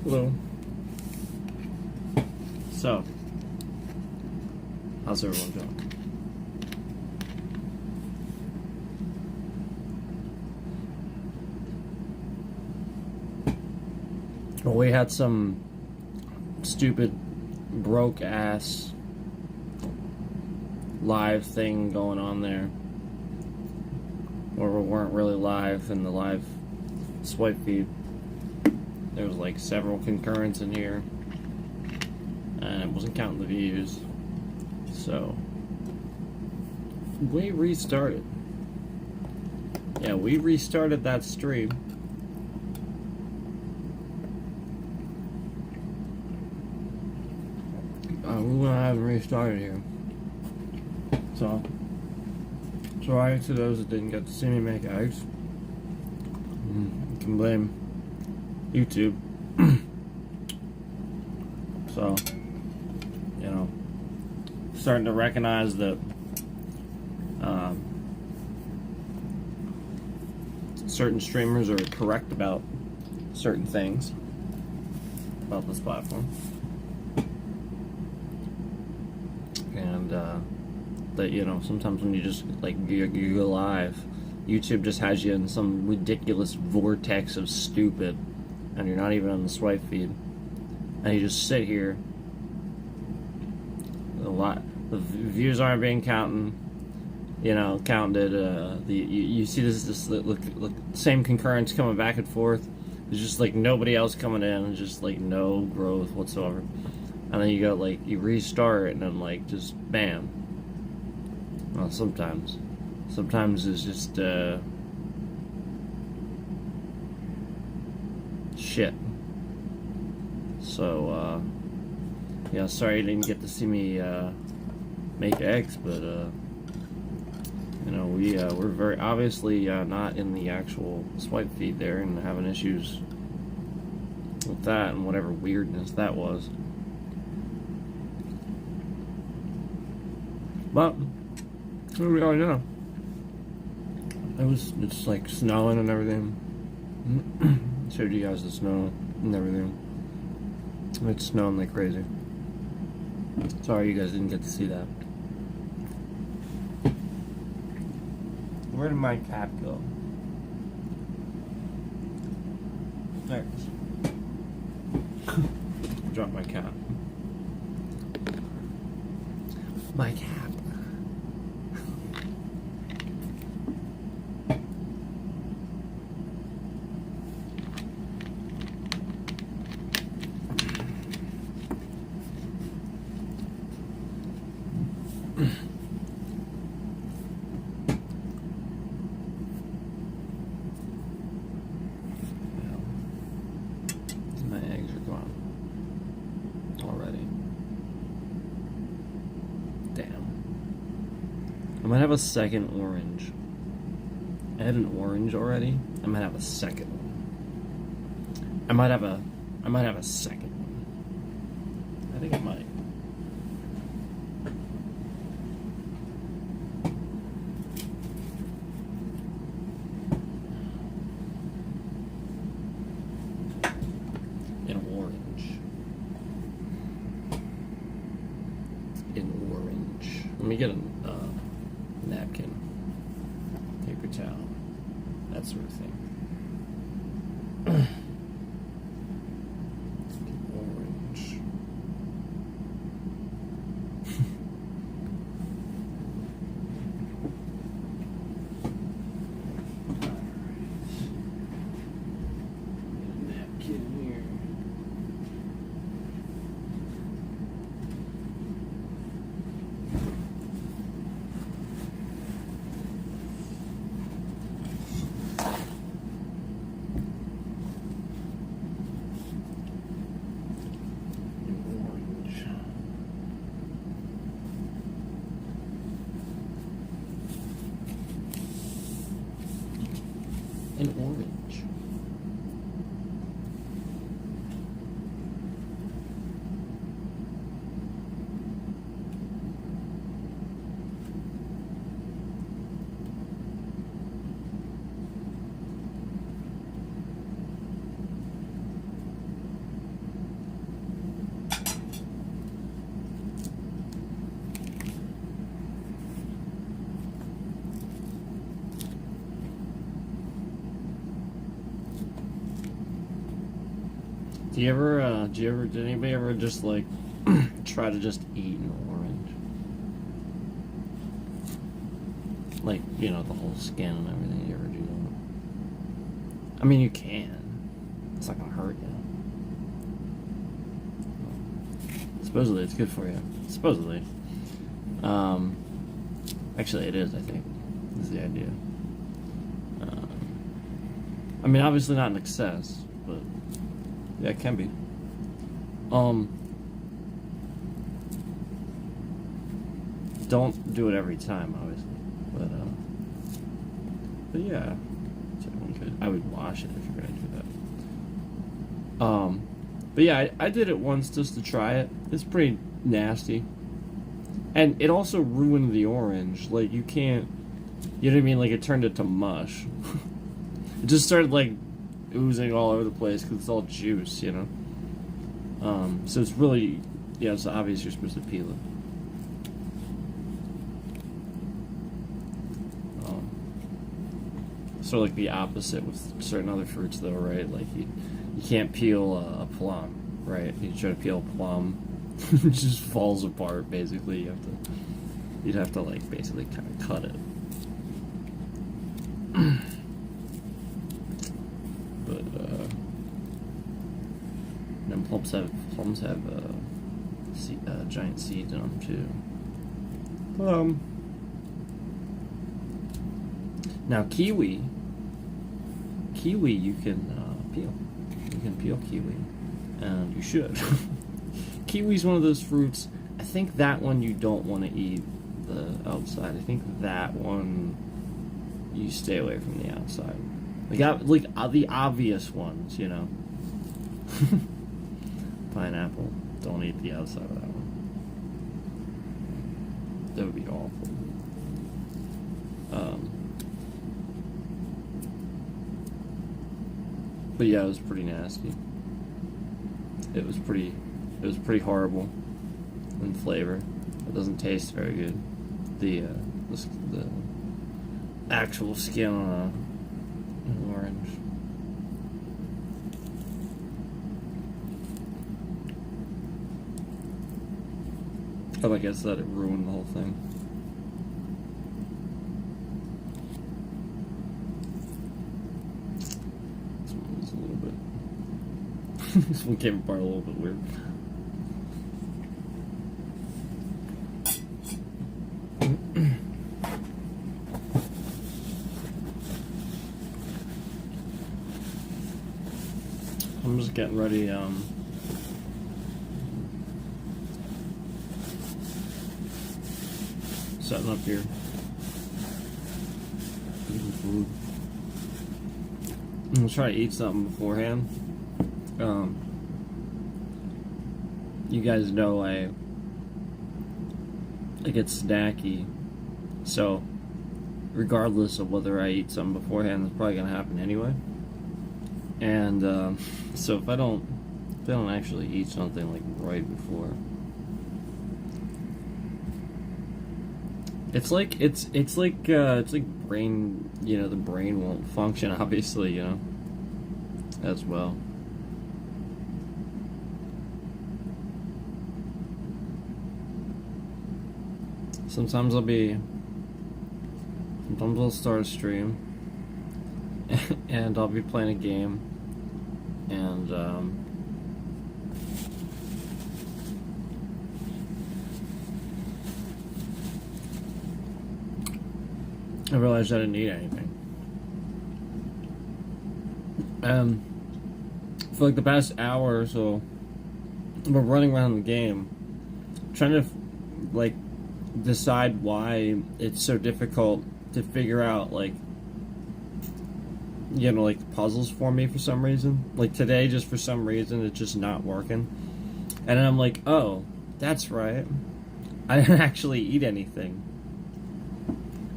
Hello. So, how's everyone doing? Well, we had some stupid, broke ass live thing going on there, where we weren't really live in the live swipe feed. There was like several concurrents in here, and it wasn't counting the views. So we restarted. Yeah, we restarted that stream. We're gonna have it restarted here. So sorry to those that didn't get to see me make eggs. You can blame YouTube. So, you know, starting to recognize that certain streamers are correct about certain things about this platform, and that, you know, sometimes when you just like you go live, YouTube just has you in some ridiculous vortex of stupid, and you're not even on the swipe feed, and you just sit here. The views aren't being counted. You see this look, same concurrence coming back and forth. There's just like nobody else coming in, and just like no growth whatsoever. And then you go like you restart, and then like just bam. Well, sometimes it's just shit. So yeah, sorry you didn't get to see me make eggs, but you know, we're very obviously not in the actual swipe feed there, and having issues with that and whatever weirdness that was. But what do we already know? It's like snowing and everything. Showed you guys the snow and everything. It's snowing like crazy. Sorry you guys didn't get to see that. Where did my cap go? There it is. Dropped my cap. My cap. My eggs are gone already. Damn. I might have a second orange. I had an orange already. I might have a second one. I might have a second one. I think I might. Let me get a napkin, paper towel, that sort of thing. Orange. Napkin here. Did anybody ever just like try to just eat an orange? Like, you know, the whole skin and everything. You ever do that? I mean, you can. It's not gonna hurt you. Supposedly, it's good for you. Supposedly. Actually, it is, I think. Is the idea. I mean, obviously not in excess, but yeah, it can be. Don't do it every time, obviously, but yeah, I would wash it if you're gonna do that. But yeah, I did it once just to try it. It's pretty nasty, and it also ruined the orange. Like you can't, you know what I mean? Like it turned it to mush. It just started like oozing all over the place because it's all juice, you know. So it's really, yeah, it's obvious you're supposed to peel it. Sort of like the opposite with certain other fruits, though, right? Like you can't peel a plum, right? You try to peel a plum, it just falls apart. Basically, you'd have to like basically kind of cut it. But then plums have giant seeds in them too. Now kiwi you can peel. You can peel kiwi, and you should. Kiwi's one of those fruits. I think that one you don't want to eat the outside. I think that one you stay away from the outside. Like the obvious ones, you know. Pineapple. Don't eat the outside of that one. That would be awful. But yeah, it was pretty nasty. It was pretty horrible in flavor. It doesn't taste very good. The actual skin on an orange. Oh, I guess that it ruined the whole thing. This one was a little bit. This one came apart a little bit weird. I'm just getting ready. Setting up here. Eating food. I'm gonna try to eat something beforehand. You guys know I get snacky, so regardless of whether I eat something beforehand, it's probably gonna happen anyway. And so if I don't actually eat something like right before, it's like brain, you know, the brain won't function, obviously, you know, as well. Sometimes I'll start a stream and I'll be playing a game, and I realized I didn't eat anything. For like the past hour or so, we're running around the game, trying to like decide why it's so difficult to figure out, like, you know, like puzzles for me for some reason. Like today, just for some reason, it's just not working. And then I'm like, oh, that's right, I didn't actually eat anything.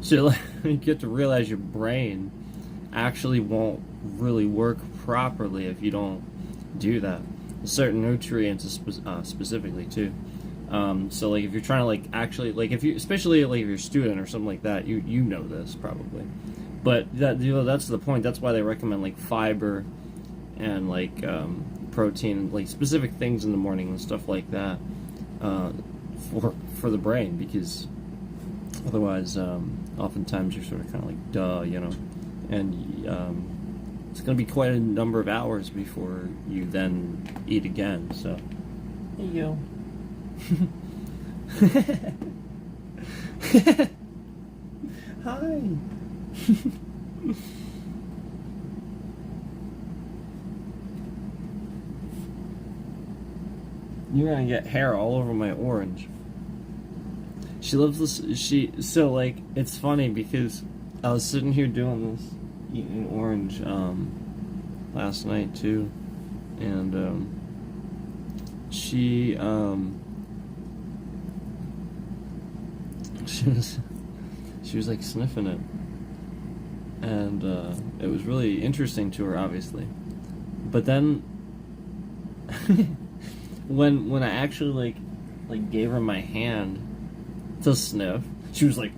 So like, you get to realize your brain actually won't really work properly if you don't do that. Certain nutrients specifically too. So like if you're trying to like actually, like if you, especially like if you're a student or something like that, you know this probably. But that, you know, that's the point. That's why they recommend like fiber and like protein, like specific things in the morning and stuff like that, for the brain, because otherwise, oftentimes you're sort of kind of like, duh, you know, and it's going to be quite a number of hours before you then eat again. So there you go. Hi. You're gonna get hair all over my orange. She loves this. So like, it's funny because I was sitting here doing this, eating orange, last night too, and she was like sniffing it, and it was really interesting to her, obviously. But then when I actually like gave her my hand to sniff, she was like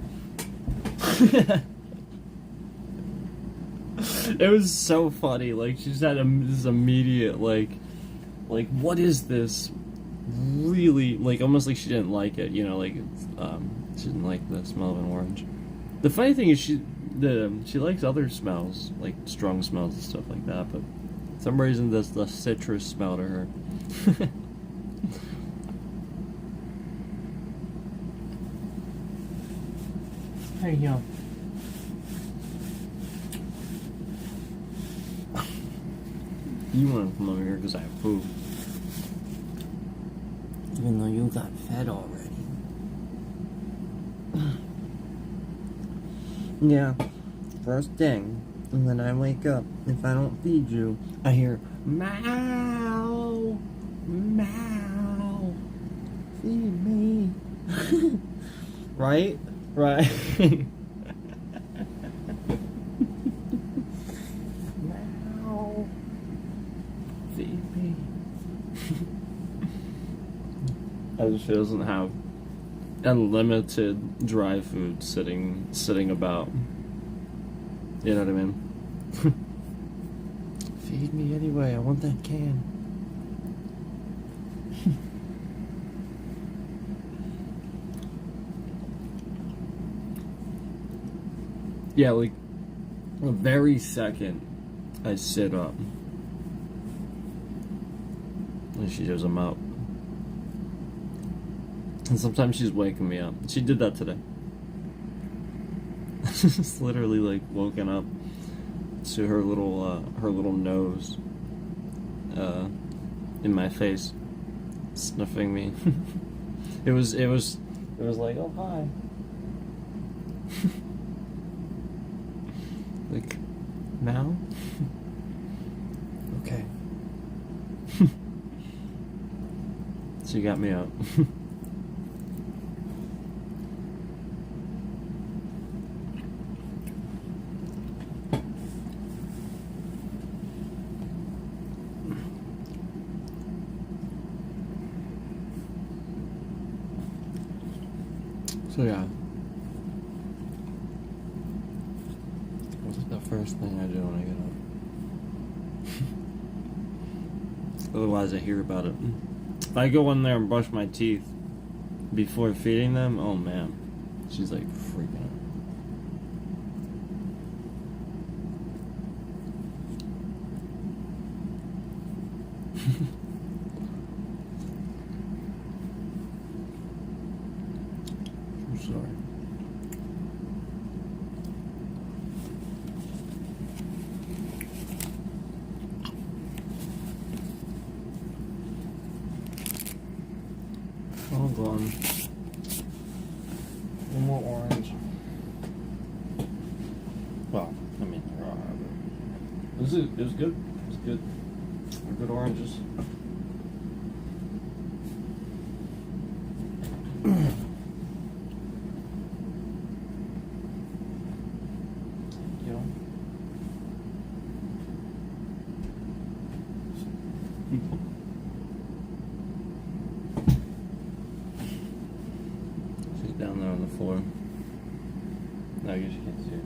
it was so funny. Like, she just had this immediate like what is this? Really, like, almost like she didn't like it, you know, like she didn't like the smell of an orange. The funny thing is she likes other smells, like strong smells and stuff like that, but for some reason this the citrus smell to her. There you go. You want to come over here because I have food. Even though you got fed already. Yeah, first thing, and then I wake up. If I don't feed you, I hear meow, meow, feed me. Right? Right. Meow, feed me. As she doesn't have unlimited dry food sitting about. You know what I mean? Feed me anyway, I want that can. Yeah, like the very second I sit up and she goes, I'm out. And sometimes she's waking me up. She did that today. Just literally like woken up to her little nose in my face, sniffing me. It was like, oh hi. Like, now? Okay. So you got me up. So yeah, what's the first thing I do when I get up? Otherwise I hear about it. If I go in there and brush my teeth before feeding them, oh man, she's like freaking out. I'm sorry. All gone. One more orange. Well, I mean, there are, but it was good. It was good. They're good oranges. She's down there on the floor. No, I guess you can't see her.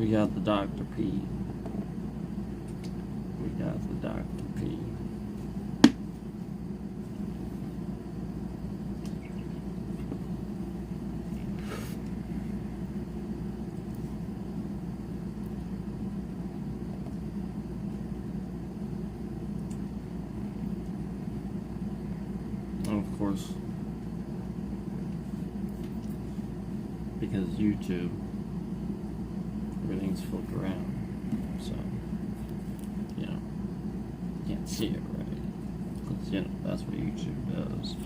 We got the Dr. P. We got the Dr. P. And of course, because YouTube, everything's flipped around, so, you know, you can't see it right, because, you know, that's what YouTube does.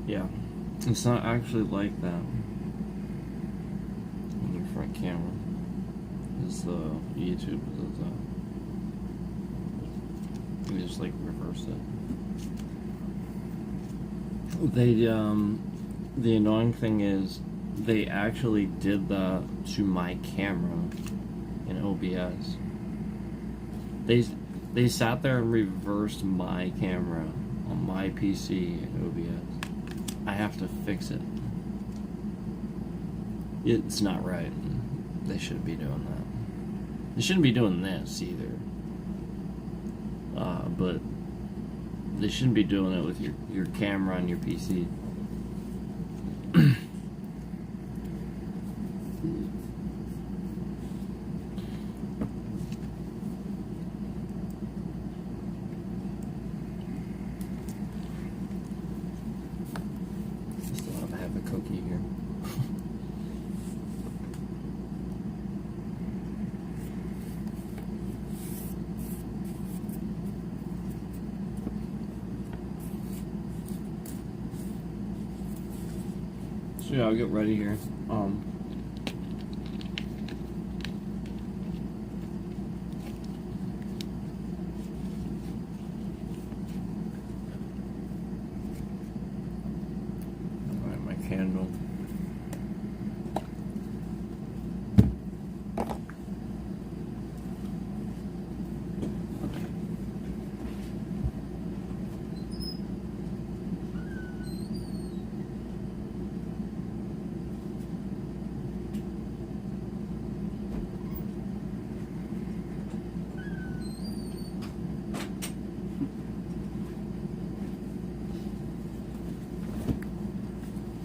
Yeah, it's not actually like that on your front camera. It's the YouTube does that. You just like reverse it. The annoying thing is they actually did that to my camera in OBS. They sat there and reversed my camera on my PC in OBS. I have to fix it. It's not right. They shouldn't be doing that. They shouldn't be doing this either. But they shouldn't be doing it with your camera on your PC. Still have a cookie here. So yeah, I'll get ready here. Light my candle.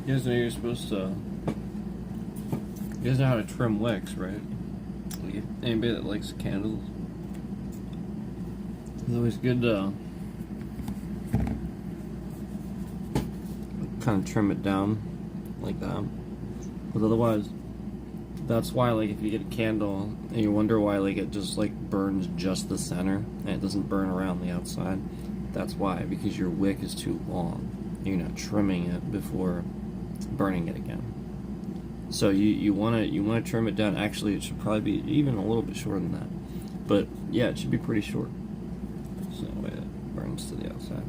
You guys know you're supposed to. You guys know how to trim wicks, right? Like, anybody that likes candles, it's always good to kind of trim it down like that. But otherwise, that's why, like, if you get a candle and you wonder why, like, it just like burns just the center and it doesn't burn around the outside. That's why, because your wick is too long. You're not trimming it before burning it again. So you want to trim it down. Actually, it should probably be even a little bit shorter than that. But yeah, it should be pretty short. So that way it burns to the outside.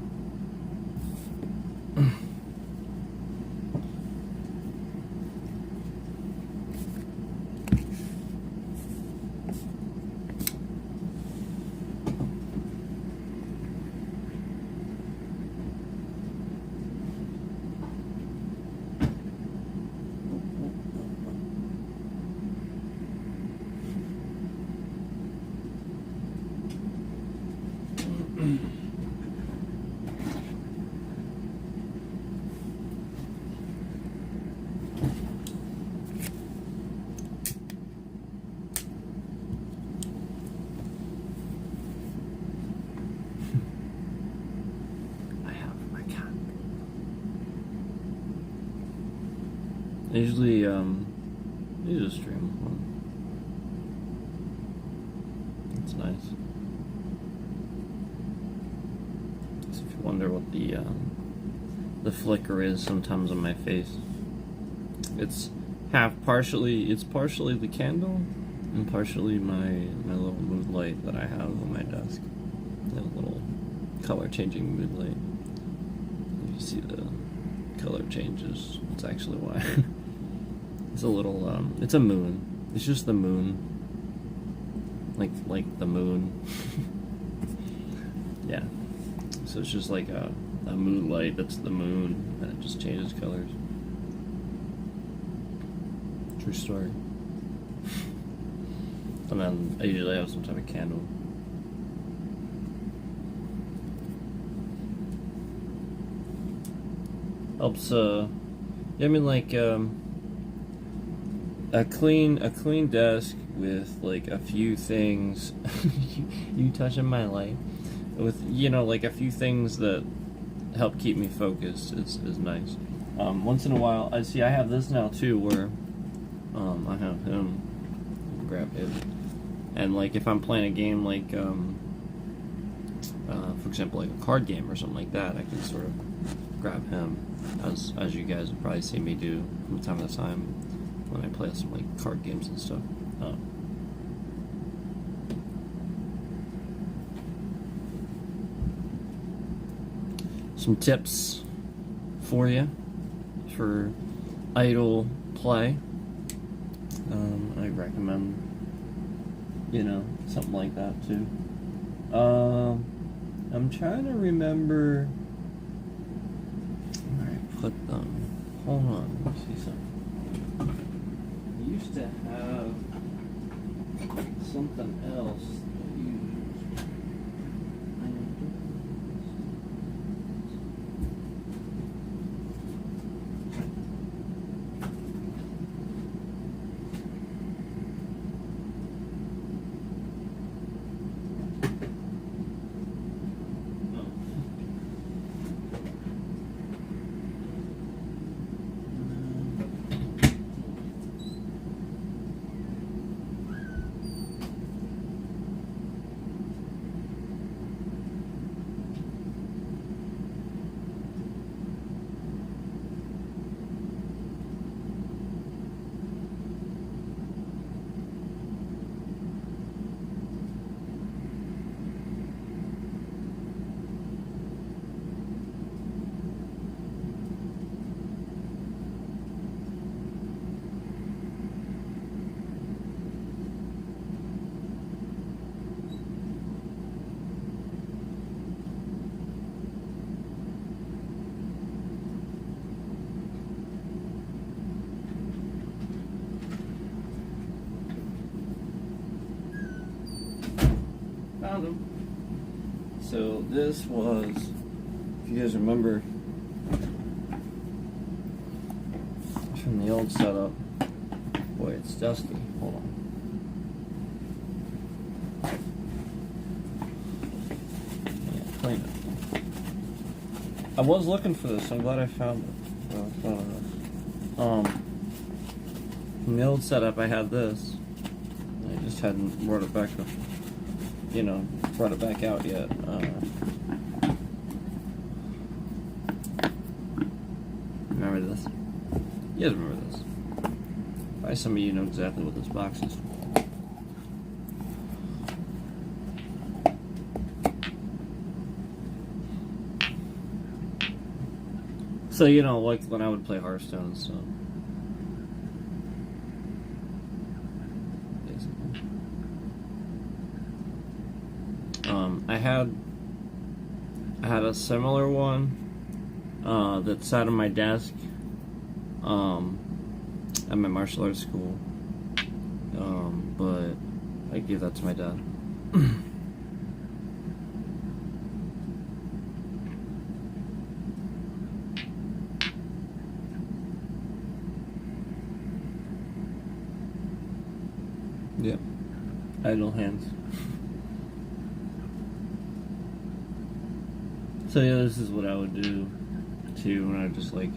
I usually stream one. It's nice. So if you wonder what the flicker is sometimes on my face, it's partially the candle and partially my little mood light that I have on my desk. A little color changing mood light. If you see the color changes, it's actually why. It's a little it's a moon. It's just the moon. Like the moon. Yeah. So it's just like a moonlight that's the moon, and it just changes colors. True story. And then I usually have some type of candle. Helps, yeah, I mean, like, a clean desk with, like, a few things, you touching my light, with, you know, like, a few things that help keep me focused is nice. Once in a while, I have this now, too, where, I have him grab it, and, like, if I'm playing a game, like, for example, like a card game or something like that, I can sort of grab him, as you guys have probably seen me do from time to time when I play some like card games and stuff. Some tips for you for idle play. I recommend, you know, something like that too. I'm trying to remember. Put them. Hold on. Let me see something. I used to have something else that I used. Found them. So this was, if you guys remember, from the old setup. Boy, it's dusty. Hold on. Yeah, clean it. I was looking for this. I'm glad I found it. From the old setup, I had this. I just hadn't brought it back up. You know, brought it back out yet. Remember this? You guys remember this? Probably some of you know exactly what this box is. So, you know, like when I would play Hearthstone and stuff. I had a similar one that sat on my desk at my martial arts school, but I gave that to my dad. Yep, idle hands. So yeah, this is what I would do too when I just like,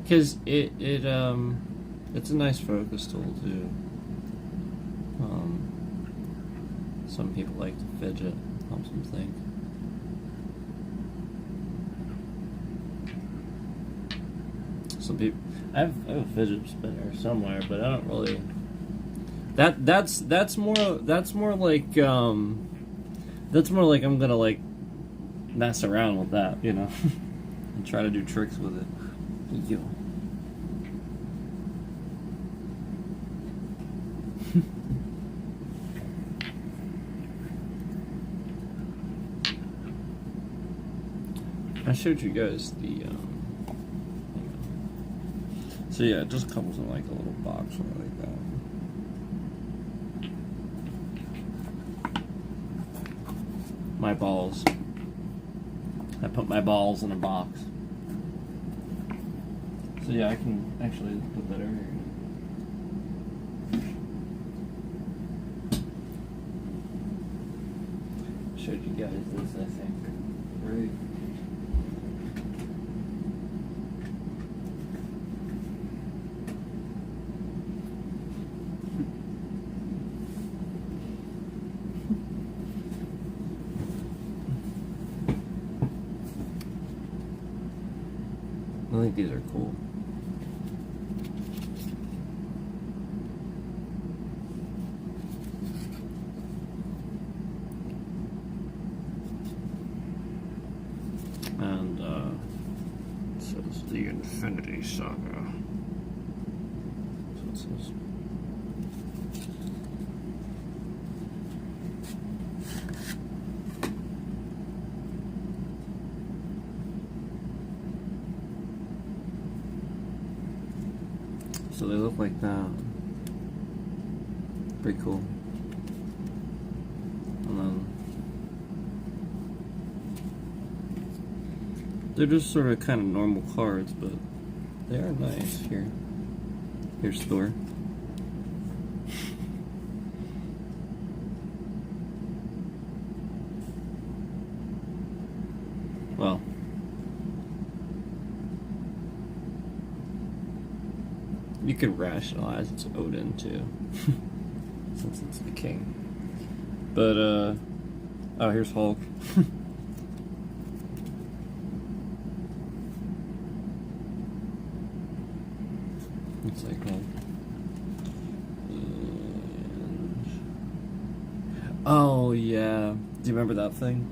cause it's a nice focus tool too. Some people like to fidget, helps them think. Some people, I have a fidget spinner somewhere, but I don't really. That's more like I'm gonna like mess around with that, you know, and try to do tricks with it. Yo. I showed you guys the, hang on. So yeah, it just comes in like a little box like that. My balls. I put my balls in a box. So yeah, I can actually put that over here. Showed you guys this, I think. Right. I think these are cool. And it says the Infinity Saga. So it says. So they look like that. Pretty cool. And then they're just sort of kind of normal cards, but they are nice. Here's Thor. Well, you could rationalize it's Odin too, since it's the king. But oh, here's Hulk. Looks like Hulk. And... oh yeah, do you remember that thing?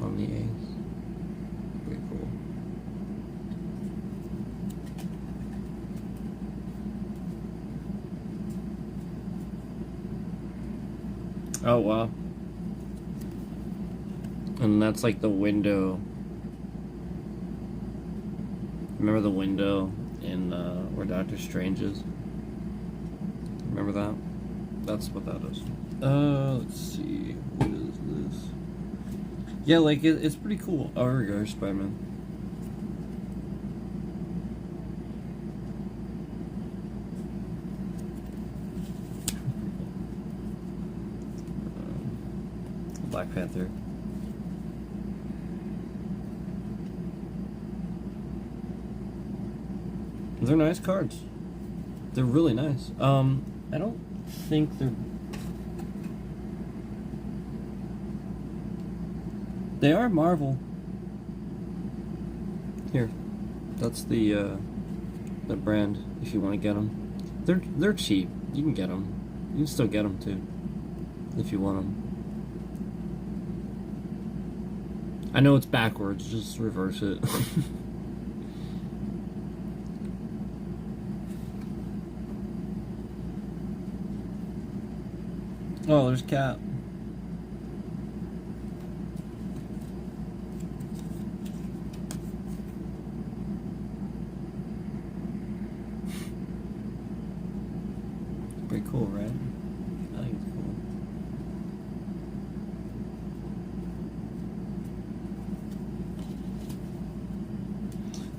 On the Ace. Pretty cool. Oh wow. And that's like the window. Remember the window in where Doctor Strange is? Remember that? That's what that is. Let's see. What is this? Yeah, like it's pretty cool. Oh, here we go, Spider-Man. Black Panther. They're nice cards. They're really nice. I don't think they're... they are Marvel. Here. That's the brand, if you want to get them. They're cheap. You can get them. You can still get them, too. If you want them. I know it's backwards. Just reverse it. Oh, there's Cap. Pretty cool, right? I think it's cool.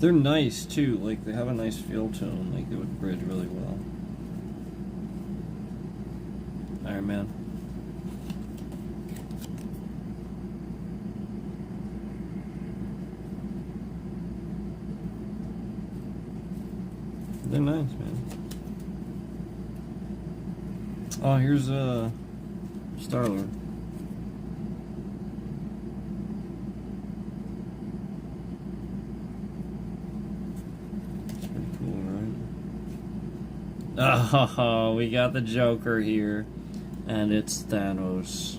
They're nice too, like they have a nice feel to them, like they would bridge really well. Iron Man. They're nice, man. Oh, here's Star-Lord. It's pretty cool, right? Oh, we got the Joker here. And it's Thanos.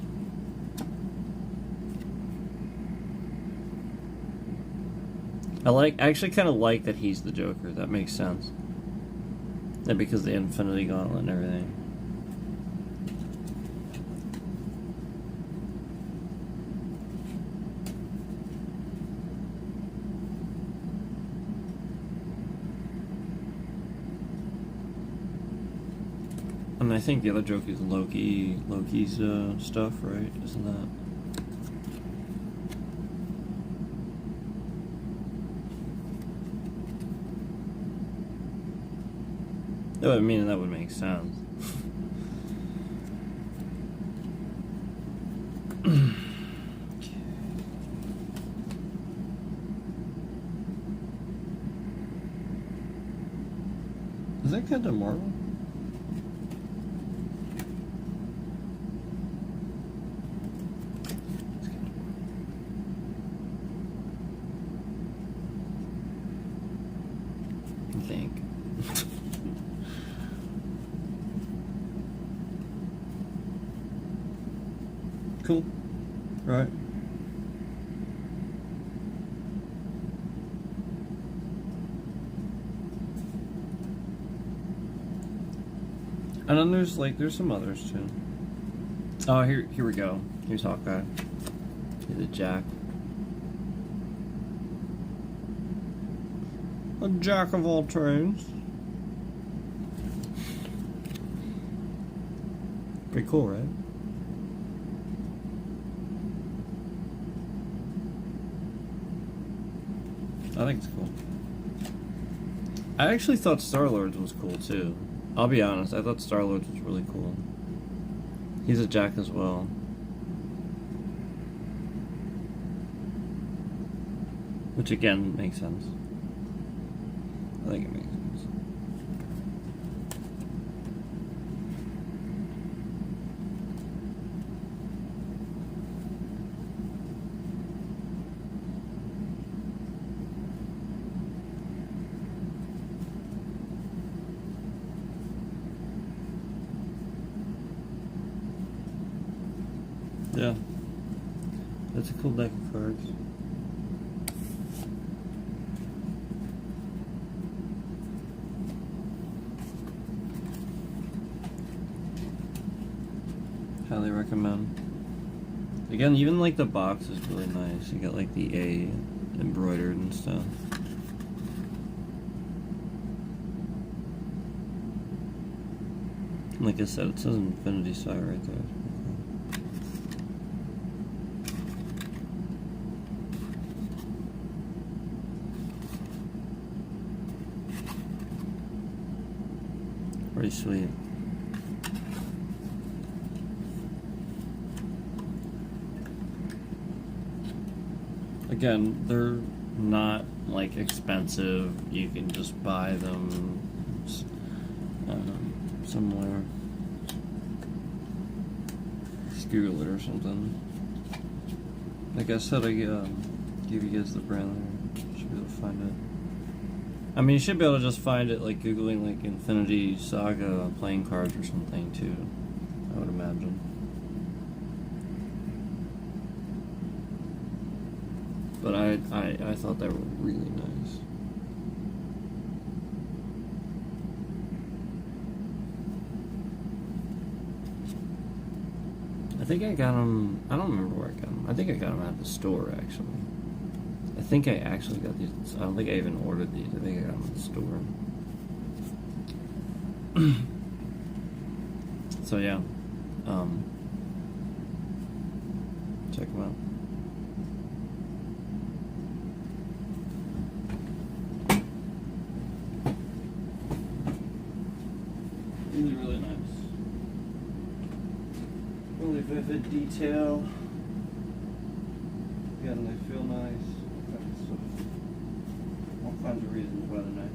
I actually kind of like that he's the Joker. That makes sense. And because of the Infinity Gauntlet and everything. And I think the other joke is Loki's stuff, right? Isn't that? I mean, that would make sense. Is that Captain Marvel? I think. Cool. Right. And then there's some others too. Oh, here we go. Here's Hawkeye. Here's a Jack. A jack of all trades. Pretty cool, right? I think it's cool. I actually thought Star-Lord was cool too. I'll be honest, I thought Star-Lord was really cool. He's a Jack as well. Which again makes sense. I think it makes sense. Yeah. That's a cool deck of cards. Highly recommend. Again, even like the box is really nice. You got like the A embroidered and stuff. Like I said, it says Infinity Saga right there. Pretty sweet. Again, they're not like expensive. You can just buy them somewhere. Google it or something. Like I said, I give you guys the brand there. You should be able to find it. I mean, you should be able to just find it like Googling like Infinity Saga playing cards or something too, I would imagine. But I thought they were really nice. I think I got them, I don't remember where I got them. I think I got them at the store actually. I think I actually got these. I don't think I even ordered these. I think I got them at the store. So yeah, check them out. Really, really nice. Really vivid detail. Again, they feel nice. All kinds of reasons why they're nice.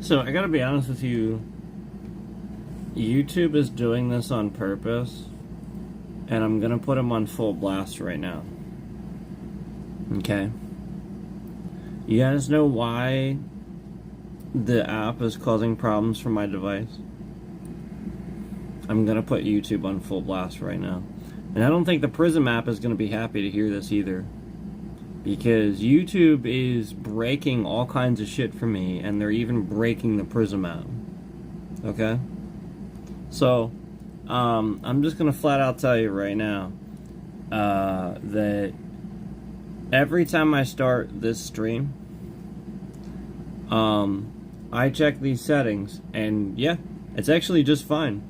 So I gotta be honest with you, YouTube is doing this on purpose, and I'm gonna put them on full blast right now. Okay? You guys know why the app is causing problems for my device, I'm gonna put YouTube on full blast right now. And I don't think the Prism app is gonna be happy to hear this either, because YouTube is breaking all kinds of shit for me, and they're even breaking the Prism app. Okay? So, I'm just gonna flat out tell you right now that every time I start this stream, I check these settings, and yeah, it's actually just fine.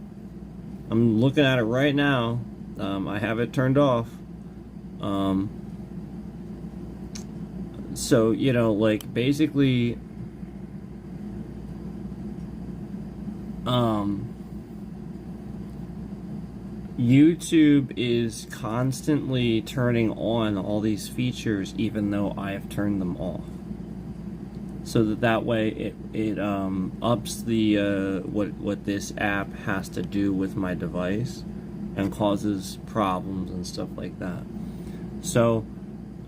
I'm looking at it right now. I have it turned off. So, you know, like, basically, YouTube is constantly turning on all these features even though I have turned them off. So that way it ups the what this app has to do with my device and causes problems and stuff like that. So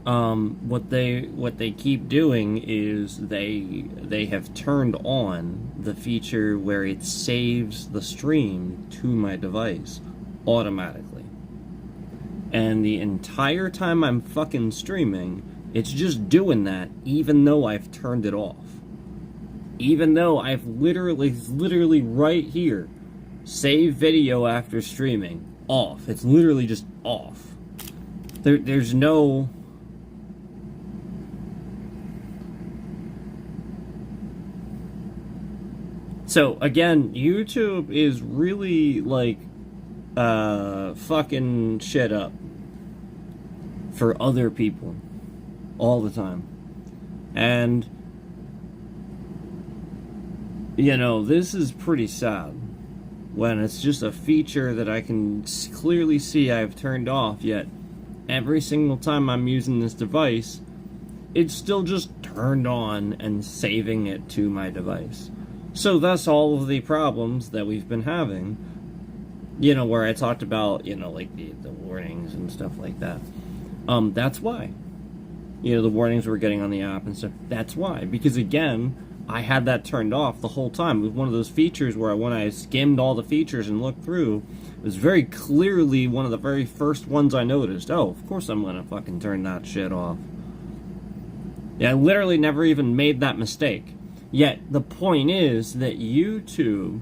what they keep doing is they have turned on the feature where it saves the stream to my device automatically. And the entire time I'm fucking streaming, it's just doing that even though I've turned it off. Even though I've literally right here, save video after streaming, off. It's literally just off. There's no... So, again, YouTube is really, like, fucking shit up for other people all the time. And, you know, this is pretty sad when it's just a feature that I can clearly see I've turned off, yet every single time I'm using this device, it's still just turned on and saving it to my device. So that's all of the problems that we've been having, you know, where I talked about, you know, like the warnings and stuff like that. That's why. You know, the warnings we're getting on the app and stuff. That's why. Because, again, I had that turned off the whole time. It was one of those features where when I skimmed all the features and looked through, it was very clearly one of the very first ones I noticed. Oh, of course I'm gonna fucking turn that shit off. Yeah, I literally never even made that mistake. Yet, the point is that YouTube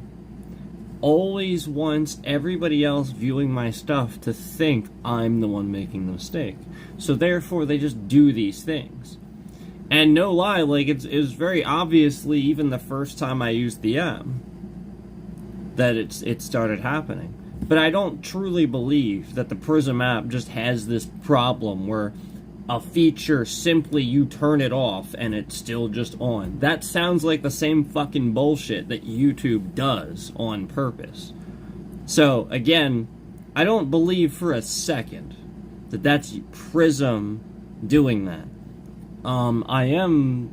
always wants everybody else viewing my stuff to think I'm the one making the mistake. So therefore, they just do these things. And no lie, like, it was very obviously, even the first time I used the app, that it started happening. But I don't truly believe that the Prism app just has this problem where a feature, simply you turn it off and it's still just on. That sounds like the same fucking bullshit that YouTube does on purpose. So, again, I don't believe for a second that that's Prism doing that. I am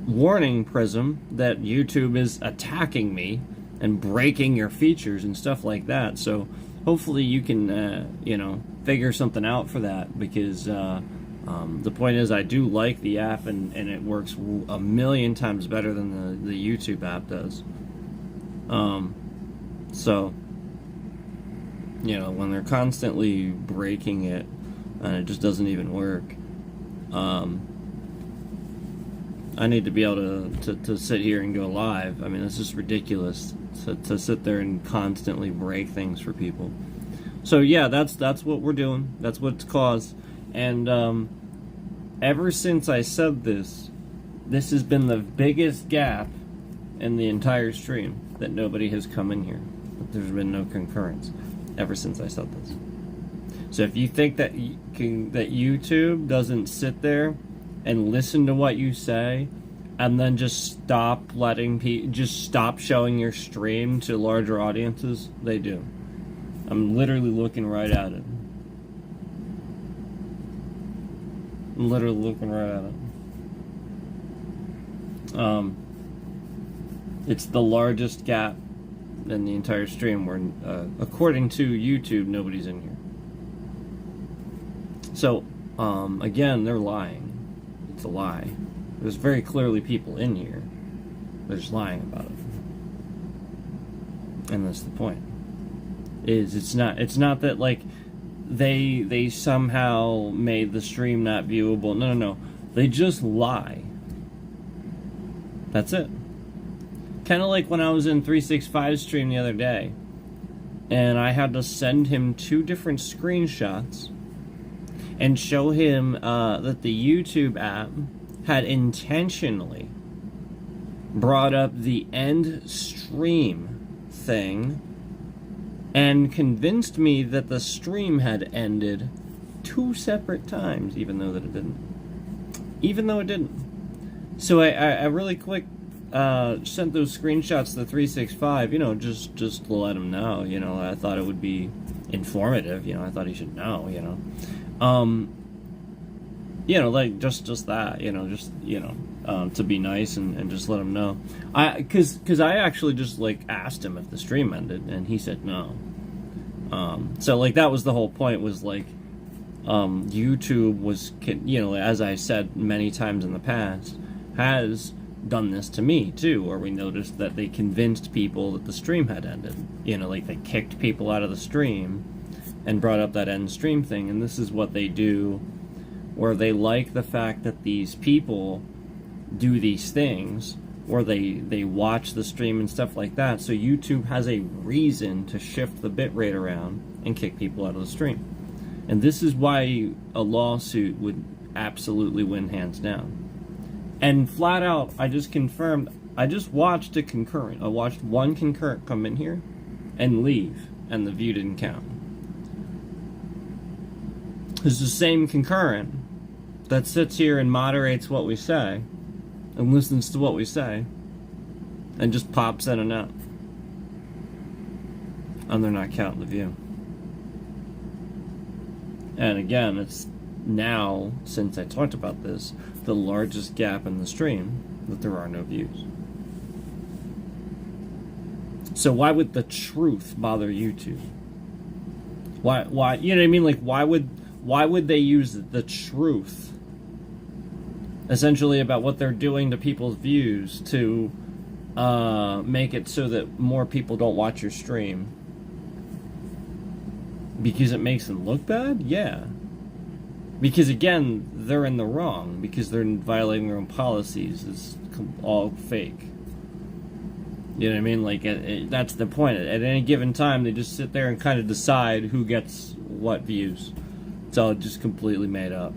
warning Prism that YouTube is attacking me and breaking your features and stuff like that. So hopefully you can, you know, figure something out for that, because the point is I do like the app and it works a million times better than the YouTube app does. So, you know, when they're constantly breaking it and it just doesn't even work, I need to be able to sit here and go live. I mean, it's just ridiculous to sit there and constantly break things for people. So yeah, that's what we're doing. That's what it's caused. And ever since I said this has been the biggest gap in the entire stream, that nobody has come in here. That there's been no concurrence ever since I said this. So if you think that that YouTube doesn't sit there and listen to what you say, and then just stop stop showing your stream to larger audiences, they do. I'm literally looking right at it. I'm literally looking right at it. It's the largest gap in the entire stream where, according to YouTube, nobody's in here. So, again, they're lying. It's a lie. There's very clearly people in here. They're just lying about it. And that's the point. It's not that like they somehow made the stream not viewable. No. They just lie. That's it. Kind of like when I was in 365's stream the other day, and I had to send him 2 different screenshots and show him that the YouTube app had intentionally brought up the end stream thing and convinced me that the stream had ended 2 separate times, even though it didn't. So I really quick sent those screenshots to the 365, just to let him know, I thought it would be informative, I thought he should know, like just that, to be nice and just let him know. Cause I actually just like asked him if the stream ended, and he said no. So like that was the whole point, was like, YouTube was, as I said many times in the past, has done this to me too, where we noticed that they convinced people that the stream had ended. Like they kicked people out of the stream and brought up that end stream thing, and this is what they do, where they like the fact that these people do these things, or they watch the stream and stuff like that, so YouTube has a reason to shift the bitrate around and kick people out of the stream. And this is why a lawsuit would absolutely win hands down. And flat out, I just confirmed, I just watched a concurrent. I watched one concurrent come in here and leave, and the view didn't count. It's the same concurrent that sits here and moderates what we say and listens to what we say and just pops in and out. And they're not counting the view. And again, it's now, since I talked about this, the largest gap in the stream that there are no views. So why would the truth bother YouTube? Why you know what I mean? Like why would they use the truth essentially about what they're doing to people's views to make it so that more people don't watch your stream? Because it makes them look bad? Yeah. Because again, they're in the wrong, because they're violating their own policies. It's all fake. You know what I mean? Like, that's the point. At any given time, they just sit there and kind of decide who gets what views. It's all just completely made up.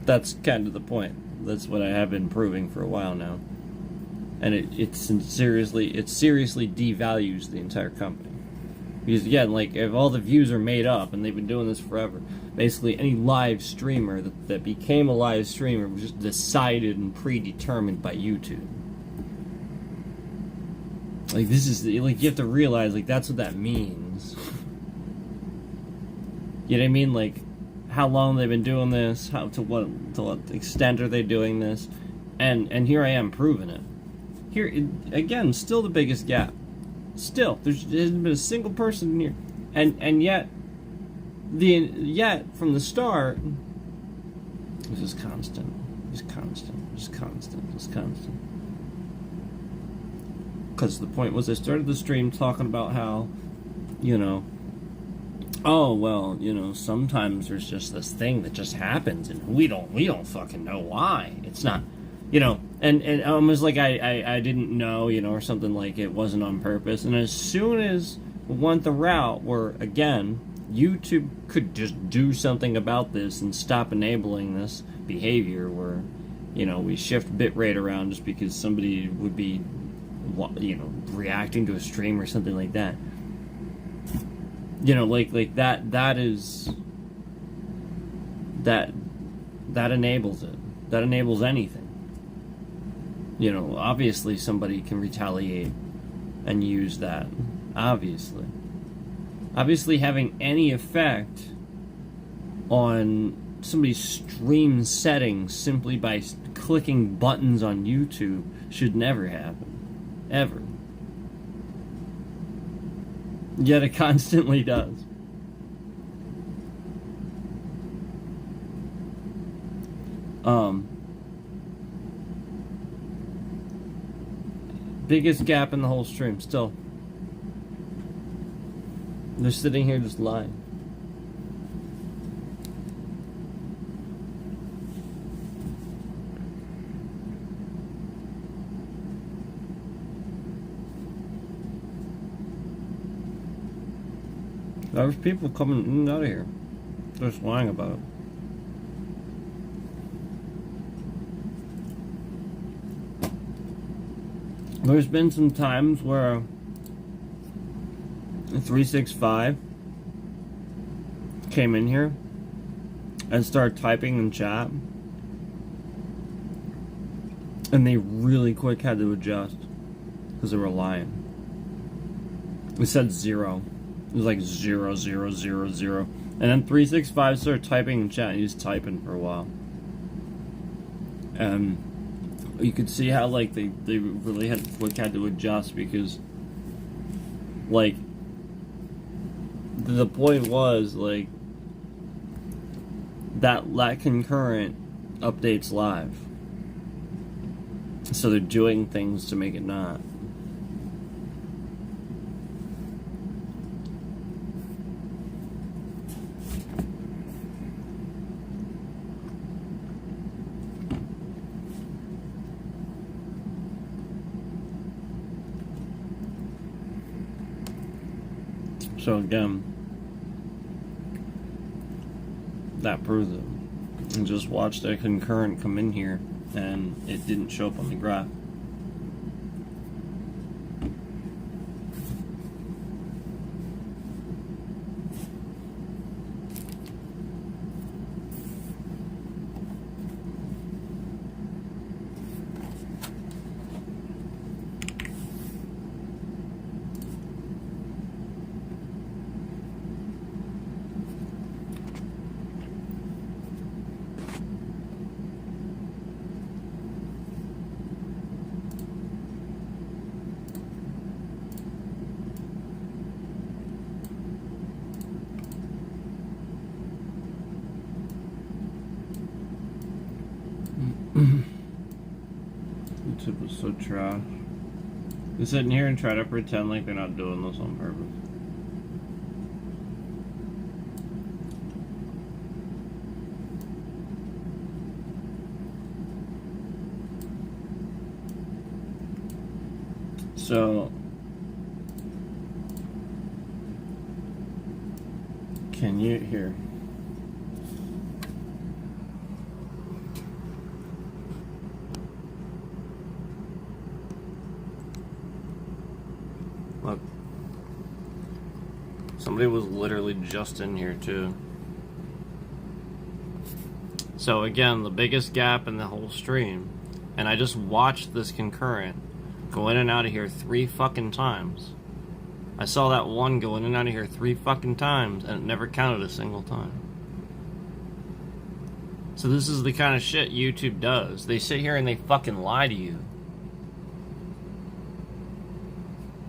That's kind of the point. That's what I have been proving for a while now. And it seriously devalues the entire company. Because again, like, if all the views are made up, and they've been doing this forever, basically any live streamer that became a live streamer was just decided and predetermined by YouTube. Like, this is, like, you have to realize, like, that's what that means. You know what I mean? Like, how long they've been doing this, to what extent are they doing this, and here I am proving it. Here, again, still the biggest gap. Still, there hasn't been a single person in here, and yet from the start, this is constant, just constant. Because the point was, I started the stream talking about how, oh well, sometimes there's just this thing that just happens, and we don't fucking know why. It's not. And almost like I didn't know, or something, like it wasn't on purpose. And as soon as we went the route where, again, YouTube could just do something about this and stop enabling this behavior where, we shift bitrate around just because somebody would be, reacting to a stream or something like that. Like that enables it. That enables anything. Obviously somebody can retaliate and use that. Obviously having any effect on somebody's stream settings simply by clicking buttons on YouTube should never happen. Ever. Yet it constantly does. Biggest gap in the whole stream, still. They're sitting here just lying. There's people coming in and out of here. They're just lying about it. There's been some times where 365 came in here and started typing in chat, and they really quick had to adjust because they were lying. It said 0. It was like 0, 0, 0, 0. And then 365 started typing in chat, and he was typing for a while. And you could see how, like, they really had to adjust because, like, the point was, like, that concurrent updates live. So they're doing things to make it not. So again, that proves it. And just watched a concurrent come in here, and it didn't show up on the graph. YouTube was so trash. They sit in here and try to pretend like they're not doing this on purpose. So, can you hear? Look, somebody was literally just in here too. So again, the biggest gap in the whole stream, and I just watched this concurrent go in and out of here 3 fucking times. I saw that one go in and out of here 3 fucking times, and it never counted a single time. So this is the kind of shit YouTube does. They sit here and they fucking lie to you.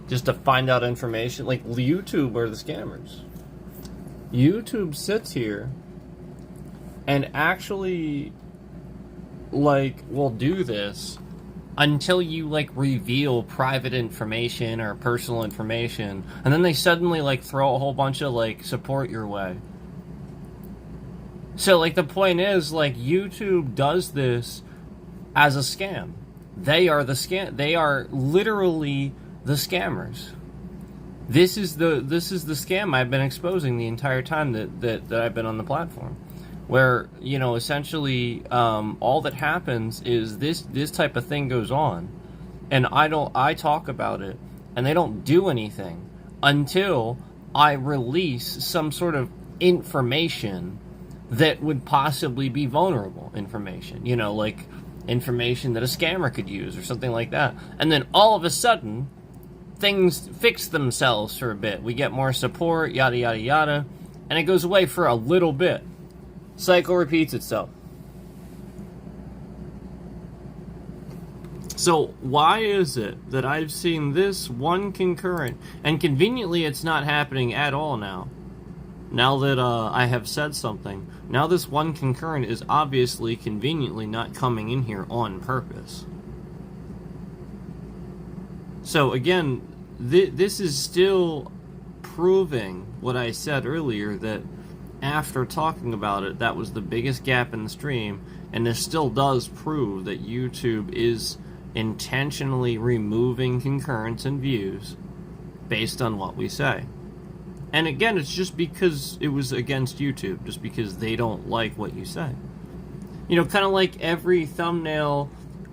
Just to find out information. Like, YouTube are the scammers. YouTube sits here and actually, like, will do this until you, like, reveal private information or personal information, and then they suddenly, like, throw a whole bunch of, like, support your way. So, like, the point is, like, YouTube does this as a scam. They are the scam. They are literally the scammers. This is the scam I've been exposing the entire time that I've been on the platform. Where, you know, essentially all that happens is this type of thing goes on, and I talk about it, and they don't do anything until I release some sort of information that would possibly be vulnerable information, you know, like information that a scammer could use or something like that. And then all of a sudden things fix themselves for a bit. We get more support, yada yada yada, and it goes away for a little bit. Cycle repeats itself. So why is it that I've seen this one concurrent, and conveniently it's not happening at all now? now that I have said something, now this one concurrent is obviously, conveniently not coming in here on purpose. So again, this is still proving what I said earlier, that after talking about it, that was the biggest gap in the stream, and this still does prove that YouTube is intentionally removing concurrents and views based on what we say. And again, it's just because it was against YouTube, just because they don't like what you say. You know, kind of like every thumbnail,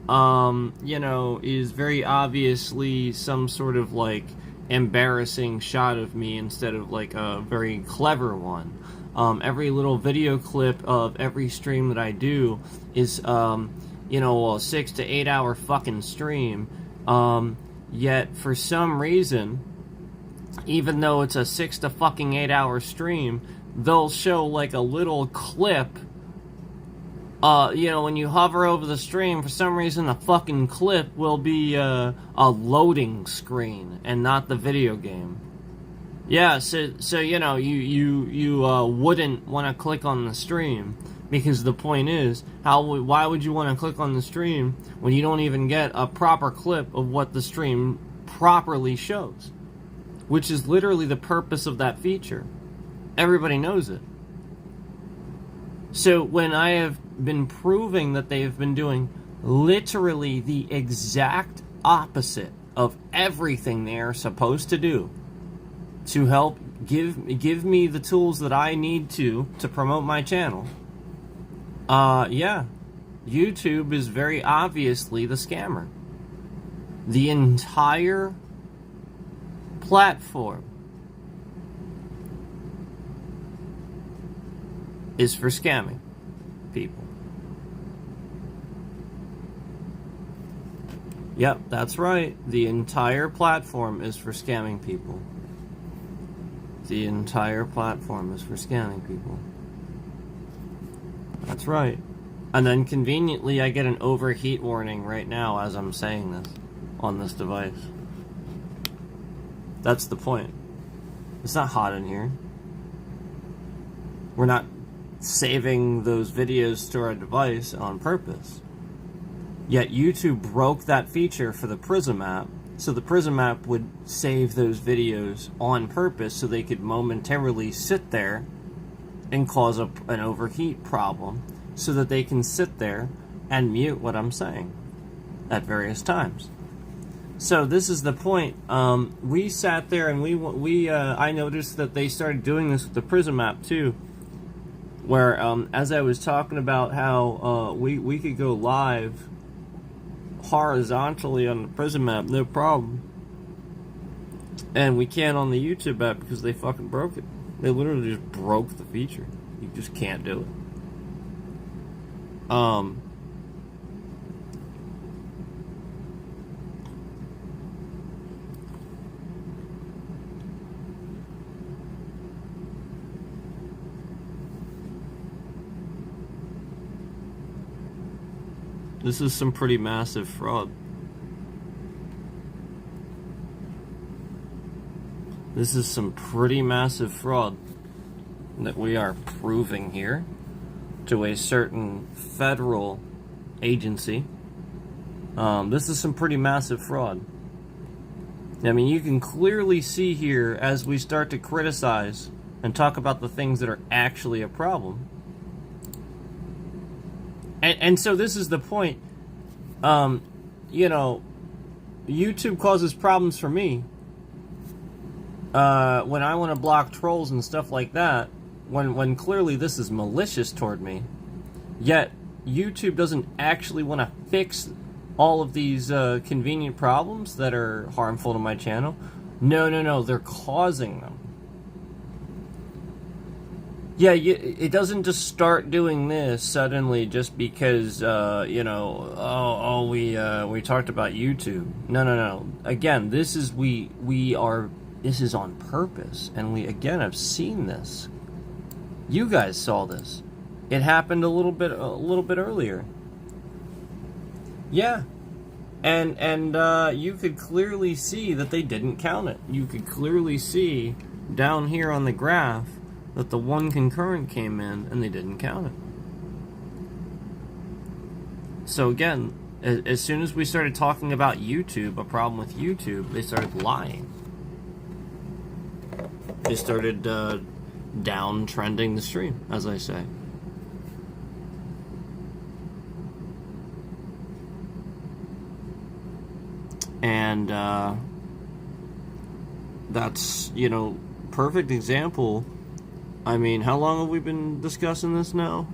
you know, is very obviously some sort of like embarrassing shot of me instead of like a very clever one. Every little video clip of every stream that I do is, you know, a 6 to 8 hour fucking stream. Yet for some reason, even though it's a 6 to fucking 8 hour stream, they'll show like a little clip. You know, when you hover over the stream, for some reason the fucking clip will be a loading screen and not the video game. Yeah, so you know, you wouldn't want to click on the stream, because the point is, why would you want to click on the stream when you don't even get a proper clip of what the stream properly shows? Which is literally the purpose of that feature. Everybody knows it. So when I have been proving that they have been doing literally the exact opposite of everything they are supposed to do to help give me the tools that I need to promote my channel, yeah, YouTube is very obviously the scammer. The entire platform is for scamming people. Yep, that's right. The entire platform is for scamming people. The entire platform is for scamming people. That's right. And then conveniently I get an overheat warning right now as I'm saying this on this device. That's the point. It's not hot in here. We're not saving those videos to our device on purpose. Yet YouTube broke that feature for the Prism app, so the Prism app would save those videos on purpose so they could momentarily sit there and cause an overheat problem, so that they can sit there and mute what I'm saying at various times. So this is the point. We sat there and I noticed that they started doing this with the Prism app too, where as I was talking about how we could go live horizontally on the Prism app, no problem, and we can't on the YouTube app because they fucking broke it. They literally just broke the feature. You just can't do it. This is some pretty massive fraud. This is some pretty massive fraud that we are proving here to a certain federal agency. This is some pretty massive fraud. I mean, you can clearly see here as we start to criticize and talk about the things that are actually a problem. And so this is the point. You know, YouTube causes problems for me when I want to block trolls and stuff like that, when clearly this is malicious toward me. Yet YouTube doesn't actually want to fix all of these convenient problems that are harmful to my channel. No, they're causing them. Yeah, it doesn't just start doing this suddenly just because, you know, we talked about YouTube. No. Again, this is this is on purpose, and we again have seen this. You guys saw this. It happened a little bit earlier. Yeah, and you could clearly see that they didn't count it. You could clearly see down here on the graph that the one concurrent came in and they didn't count it. So again, as soon as we started talking about YouTube, a problem with YouTube, they started lying. They started downtrending the stream, as I say. And that's, perfect example. I mean, how long have we been discussing this now?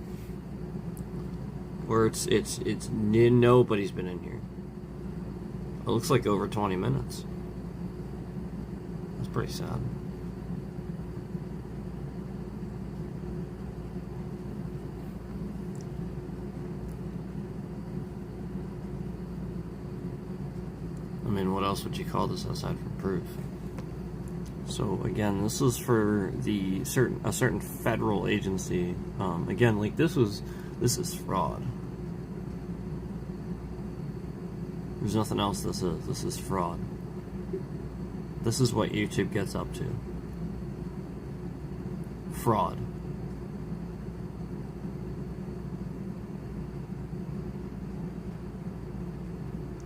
Where it's nobody's been in here. It looks like over 20 minutes. That's pretty sad. I mean, what else would you call this aside from proof? So again, this is for a certain federal agency. Again, like this is fraud. There's nothing else this is. This is fraud. This is what YouTube gets up to. Fraud.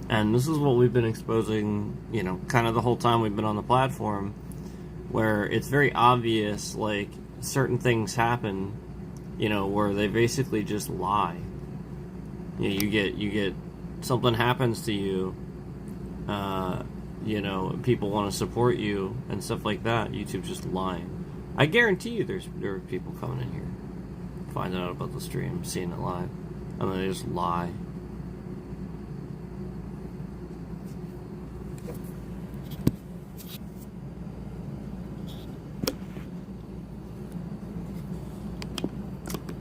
And this is what we've been exposing, kind of the whole time we've been on the platform, where it's very obvious, like, certain things happen, where they basically just lie. You get something happens to you, people want to support you and stuff like that. YouTube's just lying. I guarantee you there are people coming in here, finding out about the stream, seeing it live, and then they just lie.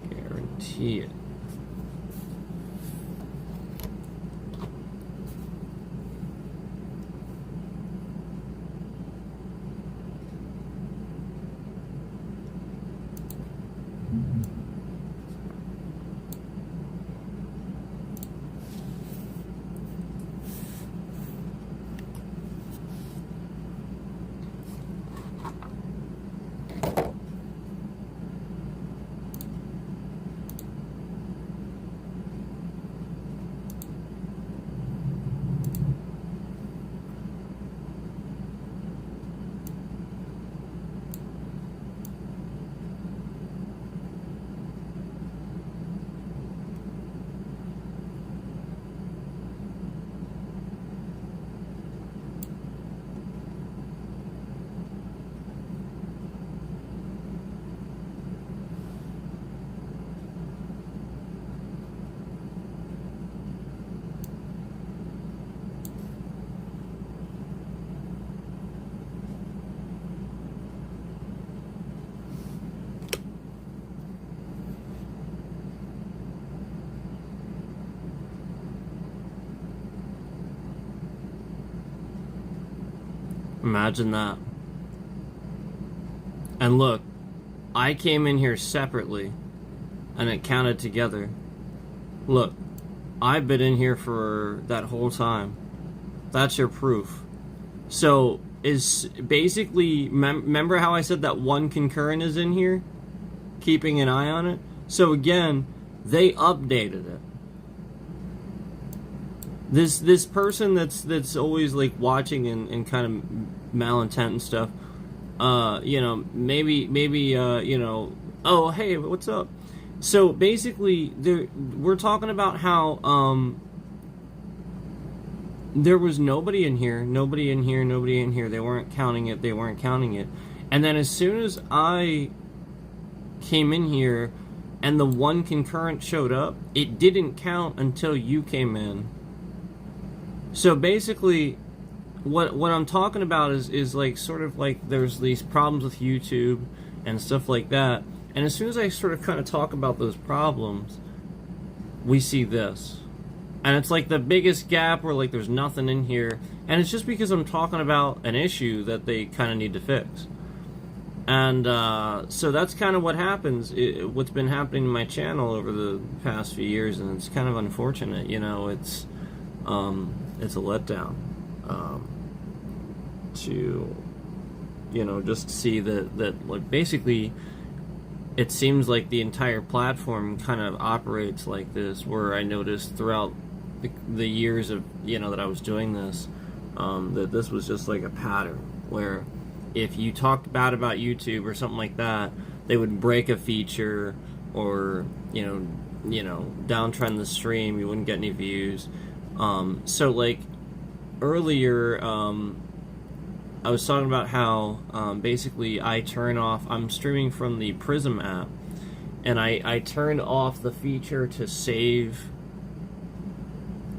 Guarantee it. Imagine that. And look, I came in here separately, and it counted together. Look, I've been in here for that whole time. That's your proof. So, is basically, remember how I said that one concurrent is in here? Keeping an eye on it? So again, they updated it. This person that's always like watching and kind of malintent and stuff, maybe oh hey, what's up? So basically, we're talking about how there was nobody in here. They weren't counting it. And then as soon as I came in here and the one concurrent showed up, it didn't count until you came in. So basically, what I'm talking about is like sort of like there's these problems with YouTube and stuff like that. And as soon as I sort of kind of talk about those problems, we see this. And it's like the biggest gap where like there's nothing in here. And it's just because I'm talking about an issue that they kind of need to fix. And so that's kind of what happens, what's been happening to my channel over the past few years. And it's kind of unfortunate, it's a letdown to, just see that like basically it seems like the entire platform kind of operates like this, where I noticed throughout the years of, that I was doing this, that this was just like a pattern where if you talked bad about YouTube or something like that, they would break a feature, or downtrend the stream. You wouldn't get any views. So like earlier, I was talking about how basically I'm streaming from the Prism app, and I turned off the feature to save.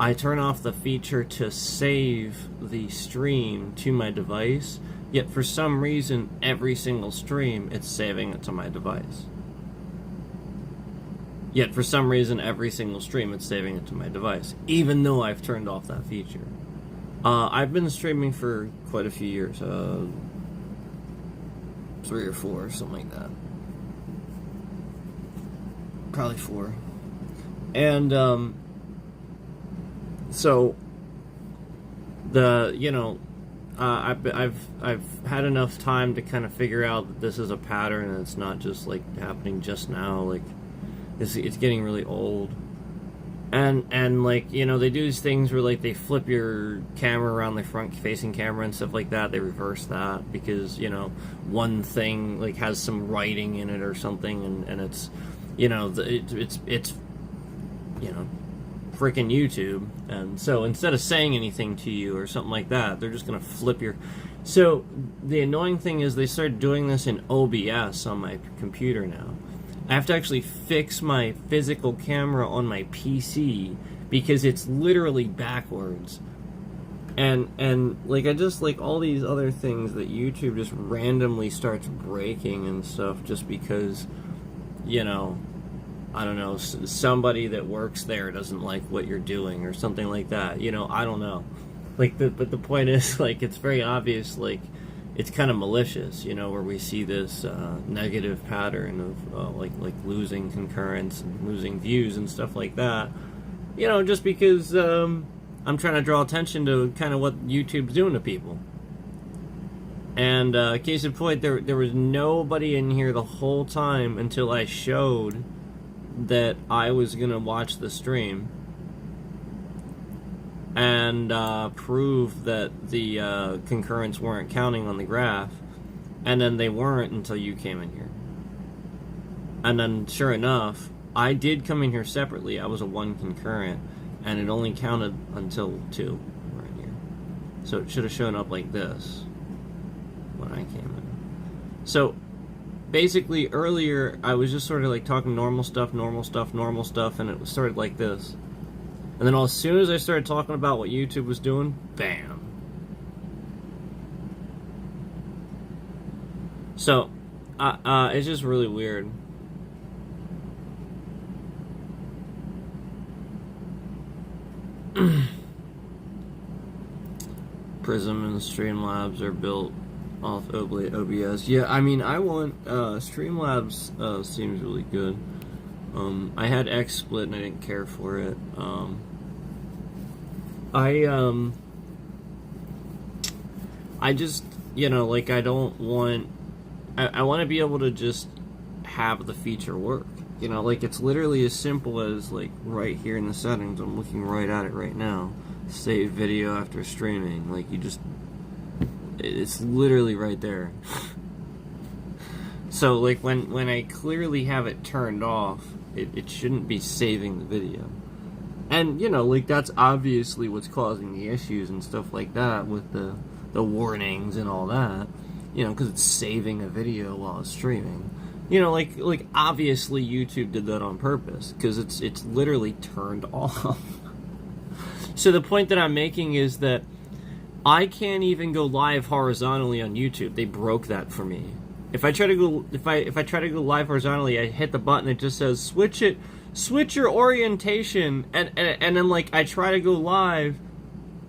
I turn off the feature to save the stream to my device, yet for some reason, every single stream, it's saving it to my device. Yet for some reason, every single stream, it's saving it to my device, even though I've turned off that feature. I've been streaming for quite a few years, 3 or 4, something like that. Probably 4. And, so, I've had enough time to kind of figure out that this is a pattern, and it's not just, like, happening just now, like, it's getting really old. And like, they do these things where, like, they flip your camera around, the front-facing camera and stuff like that. They reverse that because, one thing, like, has some writing in it or something, and it's, it's freaking YouTube. And so instead of saying anything to you or something like that, they're just going to flip your... So the annoying thing is they started doing this in OBS on my computer now. I have to actually fix my physical camera on my PC because it's literally backwards. And like, I just like all these other things that YouTube just randomly starts breaking and stuff just because, I don't know, somebody that works there doesn't like what you're doing or something like that. I don't know. Like, but the point is, like, it's very obvious, like, it's kind of malicious, where we see this negative pattern of like losing concurrence and losing views and stuff like that. Just because I'm trying to draw attention to kind of what YouTube's doing to people. And case in point, there was nobody in here the whole time until I showed that I was gonna watch the stream and prove that the concurrents weren't counting on the graph, and then they weren't until you came in here. And then, sure enough, I did come in here separately. I was a 1 concurrent, and it only counted until 2 right here. So it should have shown up like this when I came in. So basically, earlier, I was just sort of like talking normal stuff, and it started like this. And then as soon as I started talking about what YouTube was doing, bam. So, it's just really weird. Prism and Streamlabs are built off OBS. Yeah, I mean, I want, Streamlabs seems really good. I had XSplit and I didn't care for it. I just, like, I don't want... I want to be able to just have the feature work. Like, it's literally as simple as, like, right here in the settings. I'm looking right at it right now. Save video after streaming. Like, you just... It's literally right there. So, like, when I clearly have it turned off, it shouldn't be saving the video. And, like, that's obviously what's causing the issues and stuff like that with the warnings and all that. Because it's saving a video while it's streaming. Like obviously YouTube did that on purpose, because it's literally turned off. So the point that I'm making is that I can't even go live horizontally on YouTube. They broke that for me. If I try to go try to go live horizontally, I hit the button. It just says switch your orientation, and then, like, I try to go live.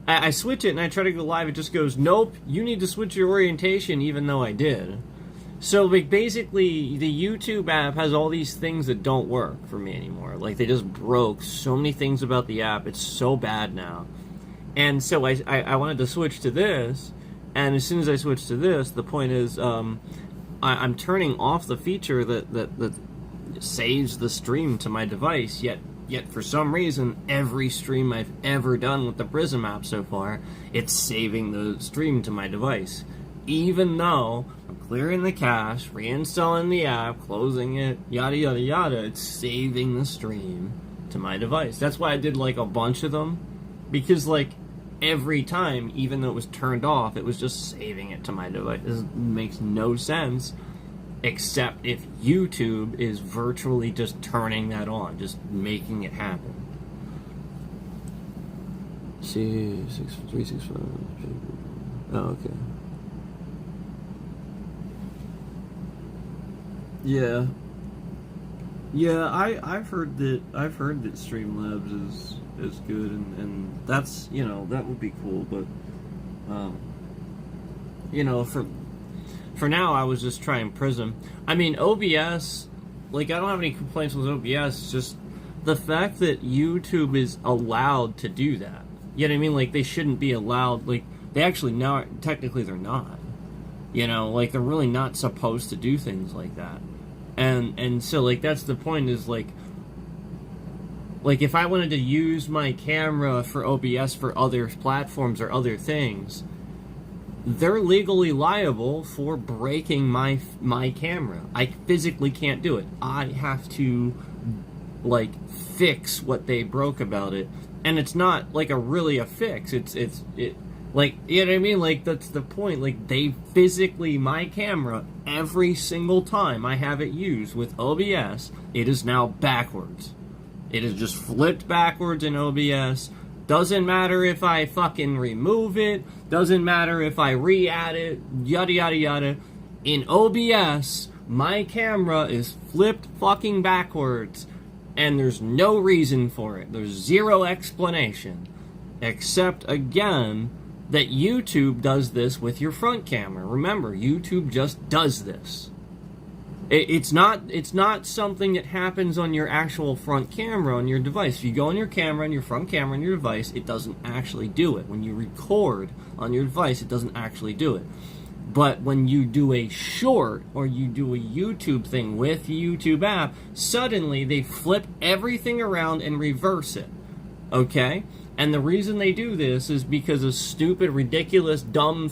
I switch it and I try to go live. It just goes, nope, you need to switch your orientation, even though I did. So, like, basically, the YouTube app has all these things that don't work for me anymore. Like, they just broke so many things about the app. It's so bad now. And so I wanted to switch to this, and as soon as I switched to this, the point is, I'm turning off the feature that saves the stream to my device, yet for some reason, every stream I've ever done with the Prism app so far, it's saving the stream to my device. Even though I'm clearing the cache, reinstalling the app, closing it, yada yada yada, it's saving the stream to my device. That's why I did like a bunch of them, because like every time, even though it was turned off, it was just saving it to my device. This makes no sense, except if YouTube is virtually just turning that on, just making it happen. C6365. Oh, okay. Yeah. Yeah, I've heard that Streamlabs is good, and that's, you know, that would be cool, but you know, for now I was just trying Prism. I mean, OBS, like, I don't have any complaints with OBS, just the fact that YouTube is allowed to do that. You know what I mean? Like, they shouldn't be allowed, like, they actually now, technically they're not. You know, like, they're really not supposed to do things like that. And so, like, that's the point, is, like, if I wanted to use my camera for OBS for other platforms or other things, they're legally liable for breaking my camera. I physically can't do it. I have to, like, fix what they broke about it. And it's not, like, really a fix. It like, you know what I mean? Like, that's the point. Like, they physically, my camera, every single time I have it used with OBS, it is now backwards. It is just flipped backwards in OBS. Doesn't matter if I fucking remove it. Doesn't matter if I re-add it. Yada, yada, yada. In OBS, my camera is flipped fucking backwards. And there's no reason for it. There's zero explanation. Except, again, that YouTube does this with your front camera. Remember, YouTube just does this. It's not something that happens on your actual front camera on your device. If you go on your camera and your front camera on your device, it doesn't actually do it. When you record on your device, it doesn't actually do it. But when you do a short or you do a YouTube thing with the YouTube app, suddenly they flip everything around and reverse it. Okay? And the reason they do this is because of stupid, ridiculous, dumb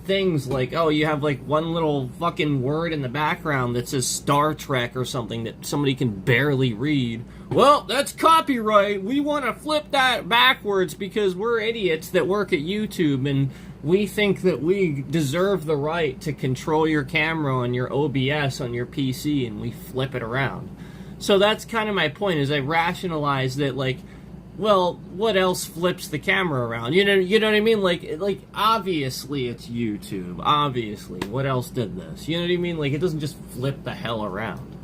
things like, oh, you have like one little fucking word in the background that says Star Trek or something that somebody can barely read. Well, that's copyright. We want to flip that backwards because we're idiots that work at YouTube, and we think that we deserve the right to control your camera on your OBS on your PC, and we flip it around. So that's kind of my point, is I rationalize that, like, well, what else flips the camera around? You know what I mean? Like obviously it's YouTube. Obviously, what else did this? You know what I mean? Like, it doesn't just flip the hell around.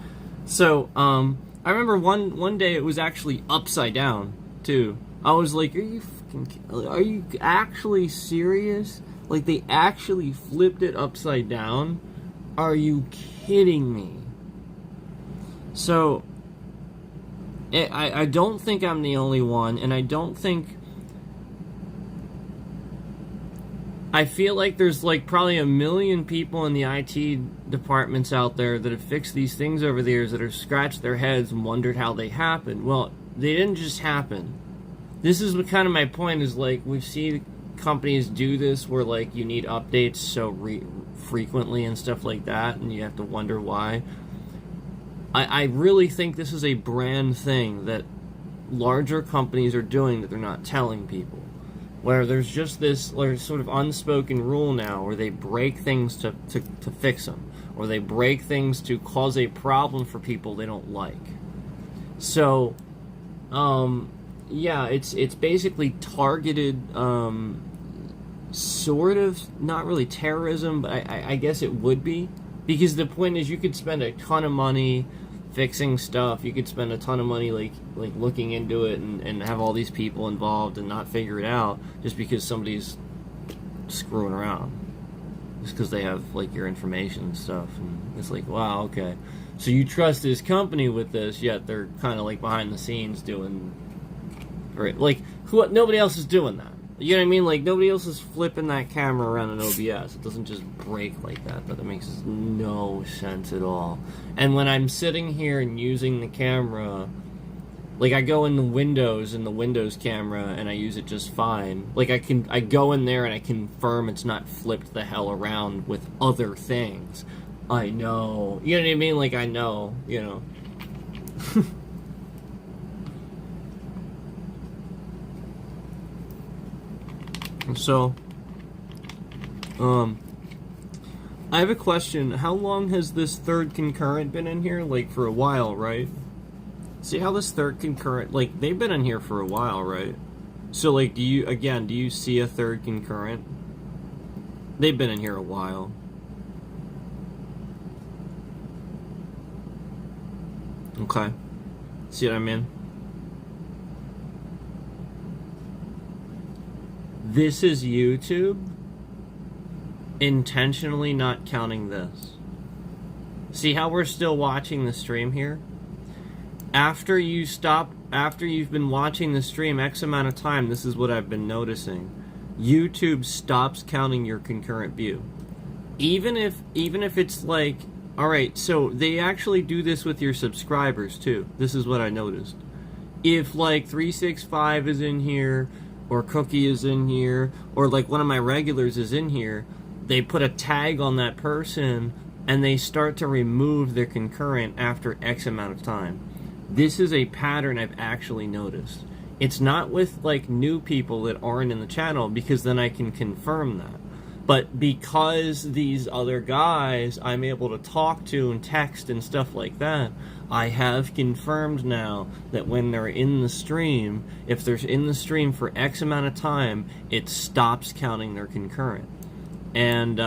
So, I remember one day it was actually upside down too. I was like, are you actually serious? Like, they actually flipped it upside down? Are you kidding me? So, I don't think I'm the only one, and I don't think... I feel like there's like probably 1 million people in the IT departments out there that have fixed these things over the years that have scratched their heads and wondered how they happened. Well, they didn't just happen. This is what kind of my point is, like, we've seen companies do this where, like, you need updates so frequently and stuff like that, and you have to wonder why. I really think this is a brand thing that larger companies are doing that they're not telling people. Where there's just this sort of unspoken rule now where they break things to fix them. Or they break things to cause a problem for people they don't like. So, yeah, it's basically targeted, sort of, not really terrorism, but I guess it would be. Because the point is, you could spend a ton of money fixing stuff. You could spend a ton of money like looking into it and have all these people involved and not figure it out just because somebody's screwing around. Just because they have like your information and stuff. And it's like, wow, okay. So you trust this company with this, yet they're kind of like behind the scenes doing... Right, like, nobody else is doing that. You know what I mean? Like, nobody else is flipping that camera around in OBS. It doesn't just break like that. That makes no sense at all. And when I'm sitting here and using the camera, like, I go in the Windows camera, and I use it just fine. Like, I go in there and I confirm it's not flipped the hell around with other things. I know. You know what I mean? Like, I know, you know. So, I have a question. How long has this third concurrent been in here? Like, for a while, right? See how this third concurrent, like, they've been in here for a while, right? So, like, do you see a third concurrent? They've been in here a while. Okay. See what I mean? This is YouTube intentionally not counting this. See how we're still watching the stream here? After you've been watching the stream X amount of time, this is what I've been noticing. YouTube stops counting your concurrent view. Even if it's like, alright, so they actually do this with your subscribers too. This is what I noticed. If like 365 is in here, or Cookie is in here, or like one of my regulars is in here, they put a tag on that person and they start to remove their concurrent after X amount of time. This is a pattern I've actually noticed. It's not with like new people that aren't in the channel, because then I can confirm that. But because these other guys I'm able to talk to and text and stuff like that, I have confirmed now that when they're in the stream, if they're in the stream for X amount of time, it stops counting their concurrent. And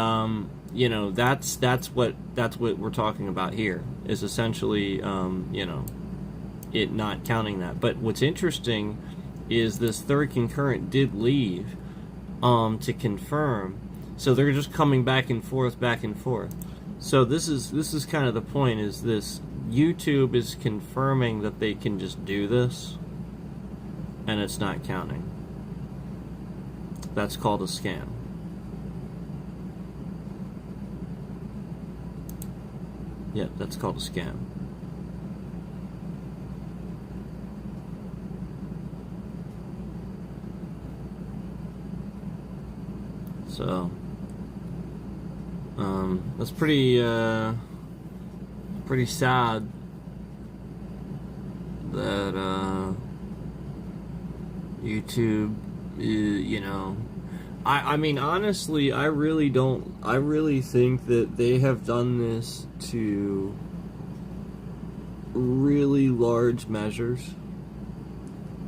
you know, that's what we're talking about here, is essentially you know, it not counting that. But what's interesting is this third concurrent did leave to confirm. So they're just coming back and forth. So this is kind of the point, is this YouTube is confirming that they can just do this and it's not counting. That's called a scam. Yeah, that's called a scam. So that's pretty sad that YouTube, you know, I mean, honestly, I really think that they have done this to really large measures,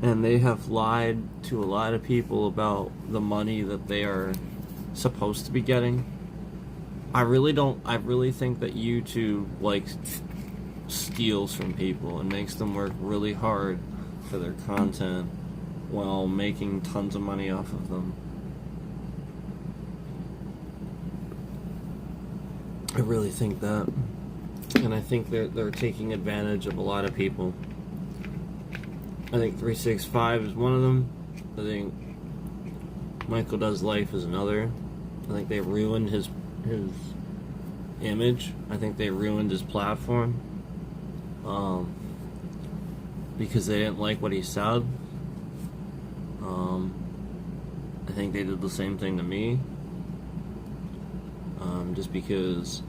and they have lied to a lot of people about the money that they are supposed to be getting. I really think that YouTube, like, steals from people and makes them work really hard for their content while making tons of money off of them. I really think that. And I think they're taking advantage of a lot of people. I think 365 is one of them. I think Michael Does Life is another. I think they ruined his image. I think they ruined his platform. Because they didn't like what he said. I think they did the same thing to me. Just because,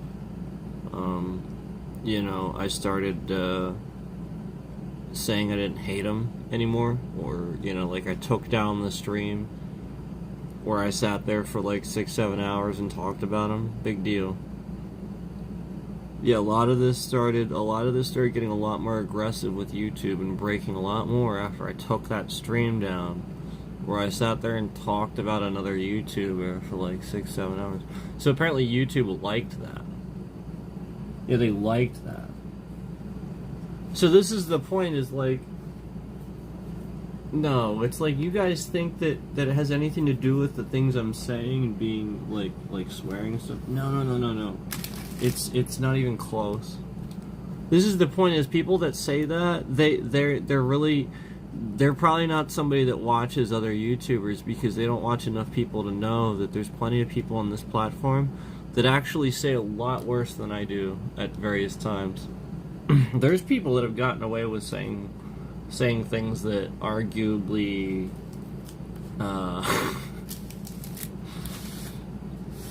you know, I started saying I didn't hate him anymore, or, you know, like I took down the stream where I sat there for like 6-7 hours and talked about him. Big deal. Yeah, a lot of this started getting a lot more aggressive with YouTube and breaking a lot more after I took that stream down, where I sat there and talked about another YouTuber for like 6-7 hours. So apparently YouTube liked that. Yeah, they liked that. So this is the point, is like, no, it's like you guys think that it has anything to do with the things I'm saying and being like swearing and stuff. No. It's not even close. This is the point, is people that say that they're really, they're probably not somebody that watches other YouTubers because they don't watch enough people to know that there's plenty of people on this platform that actually say a lot worse than I do at various times. There's people that have gotten away with saying things that arguably,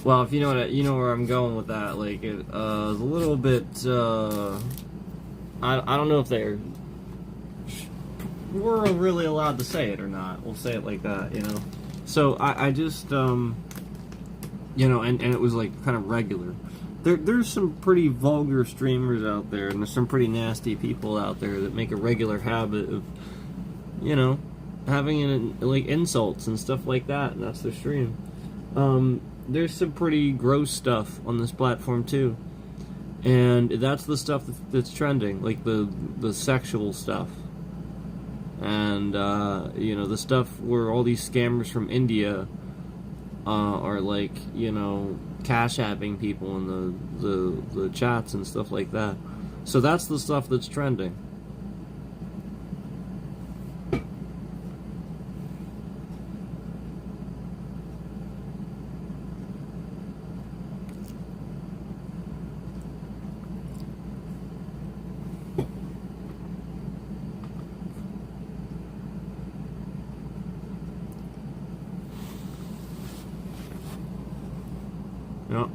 well, if you know what you know where I'm going with that. Like, it is a little bit. I don't know if we're really allowed to say it or not. We'll say it like that, you know. So I just you know, and it was like kind of regular. There's some pretty vulgar streamers out there, and there's some pretty nasty people out there that make a regular habit of, you know, having like insults and stuff like that, and that's their stream. There's some pretty gross stuff on this platform too, and that's the stuff that's trending, like the sexual stuff, and you know, the stuff where all these scammers from India are like, you know, cash apping people in the chats and stuff like that. So that's the stuff that's trending. Yeah.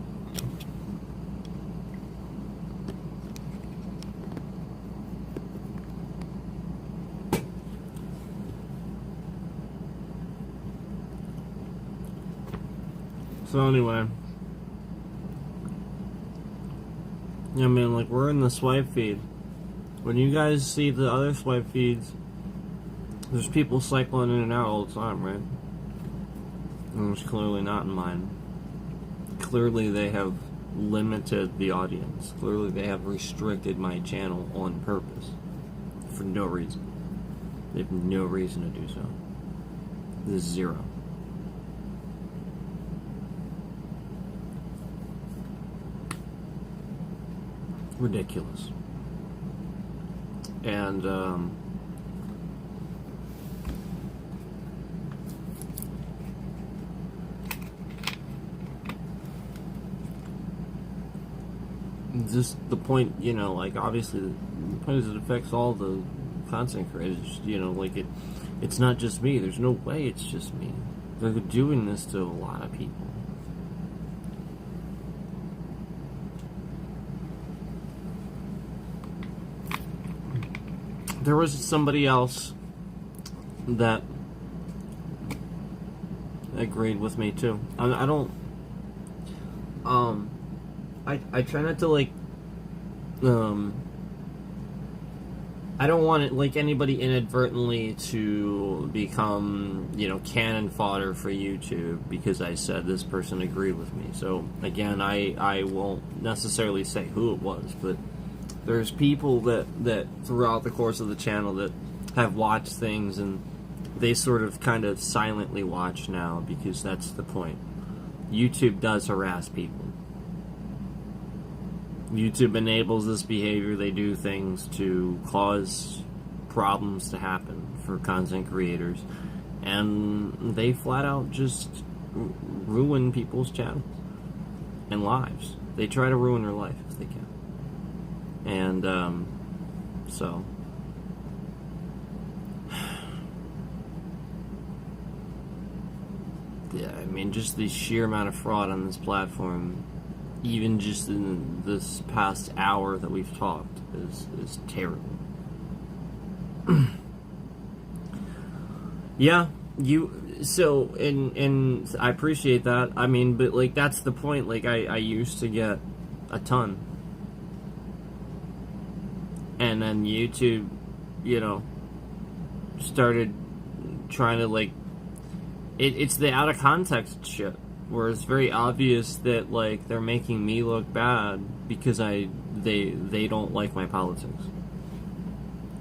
So anyway, I mean, like, we're in the swipe feed. When you guys see the other swipe feeds, there's people cycling in and out all the time, right? And it's clearly not in mine. Clearly they have limited the audience. Clearly they have restricted my channel on purpose. For no reason. They have no reason to do so. There's zero. Ridiculous. And just the point, you know, like, obviously the point is it affects all the content creators, you know, like, it's not just me. There's no way it's just me. They're doing this to a lot of people. There was somebody else that agreed with me too. I don't. I try not to, like. I don't want it, like, anybody inadvertently to become, you know, cannon fodder for YouTube because I said this person agreed with me. So again, I won't necessarily say who it was, but there's people that throughout the course of the channel that have watched things, and they sort of kind of silently watch now because that's the point. YouTube does harass people. YouTube enables this behavior. They do things to cause problems to happen for content creators, and they flat out just ruin people's channels and lives. They try to ruin their life if they can. And so yeah, I mean, just the sheer amount of fraud on this platform, even just in this past hour that we've talked, is terrible. Yeah, so, and I appreciate that. I mean, but, like, that's the point. Like, I used to get a ton. And then YouTube, you know, started trying to, like, it's the out of context shit, where it's very obvious that, like, they're making me look bad because they don't like my politics.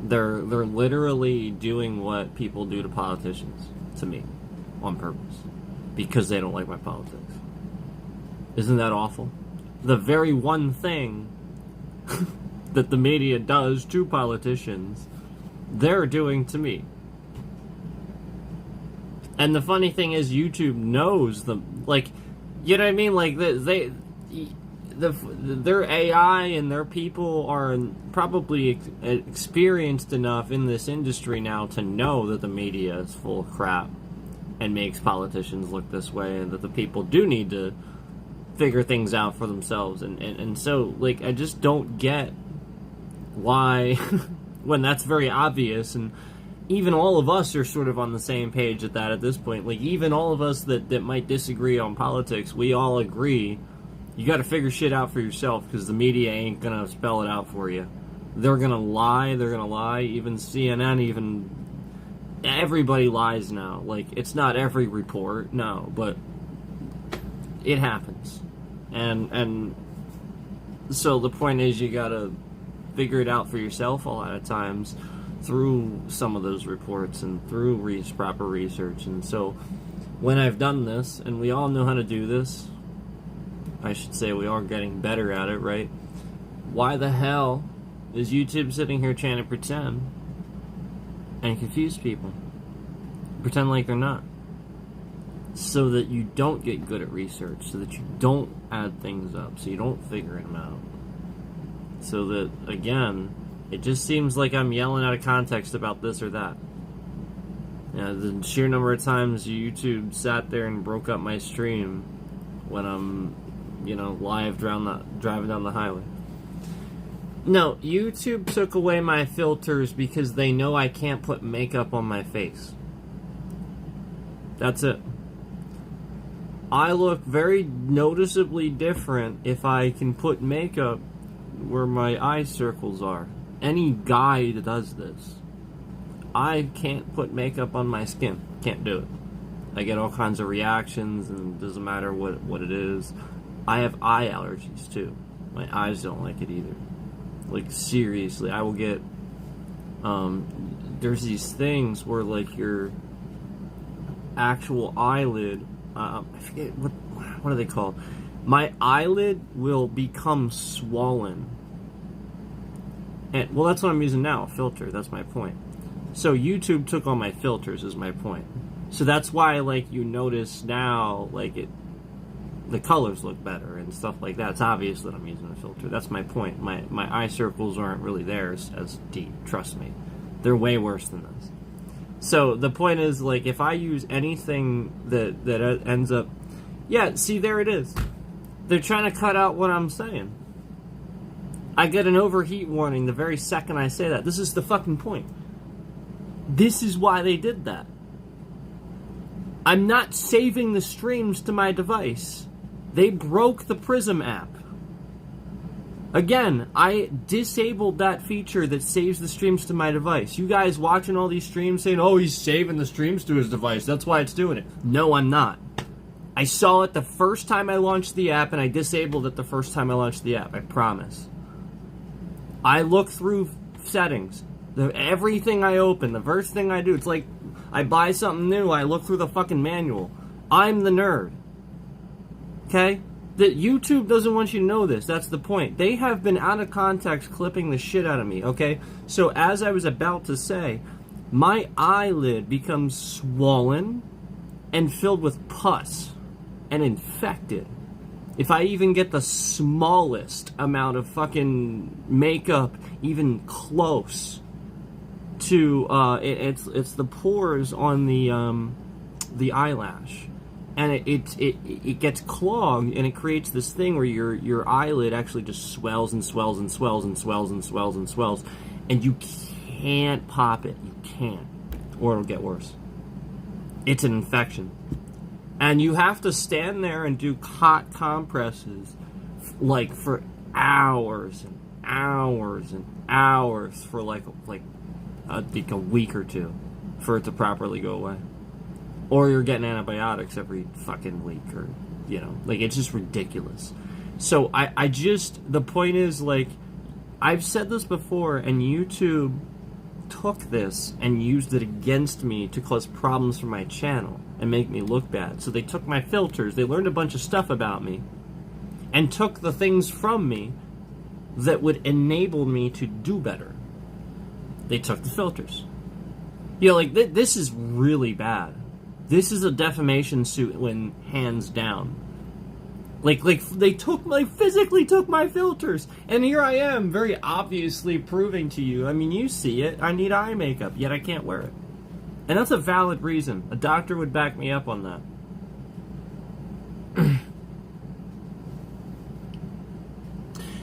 They're literally doing what people do to politicians to me on purpose because they don't like my politics. Isn't that awful? The very one thing that the media does to politicians, they're doing to me. And the funny thing is, YouTube knows them. Like, you know what I mean? Like, their AI and their people are probably experienced enough in this industry now to know that the media is full of crap and makes politicians look this way, and that the people do need to figure things out for themselves. And so, like, I just don't get why, when that's very obvious, and even all of us are sort of on the same page at this point. Like, even all of us that might disagree on politics, we all agree you got to figure shit out for yourself, because the media ain't going to spell it out for you. They're going to lie. Even CNN, even everybody lies now. Like, it's not every report, no, but it happens. And so the point is, you got to figure it out for yourself a lot of times through some of those reports and through proper research. And so when I've done this, and we all know how to do this, I should say we are getting better at it, right? Why the hell is YouTube sitting here trying to pretend and confuse people? Pretend like they're not. So that you don't get good at research, so that you don't add things up, so you don't figure them out. So that, again, it just seems like I'm yelling out of context about this or that. The sheer number of times YouTube sat there and broke up my stream when I'm, live driving down the highway. No, YouTube took away my filters because they know I can't put makeup on my face. That's it. I look very noticeably different if I can put makeup where my eye circles are. Any guy that does this. I can't put makeup on my skin. Can't do it. I get all kinds of reactions, and it doesn't matter what it is. I have eye allergies too. My eyes don't like it either. Like, seriously, I will get there's these things where, like, your actual eyelid, I forget what are they called? My eyelid will become swollen. And, well, that's what I'm using now, a filter. That's my point. So YouTube took all my filters, is my point. So that's why, like, you notice now, like, the colors look better and stuff like that. It's obvious that I'm using a filter. That's my point. My eye circles aren't really there as deep. Trust me. They're way worse than this. So the point is, like, if I use anything that ends up... Yeah, see, there it is. They're trying to cut out what I'm saying. I get an overheat warning the very second I say that. This is the fucking point. This is why they did that. I'm not saving the streams to my device. They broke the Prism app. Again, I disabled that feature that saves the streams to my device. You guys watching all these streams saying, oh, he's saving the streams to his device, that's why it's doing it. No, I'm not. I saw it the first time I launched the app, and I disabled it the first time I launched the app, I promise. I look through settings. Everything I open, the first thing I do, it's like I buy something new, I look through the fucking manual. I'm the nerd. Okay? That YouTube doesn't want you to know this. That's the point. They have been out of context clipping the shit out of me, okay? So as I was about to say, my eyelid becomes swollen and filled with pus and infected. If I even get the smallest amount of fucking makeup even close to it's the pores on the eyelash, and it gets clogged, and it creates this thing where your eyelid actually just swells and swells and swells and swells and swells and swells, and you can't pop it. You can't, or it'll get worse. It's an infection, and you have to stand there and do hot compresses like for hours and hours and hours for like a week or two for it to properly go away. Or you're getting antibiotics every fucking week, or, like, it's just ridiculous. So I just, the point is, like, I've said this before, and YouTube took this and used it against me to cause problems for my channel and make me look bad. So they took my filters, they learned a bunch of stuff about me, and took the things from me that would enable me to do better. They took the filters. Like, this is really bad. This is a defamation suit when hands down. Like they physically took my filters, and here I am, very obviously proving to you. I mean, you see it. I need eye makeup, yet I can't wear it, and that's a valid reason. A doctor would back me up on that.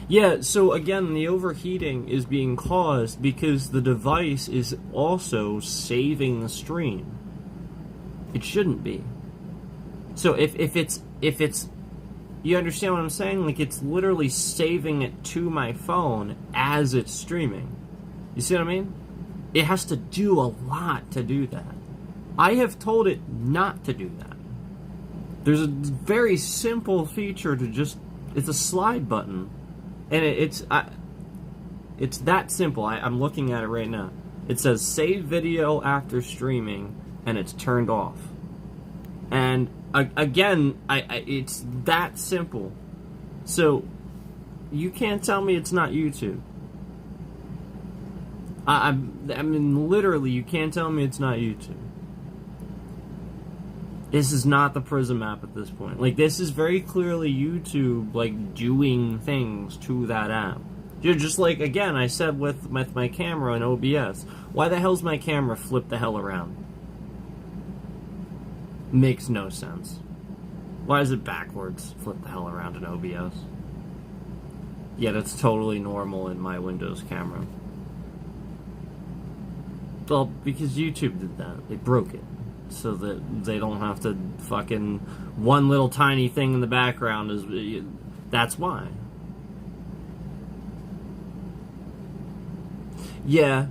Yeah, so again, the overheating is being caused because the device is also saving the stream. It shouldn't be. So if it's you understand what I'm saying? Like, it's literally saving it to my phone as it's streaming. You see what I mean? It has to do a lot to do that. I have told it not to do that. There's a very simple feature to just, it's a slide button. And it's that simple. I'm looking at it right now. It says save video after streaming, and it's turned off. And again, it's that simple. So you can't tell me it's not YouTube. I mean, literally, you can't tell me it's not YouTube. This is not the Prism app at this point. Like, this is very clearly YouTube, like, doing things to that app. Just like, again, I said with my camera in OBS. Why the hell's my camera flipped the hell around? Makes no sense. Why is it backwards? Flip the hell around in OBS. Yeah, that's totally normal in my Windows camera. Well, because YouTube did that. They broke it. So that they don't have to fucking... One little tiny thing in the background is... That's why. Yeah.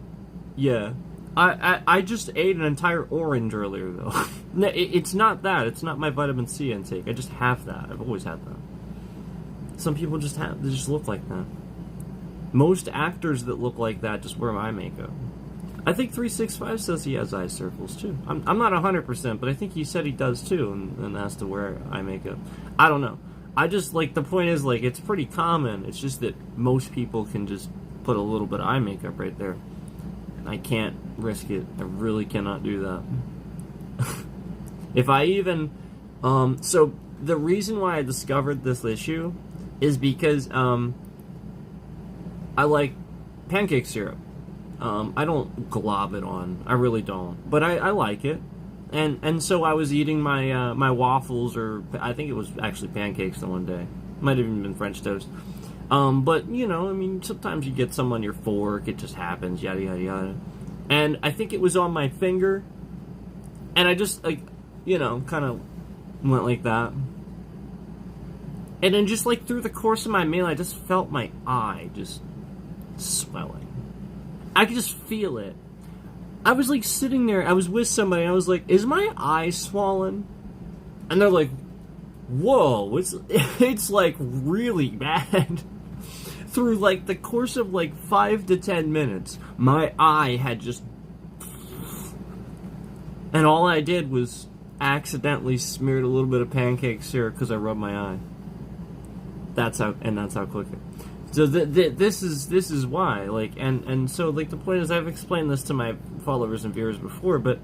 Yeah. I just ate an entire orange earlier, though. No, it's not that. It's not my vitamin C intake. I just have that. I've always had that. Some people they just look like that. Most actors that look like that just wear eye makeup. I think 365 says he has eye circles, too. I'm not 100%, but I think he said he does, too, and has to wear eye makeup. I don't know. I just, like, the point is, like, it's pretty common. It's just that most people can just put a little bit of eye makeup right there. I can't risk it. I really cannot do that. If I even... so, the reason why I discovered this issue is because, I like pancake syrup. I don't glob it on. I really don't. But I like it. And so I was eating my my waffles, or I think it was actually pancakes the one day. Might have even been French toast. But, you know, I mean, sometimes you get some on your fork. It just happens, yada, yada, yada. And I think it was on my finger. And I just, like, you know, kind of went like that. And then just, like, through the course of my meal, I just felt my eye just swelling. I could just feel it. I was, like, sitting there. I was with somebody, and I was like, is my eye swollen? And they're like, whoa, it's like, really bad. Through, like, the course of, like, 5 to 10 minutes, my eye had just... And all I did was accidentally smeared a little bit of pancake syrup because I rubbed my eye. That's how quick it... So this is why, like, and so, like, the point is, I've explained this to my followers and viewers before, but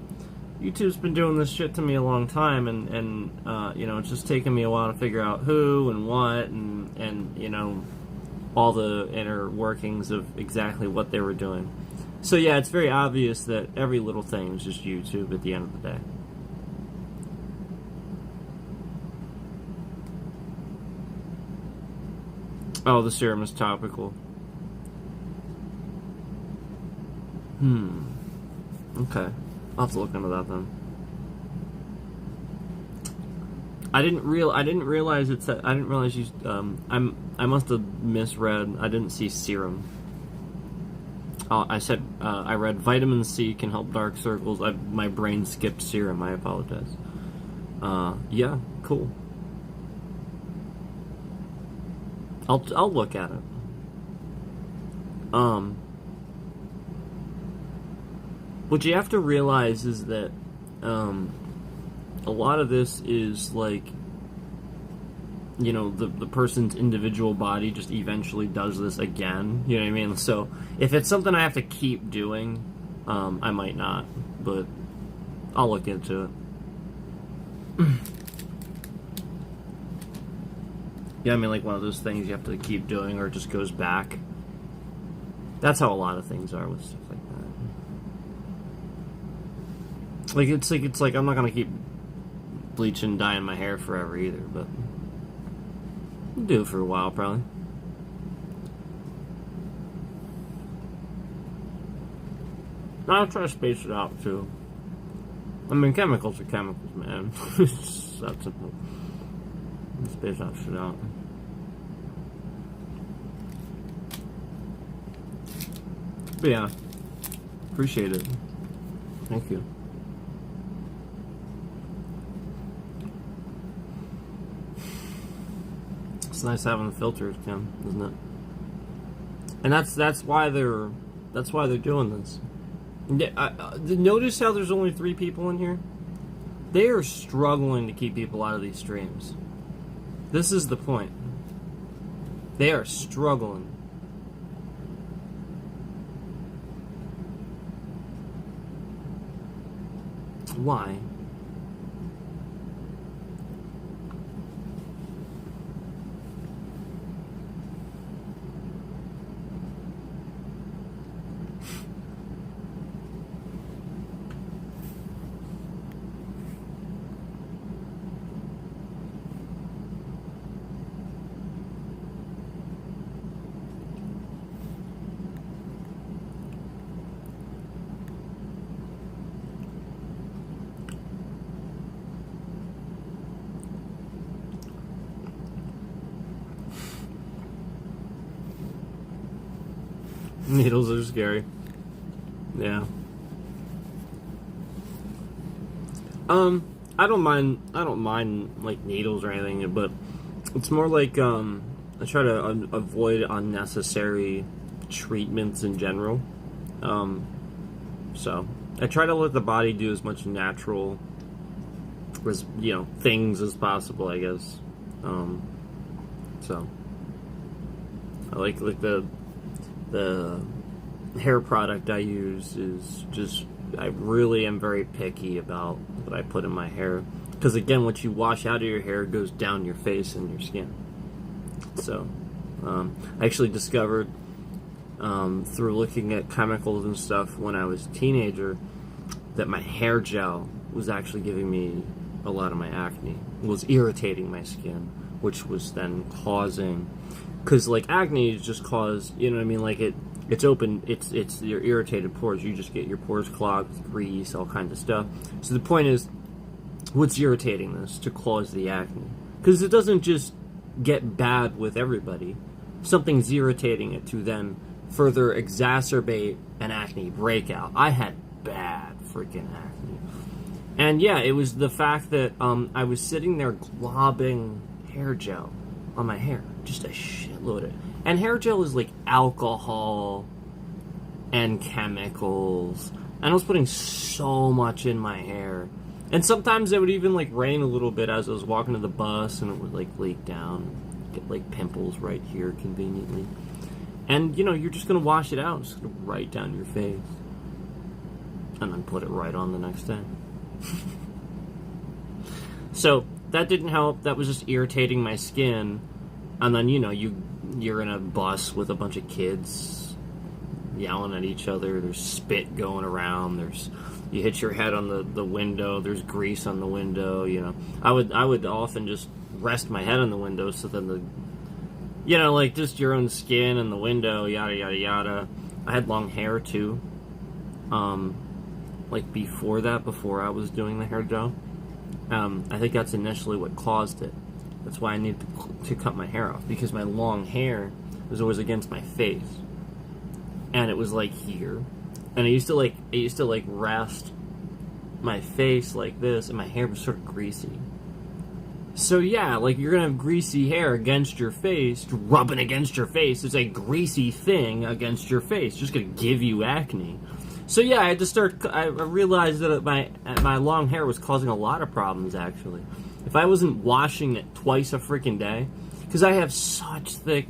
YouTube's been doing this shit to me a long time, and you know, it's just taken me a while to figure out who and what, and you know, all the inner workings of exactly what they were doing. So yeah, it's very obvious that every little thing is just YouTube at the end of the day. Oh, the serum is topical. Okay. I'll have to look into that then. I didn't realize it said... I didn't realize you... I must have misread. I didn't see serum. Oh, I said... I read vitamin C can help dark circles. My brain skipped serum. I apologize. Yeah, cool. I'll look at it. What you have to realize is that a lot of this is like, you know, the person's individual body just eventually does this again. You know what I mean? So if it's something I have to keep doing, I might not, but I'll look into it. Yeah, I mean, like one of those things you have to keep doing or it just goes back. That's how a lot of things are with stuff like that. It's like I'm not gonna keep bleaching and dyeing my hair forever either, but I'll do it for a while probably. I'll try to space it out too. I mean, chemicals are chemicals, man. It's just that simple. Space that shit out. But yeah, appreciate it. Thank you. It's nice having the filters, Kim, isn't it? And that's why they're doing this. Notice how there's only 3 people in here? They are struggling to keep people out of these streams. This is the point. They are struggling. Why? Needles are scary. Yeah. I don't mind like needles or anything, but it's more like I try to avoid unnecessary treatments in general. So I try to let the body do as much natural as things as possible, I guess. So I like the hair product I use is just, I really am very picky about what I put in my hair, because again, what you wash out of your hair goes down your face and your skin. So I actually discovered through looking at chemicals and stuff when I was a teenager that my hair gel was actually giving me a lot of my acne, was irritating my skin, which was then causing, because like acne is just cause, you know what I mean, like it's open, it's your irritated pores, you just get your pores clogged with grease, all kinds of stuff. So the point is, what's irritating this to cause the acne? Because it doesn't just get bad with everybody. Something's irritating it to then further exacerbate an acne breakout. I had bad freaking acne. And yeah, it was the fact that I was sitting there globbing hair gel on my hair, just a shitload of it. And hair gel is like alcohol and chemicals, and I was putting so much in my hair. And sometimes it would even like rain a little bit as I was walking to the bus, and it would like leak down, get like pimples right here conveniently. And you're just gonna wash it out, just gonna right down your face, and then put it right on the next day. So that didn't help. That was just irritating my skin. And then you're in a bus with a bunch of kids yelling at each other. There's spit going around. You hit your head on the window. There's grease on the window. I would often just rest my head on the window, so then like just your own skin and the window, yada yada yada. I had long hair too. Like before I was doing the hair gel. I think that's initially what caused it. That's why I needed to cut my hair off, because my long hair was always against my face, and it was like here, and I used to rest my face like this, and my hair was sort of greasy. So yeah, like you're gonna have greasy hair against your face, rubbing against your face. It's a greasy thing against your face, just gonna give you acne. So yeah, I had to start. I realized that my long hair was causing a lot of problems actually. If I wasn't washing it twice a freaking day, because I have such thick,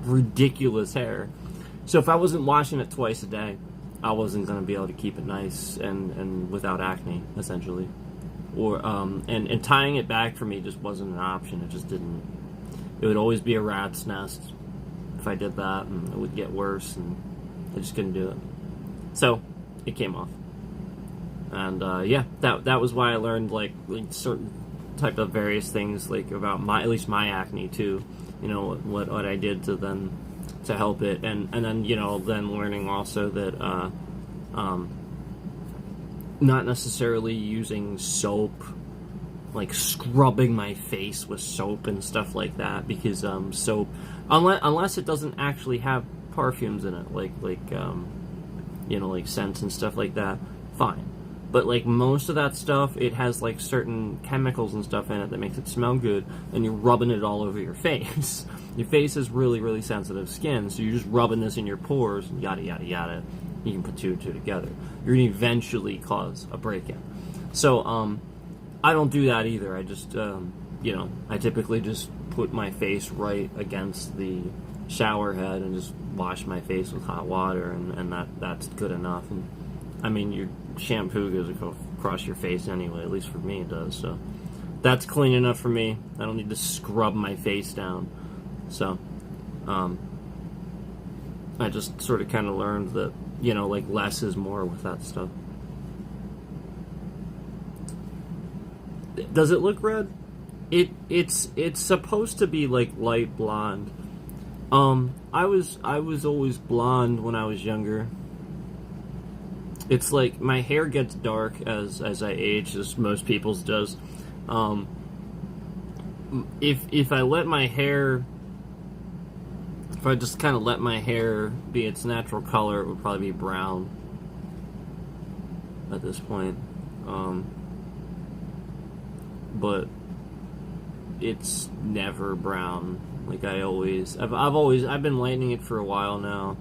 ridiculous hair. So if I wasn't washing it twice a day, I wasn't going to be able to keep it nice and without acne, essentially. or and tying it back for me just wasn't an option. It just didn't. It would always be a rat's nest if I did that, and it would get worse, and I just couldn't do it. So it came off, and yeah, that was why I learned like certain type of various things like about at least my acne too. You know what I did to help it, and then then learning also that not necessarily using soap, like scrubbing my face with soap and stuff like that, because soap, unless it doesn't actually have perfumes in it, like like scents and stuff like that, fine. But like most of that stuff, it has like certain chemicals and stuff in it that makes it smell good, and you're rubbing it all over your face. Your face is really, really sensitive skin, so you're just rubbing this in your pores, and yada yada yada. You can put two and two together. You're gonna eventually cause a break-in. So I don't do that either. I just I typically just put my face right against the shower head and just wash my face with hot water, and that's good enough. And I mean, your shampoo goes across your face anyway, at least for me it does, so that's clean enough for me. I don't need to scrub my face down. So I just sort of kind of learned that, like less is more with that stuff. Does it look red? It's supposed to be like light blonde. I was always blonde when I was younger. It's like my hair gets dark as I age, as most people's does. If I let my hair, if I just kind of let my hair be its natural color, it would probably be brown at this point. But it's never brown. Like I've been lightening it for a while now.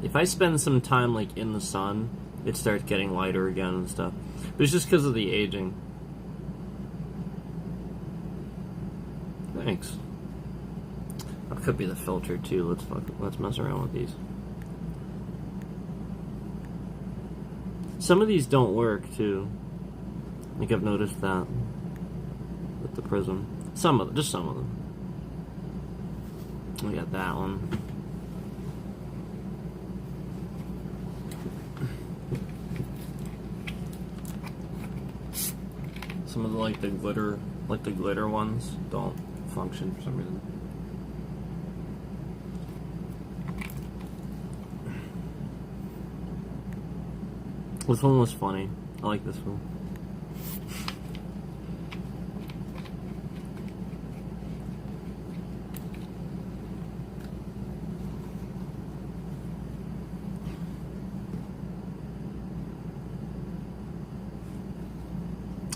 If I spend some time like in the sun, it starts getting lighter again and stuff. But it's just because of the aging. Thanks. That could be the filter too. Let's mess around with these. Some of these don't work too. Like I've noticed that with the prism. Just some of them. We got that one. Some of the the glitter ones don't function for some reason. This one was funny. I like this one.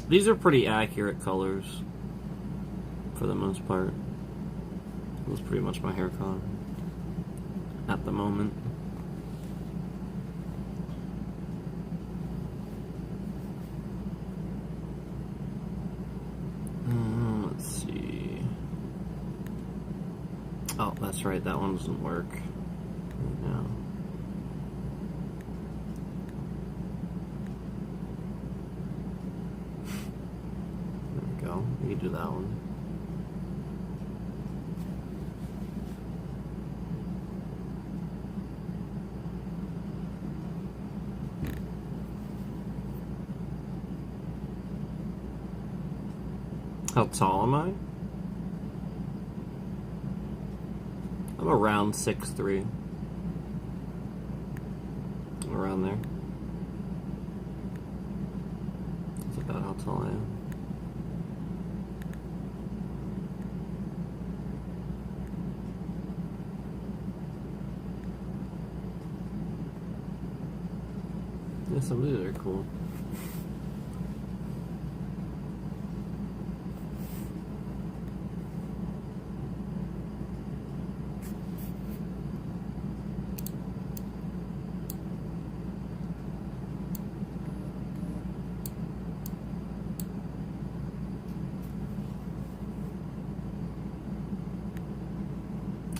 These are pretty accurate colors for the most part. That's pretty much my hair color at the moment. Let's see. Oh, that's right, that one doesn't work. No. You can do that one. How tall am I? I'm around 6'3". Around there. That's about how tall I am. Yeah, some of these are cool.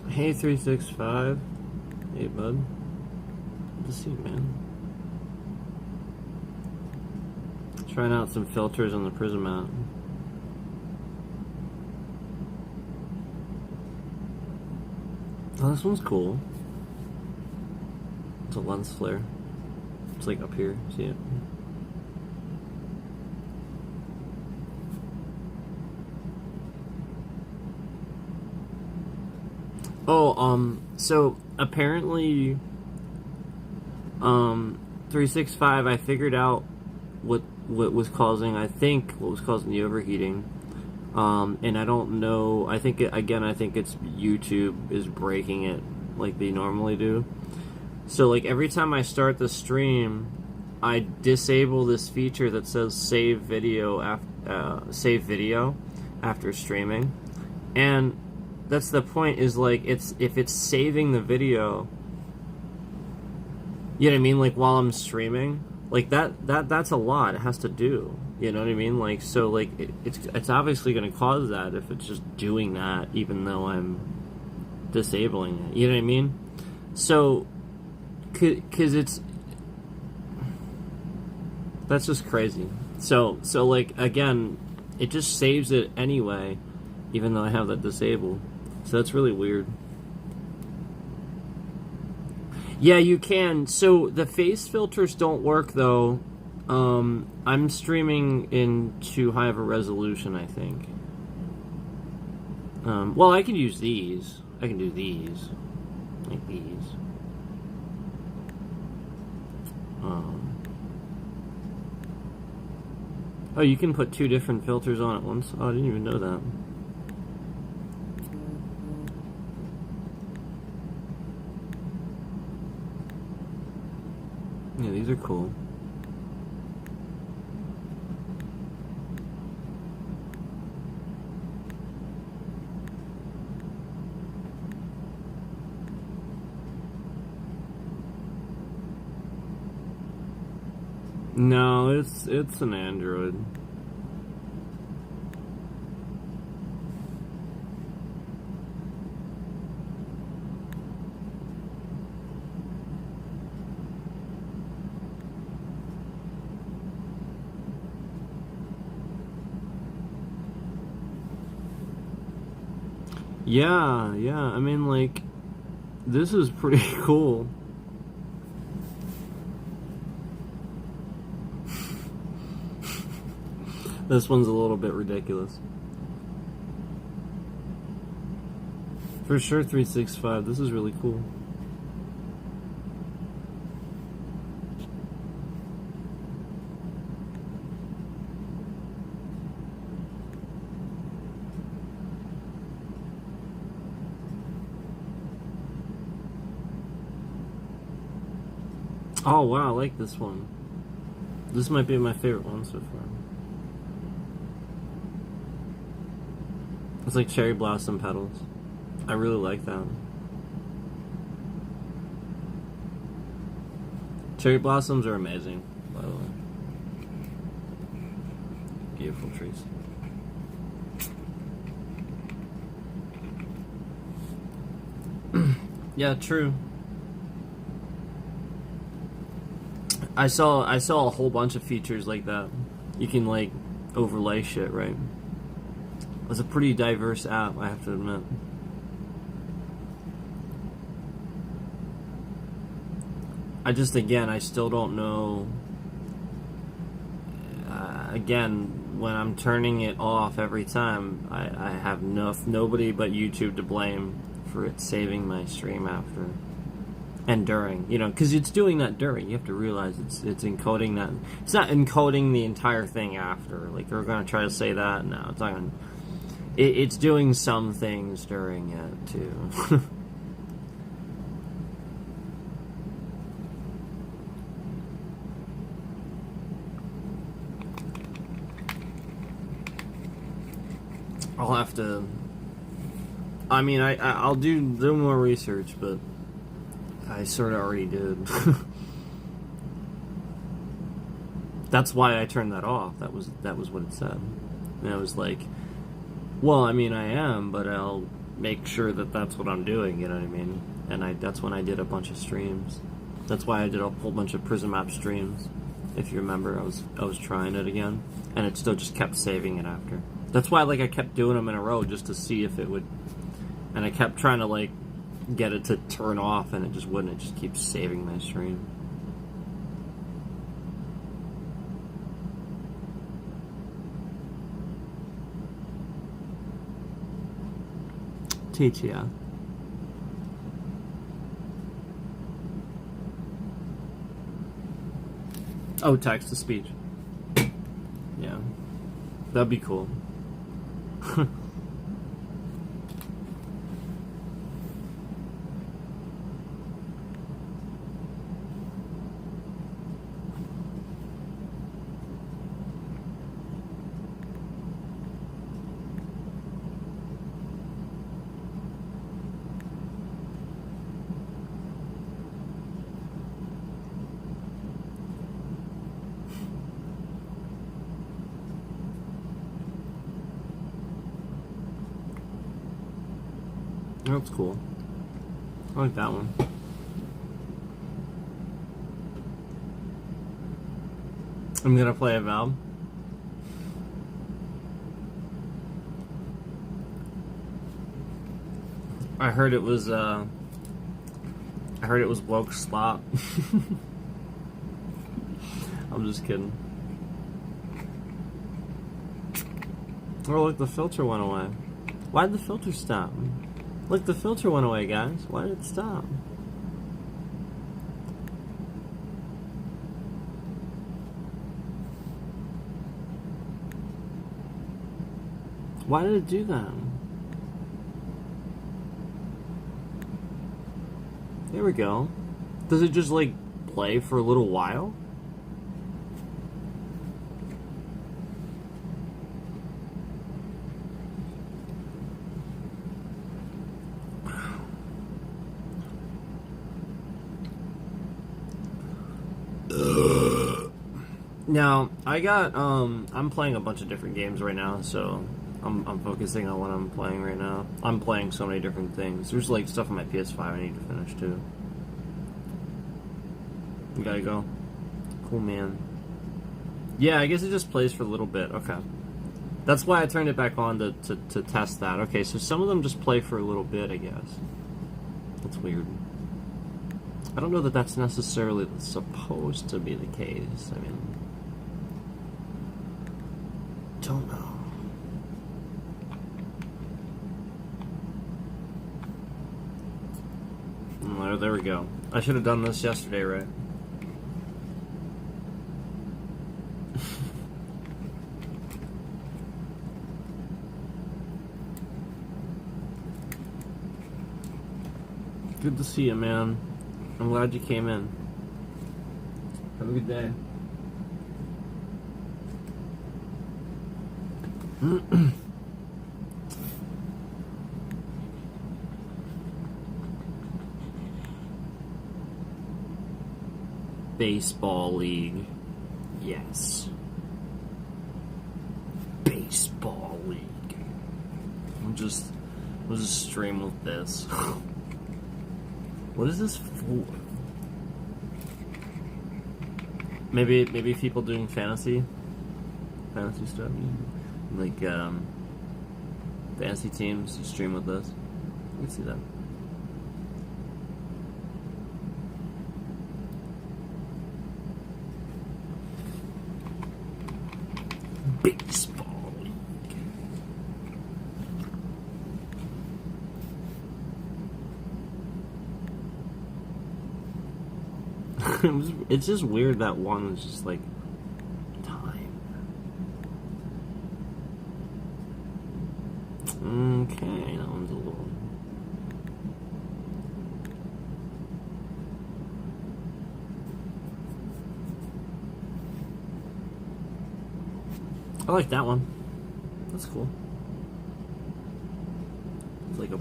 Hey 365. Hey bud. Good to see you, man. Trying out some filters on the Prismat. Oh, this one's cool. It's a lens flare. It's like up here, see it? Oh, so apparently, 365, I figured out what was causing, I think, what was causing the overheating. And I don't know, I think it's YouTube is breaking it like they normally do. So like every time I start the stream, I disable this feature that says save video after streaming. And that's the point, is like if it's saving the video, you know what I mean, like while I'm streaming, like that's a lot it has to do, you know what I mean, like, so like it's obviously going to cause that if it's just doing that even though I'm disabling it, you know what I mean? So cuz that's just crazy. So like again, it just saves it anyway even though I have that disabled. So that's really weird. Yeah, you can. So the face filters don't work though. I'm streaming in too high of a resolution, I think. Well, I can use these. I can do these. Like these. Oh, you can put two different filters on at once? Oh, I didn't even know that. Yeah, these are cool. No, it's an Android. Yeah, I mean, like, this is pretty cool. This one's a little bit ridiculous. For sure, 365, this is really cool. Oh wow, I like this one. This might be my favorite one so far. It's like cherry blossom petals. I really like that. Cherry blossoms are amazing, by the way. Beautiful trees. Yeah, true. I saw a whole bunch of features like that. You can like overlay shit, right? It's a pretty diverse app, I have to admit. I still don't know. Again, when I'm turning it off every time, I have nobody but YouTube to blame for it saving my stream after and during, you know, because it's doing that during. You have to realize it's encoding that. It's not encoding the entire thing after. Like they're gonna try to say that. No, it's not gonna. It's doing some things during it too. I'll have to. I mean, I'll do more research, but I sort of already did. That's why I turned that off. That was what it said, and I was like, well, I mean, I am, but I'll make sure that that's what I'm doing. You know what I mean? And that's when I did a bunch of streams. That's why I did a whole bunch of Prism app streams. If you remember, I was trying it again, and it still just kept saving it after. That's why like I kept doing them in a row just to see if it would, and I kept trying to like get it to turn off, and it just wouldn't. It just keeps saving my stream. TTF. Oh, text to speech. Yeah. That'd be cool. That's cool. I like that one. I'm gonna play a Valve. I heard it was woke slop. I'm just kidding. Oh look, the filter went away. Why did the filter stop? Look, the filter went away, guys. Why did it stop? Why did it do that? There we go. Does it just, like, play for a little while? Now, I got, I'm playing a bunch of different games right now, so I'm focusing on what I'm playing right now. I'm playing so many different things. There's, like, stuff on my PS5 I need to finish, too. You gotta go. Cool, man. Yeah, I guess it just plays for a little bit. Okay. That's why I turned it back on to test that. Okay, so some of them just play for a little bit, I guess. That's weird. I don't know that that's necessarily supposed to be the case. I mean... don't know. Oh, there we go. I should have done this yesterday, right? Good to see you, man. I'm glad you came in. Have a good day. Baseball league. Yes. Baseball league. We'll just stream with this. What is this for? Maybe people doing fantasy stuff, like fantasy teams to stream with us. You can see that. Baseball league. It's just weird that one was just like time. Okay, that one's a little. I like that one. That's cool. It's like a,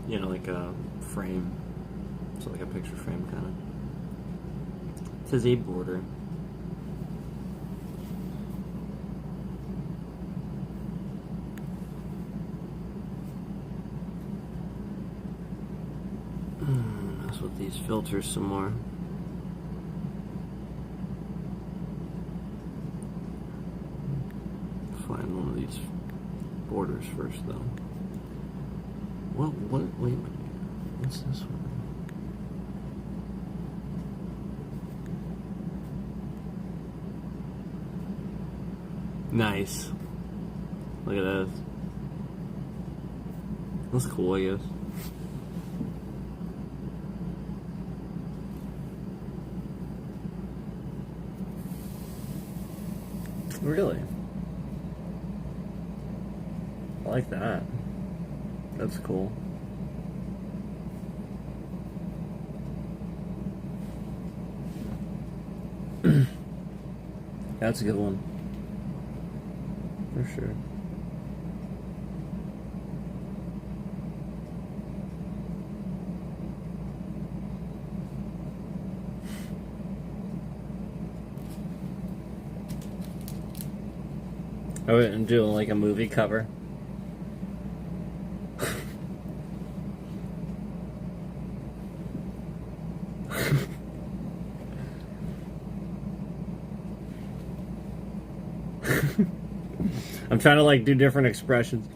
like a frame. It's like a picture frame kind of. It says a border. Mess with these filters some more. find one of these borders first, though. What? Wait a minute. What's this one? Nice. Look at that. That's cool, I guess. Really? I like that. That's cool. That's a good one. For sure. I wouldn't do like a movie cover. I'm trying to like do different expressions.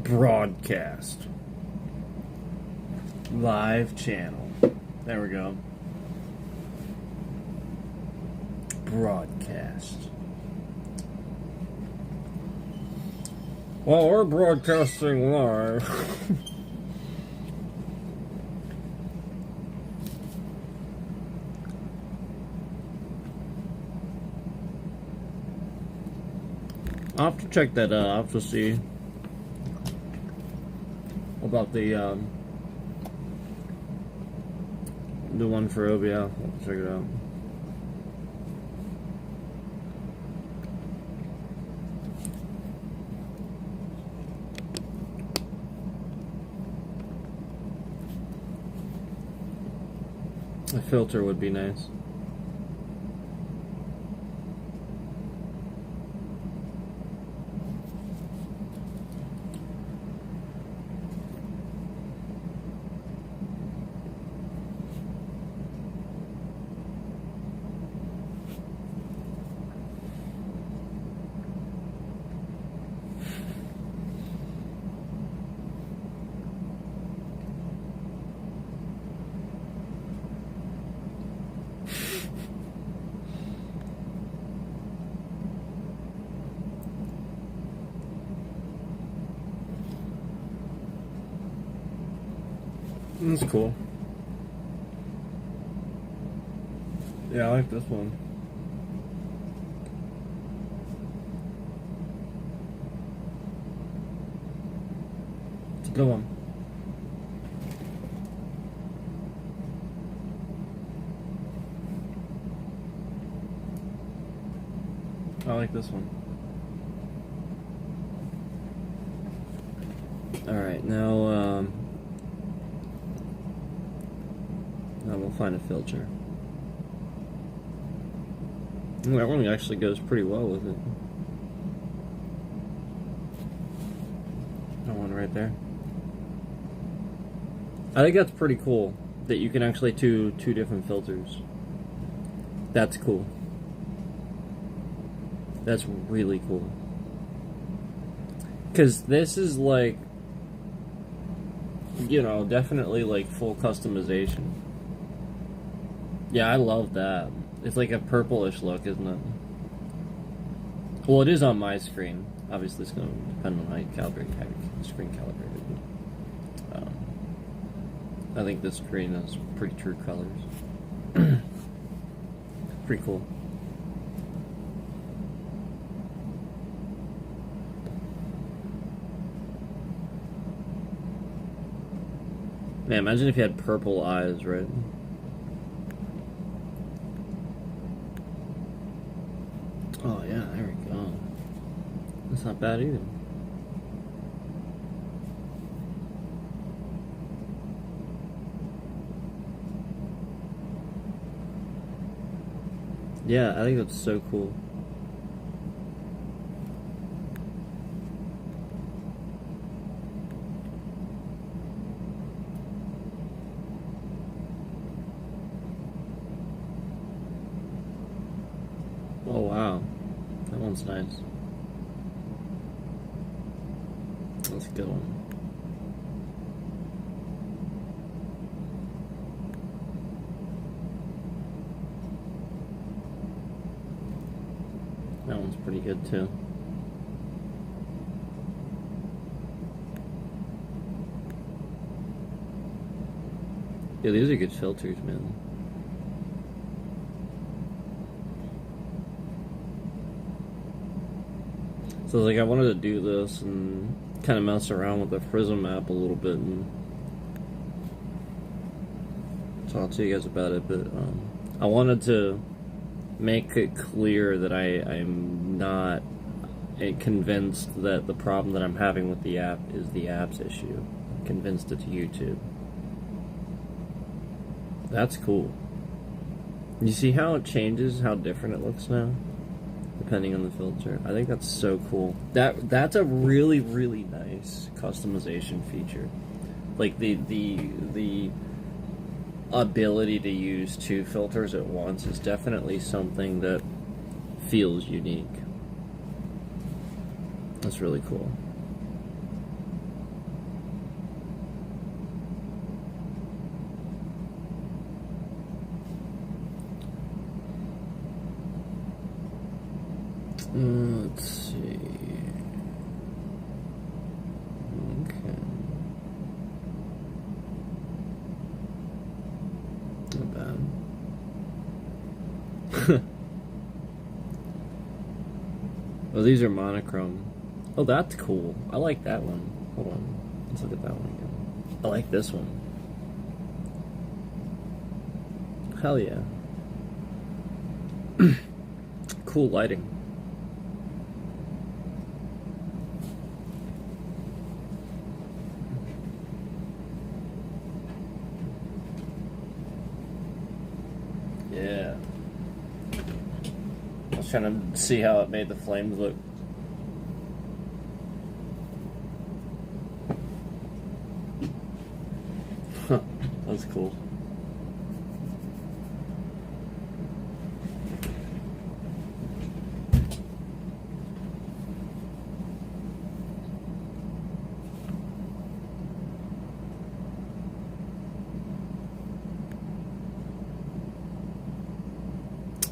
Broadcast. Live channel. There we go. Broadcast. Well, we're broadcasting live. I'll have to check that out. I'll have to see about the one for OBL. I'll have to check it out. A filter would be nice. That's cool. Yeah, I like this one. It's a good one. I like this one. Alright, now we'll find a filter. That one actually goes pretty well with it. That one right there. I think that's pretty cool that you can actually do two different filters. That's cool. That's really cool. Because this is like, you know, definitely like full customization. Yeah, I love that. It's like a purplish look, isn't it? Well, it is on my screen. Obviously, it's going to depend on how you calibrate, have your screen calibrated. I think this screen has pretty true colors. Pretty cool. Man, imagine if you had purple eyes, right? Oh yeah, there we go. That's not bad either. Yeah, I think that's so cool. Oh wow, that one's nice. That's a good one. That one's pretty good too. Yeah, these are good filters, man. So like I wanted to do this and kind of mess around with the Prism app a little bit and talk to you guys about it, but I wanted to make it clear that I'm not convinced that the problem that I'm having with the app is the app's issue. I'm convinced it's YouTube. That's cool. You see how it changes, how different it looks now? Depending on the filter. I think that's so cool. That's a really, really nice customization feature. Like the ability to use two filters at once is definitely something that feels unique. That's really cool. Let's see. Okay. Not bad. Oh, these are monochrome. Oh, that's cool. I like that one. Hold on. Let's look at that one again. I like this one. Hell yeah. Cool lighting. Yeah. I was trying to see how it made the flames look. Huh. That's cool.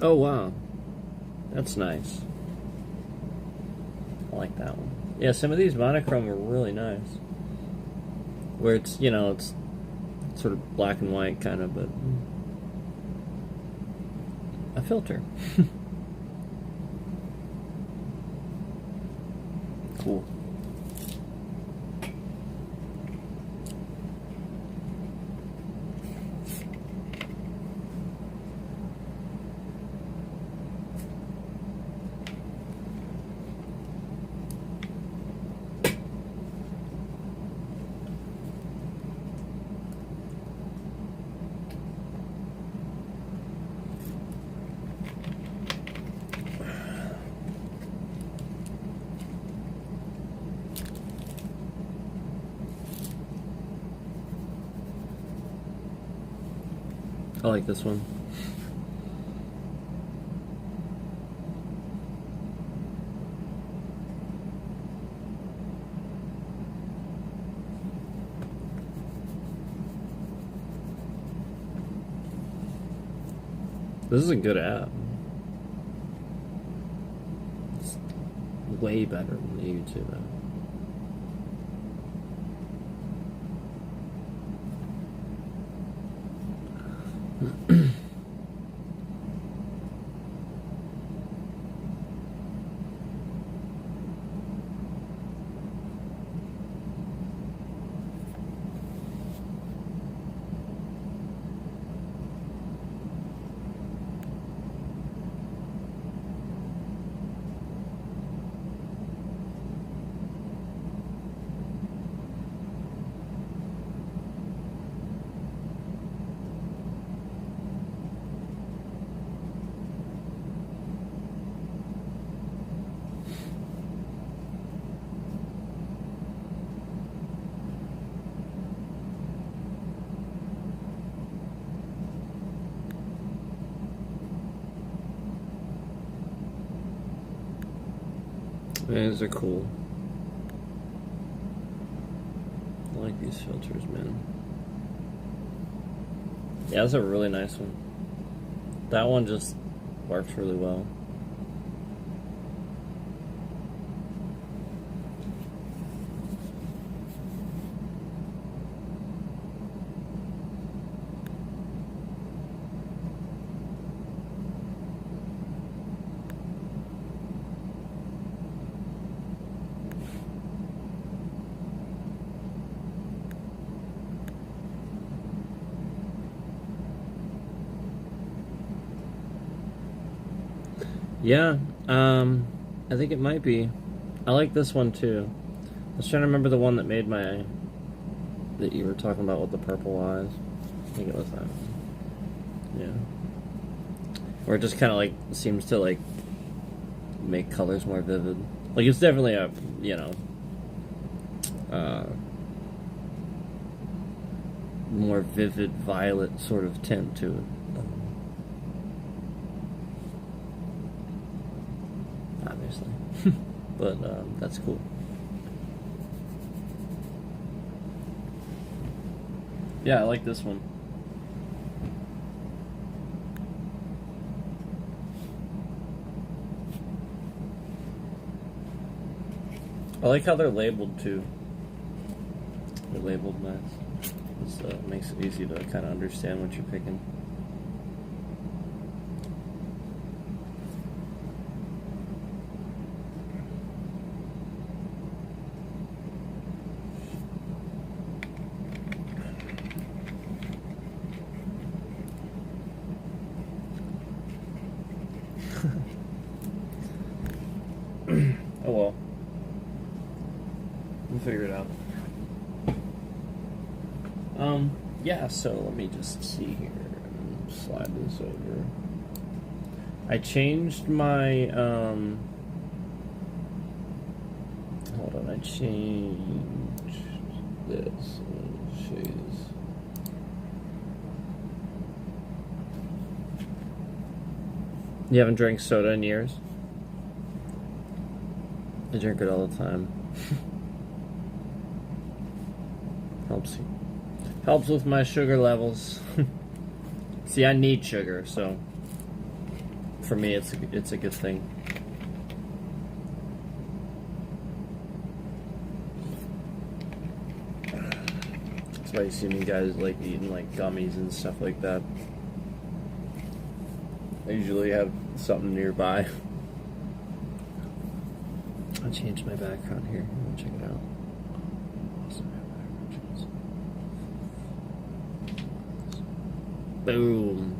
Oh wow. That's nice. I like that one. Yeah, some of these monochrome are really nice. Where it's, you know, it's sort of black and white kind of, but a filter. Cool. I like this one. This is a good app. It's way better than the YouTube app. These are cool. I like these filters, man. Yeah, that's a really nice one. That one just works really well. Yeah, I think it might be. I like this one too. I was trying to remember the one that made my... that you were talking about with the purple eyes. I think it was that one. Yeah. Where it just kind of like seems to like make colors more vivid. Like it's definitely a, you know, more vivid violet sort of tint to it. Obviously. But that's cool. Yeah, I like this one. I like how they're labeled too. They're labeled nice. This makes it easy to kind of understand what you're picking. Oh well. We'll figure it out. Yeah, so let me just see here and slide this over. I changed my, hold on, I changed this. Shades. You haven't drank soda in years? I drink it all the time. Helps with my sugar levels. See, I need sugar, so for me, it's a good thing. That's why you see me guys like eating like gummies and stuff like that. I usually have something nearby. I'll change my background here. Check it out. Boom.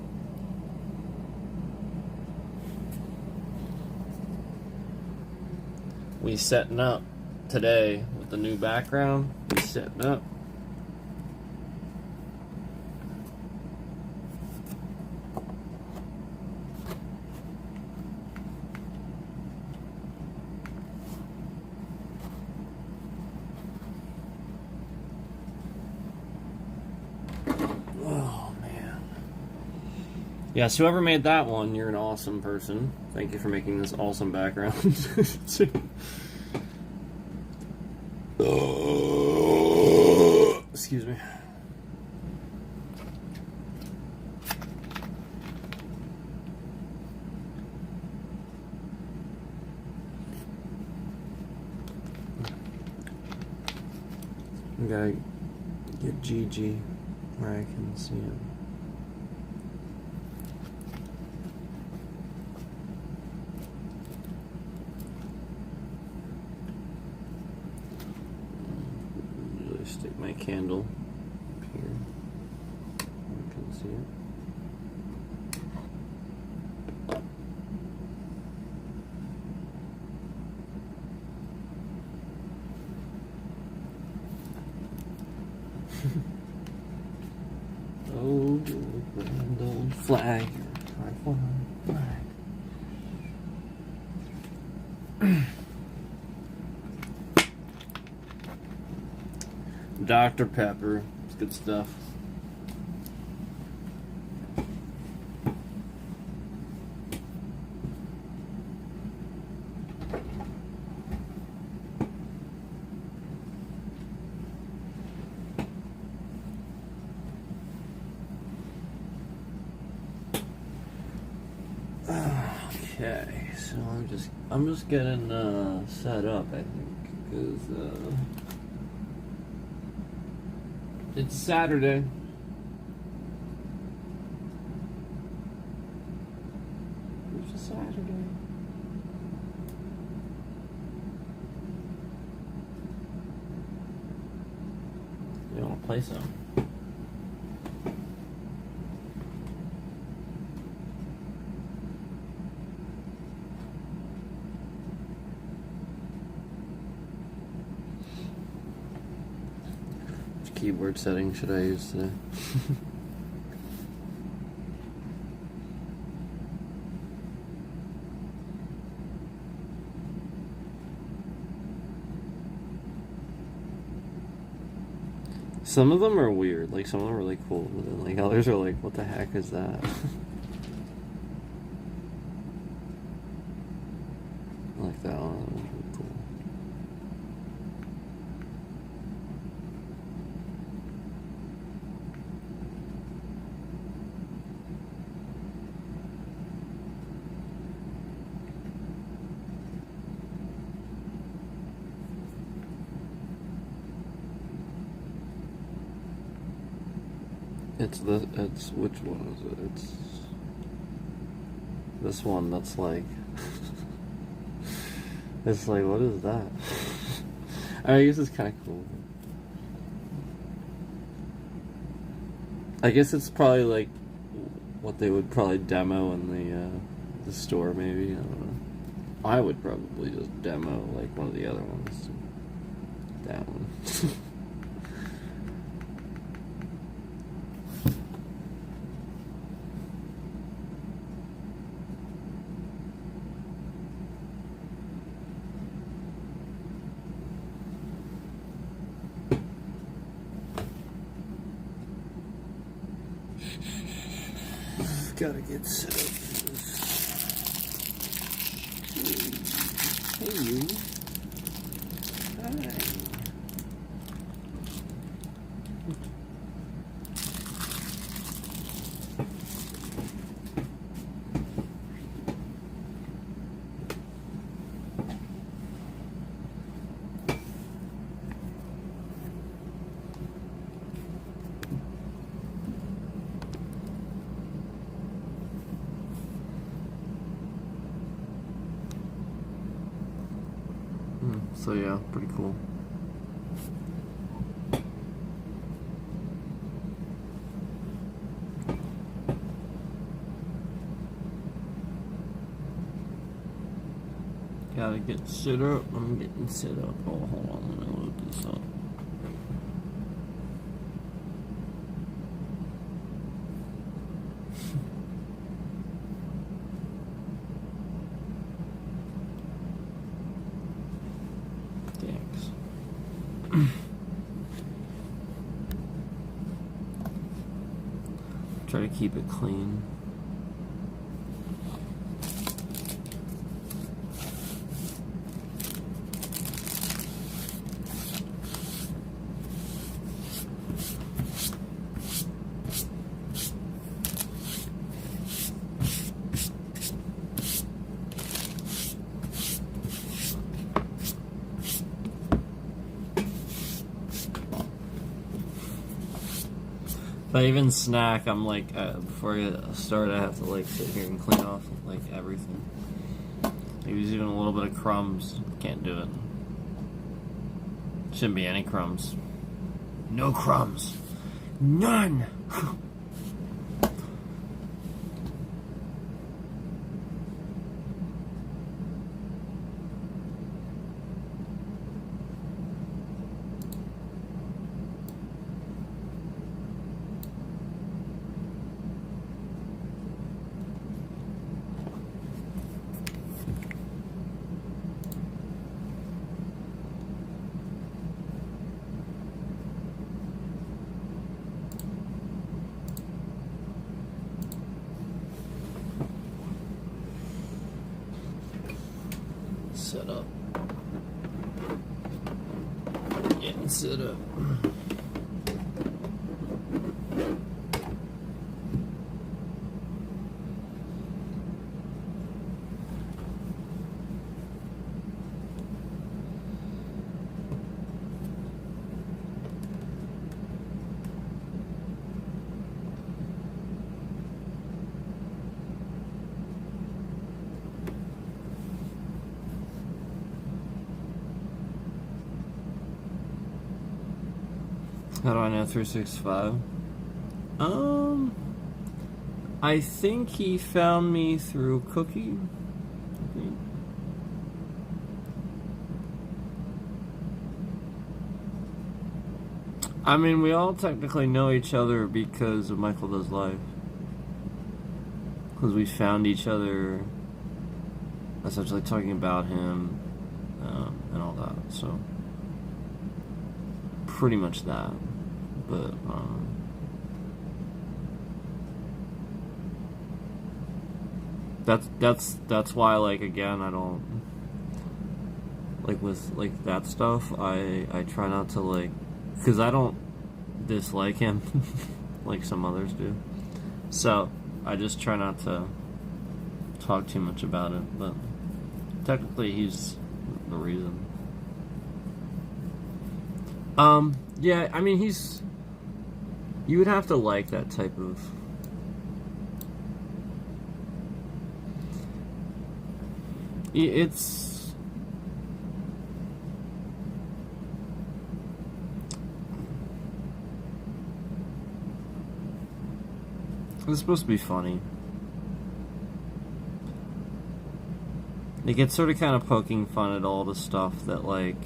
We setting up today with the new background. We setting up. Yes, whoever made that one, you're an awesome person. Thank you for making this awesome background. Excuse me. I gotta get Gigi where I can see him. Stick my candle up here. I can see it. Oh, grand old flag, high flag. Dr. Pepper. It's good stuff. Okay, so I'm just getting set up, I think, because it's Saturday. It's a Saturday. You want to play some? Which keyboard setting should I use today? Some of them are weird, like some of them are really cool, but then like others are like, what the heck is that? I like that one, that one's really cool. It's which one is it? It's this one that's like, it's like, what is that? I guess it's kind of cool. I guess it's probably like what they would probably demo in the store, maybe. I don't know. I would probably just demo like one of the other ones. That one. Gotta get set up. Hey, you. Hi. So yeah, pretty cool. Gotta get set up. I'm getting set up. Oh, hold on, let me load this up. Try to keep it clean. If I even snack, I'm like, before I start, I have to like sit here and clean off like everything. Maybe there's even a little bit of crumbs. Can't do it. Shouldn't be any crumbs. No crumbs. None! Set up. Getting set up. How do I know 365? I think he found me through Cookie. I mean, we all technically know each other because of Michael Does Live. Because we found each other essentially talking about him and all that. So, pretty much that. But, that's why, like, again, I don't, like, with, like, that stuff, I try not to, like, because I don't dislike him like some others do. So, I just try not to talk too much about it, but technically he's the reason. Yeah, I mean, you would have to like that type of, it's supposed to be funny. It gets sort of kind of poking fun at all the stuff that, like,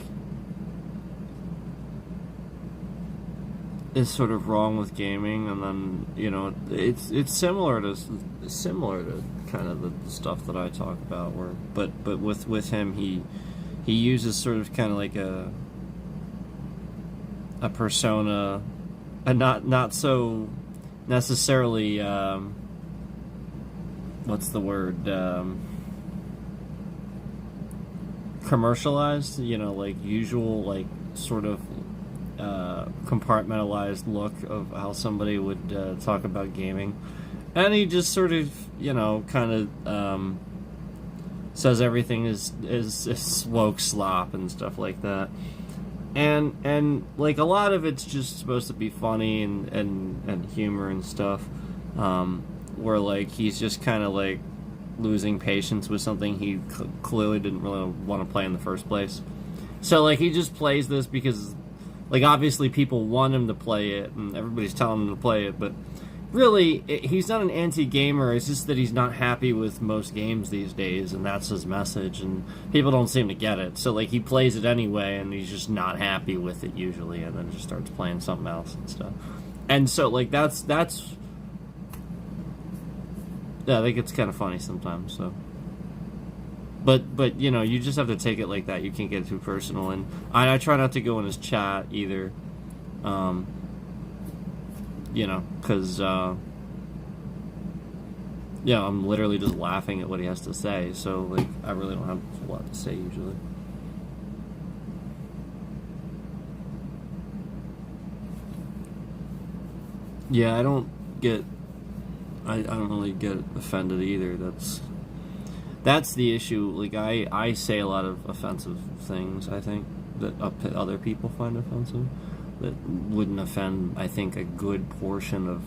is sort of wrong with gaming, and then, you know, it's similar to kind of the stuff that I talk about, where but with him, he uses sort of kind of like a persona, and not so necessarily what's the word, commercialized, you know, like usual, like sort of compartmentalized look of how somebody would talk about gaming, and he just sort of, you know, kind of says everything is woke slop and stuff like that, and like a lot of it's just supposed to be funny and humor and stuff, where like he's just kind of like losing patience with something he clearly didn't really want to play in the first place. So like he just plays this because, like, obviously people want him to play it and everybody's telling him to play it, but really he's not an anti-gamer. It's just that he's not happy with most games these days, and that's his message, and people don't seem to get it. So like he plays it anyway, and he's just not happy with it usually, and then just starts playing something else and stuff. And so like that's yeah, I think it's kind of funny sometimes. So, but you know, you just have to take it like that. You can't get too personal, and I try not to go in his chat either. You know, because yeah, I'm literally just laughing at what he has to say. So like, I really don't have a lot to say usually. Yeah, I don't really get offended either. That's the issue. Like, I say a lot of offensive things, I think, that other people find offensive, that wouldn't offend, I think, a good portion of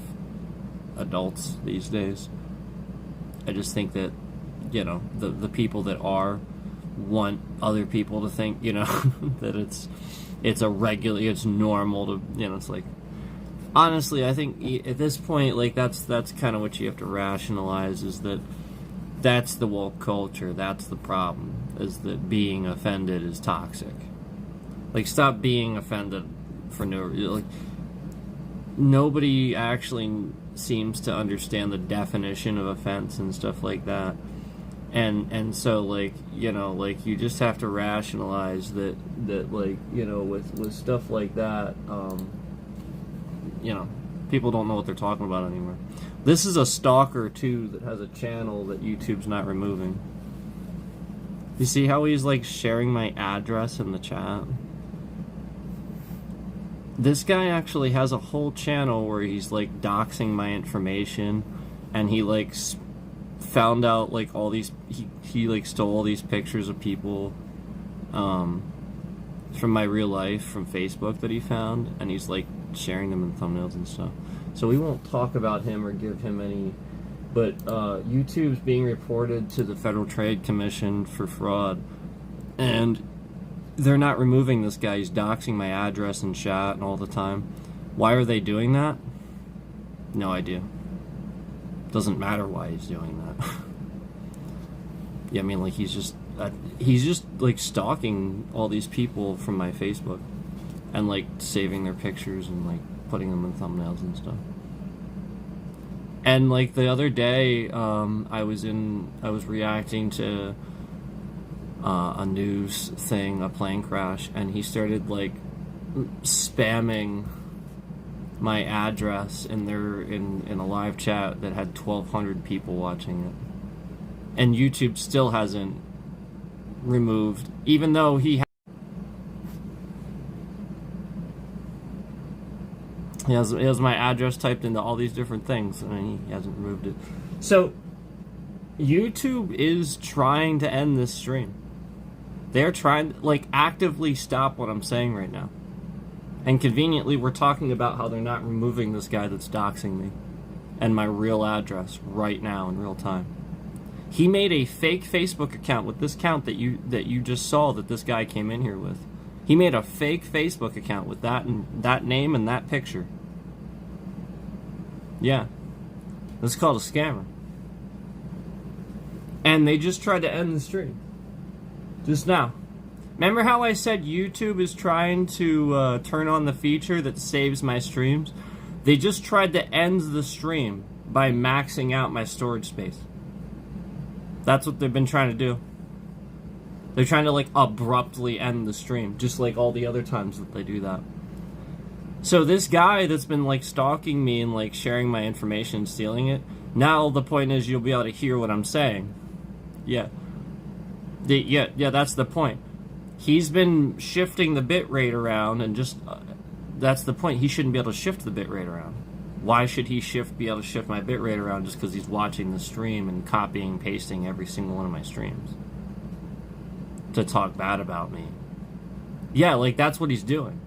adults these days. I just think that, you know, the people that want other people to think, you know, that it's normal to, you know, it's like, honestly, I think at this point, like, that's kind of what you have to rationalize, is that that's the woke culture. That's the problem, is that being offended is toxic. Like, stop being offended for no reason. Like, nobody actually seems to understand the definition of offense and stuff like that. And so, like, you know, like, you just have to rationalize that like, you know, with stuff like that, you know, people don't know what they're talking about anymore. This is a stalker, too, that has a channel that YouTube's not removing. You see how he's, like, sharing my address in the chat? This guy actually has a whole channel where he's, like, doxing my information, and he, like, found out, like, all these... He like, stole all these pictures of people, from my real life, from Facebook, that he found, and he's, like, sharing them in thumbnails and stuff. So we won't talk about him or give him any, but YouTube's being reported to the Federal Trade Commission for fraud, and they're not removing this guy. He's doxing my address and chat and all the time. Why are they doing that? No idea. Doesn't matter why he's doing that. Yeah, I mean, like, he's just like stalking all these people from my Facebook and like saving their pictures and like putting them in thumbnails and stuff. And like the other day, I was reacting to a news thing, a plane crash, and he started like spamming my address in a live chat that had 1,200 people watching it, and YouTube still hasn't removed, even though he has my address typed into all these different things, and he hasn't removed it. So YouTube is trying to end this stream. They're trying to, like, actively stop what I'm saying right now. And conveniently, we're talking about how they're not removing this guy that's doxing me and my real address right now in real time. He made a fake Facebook account with this account that you just saw that this guy came in here with. He made a fake Facebook account with that name and that picture. Yeah. This is called a scammer. And they just tried to end the stream. Just now. Remember how I said YouTube is trying to turn on the feature that saves my streams? They just tried to end the stream by maxing out my storage space. That's what they've been trying to do. They're trying to like abruptly end the stream, just like all the other times that they do that. So this guy that's been like stalking me and like sharing my information, stealing it, now the point is you'll be able to hear what I'm saying. Yeah. Yeah, that's the point. He's been shifting the bitrate around and just, that's the point. He shouldn't be able to shift the bitrate around. Why should he be able to shift my bitrate around just because he's watching the stream and copying and pasting every single one of my streams to talk bad about me? Yeah, like that's what he's doing.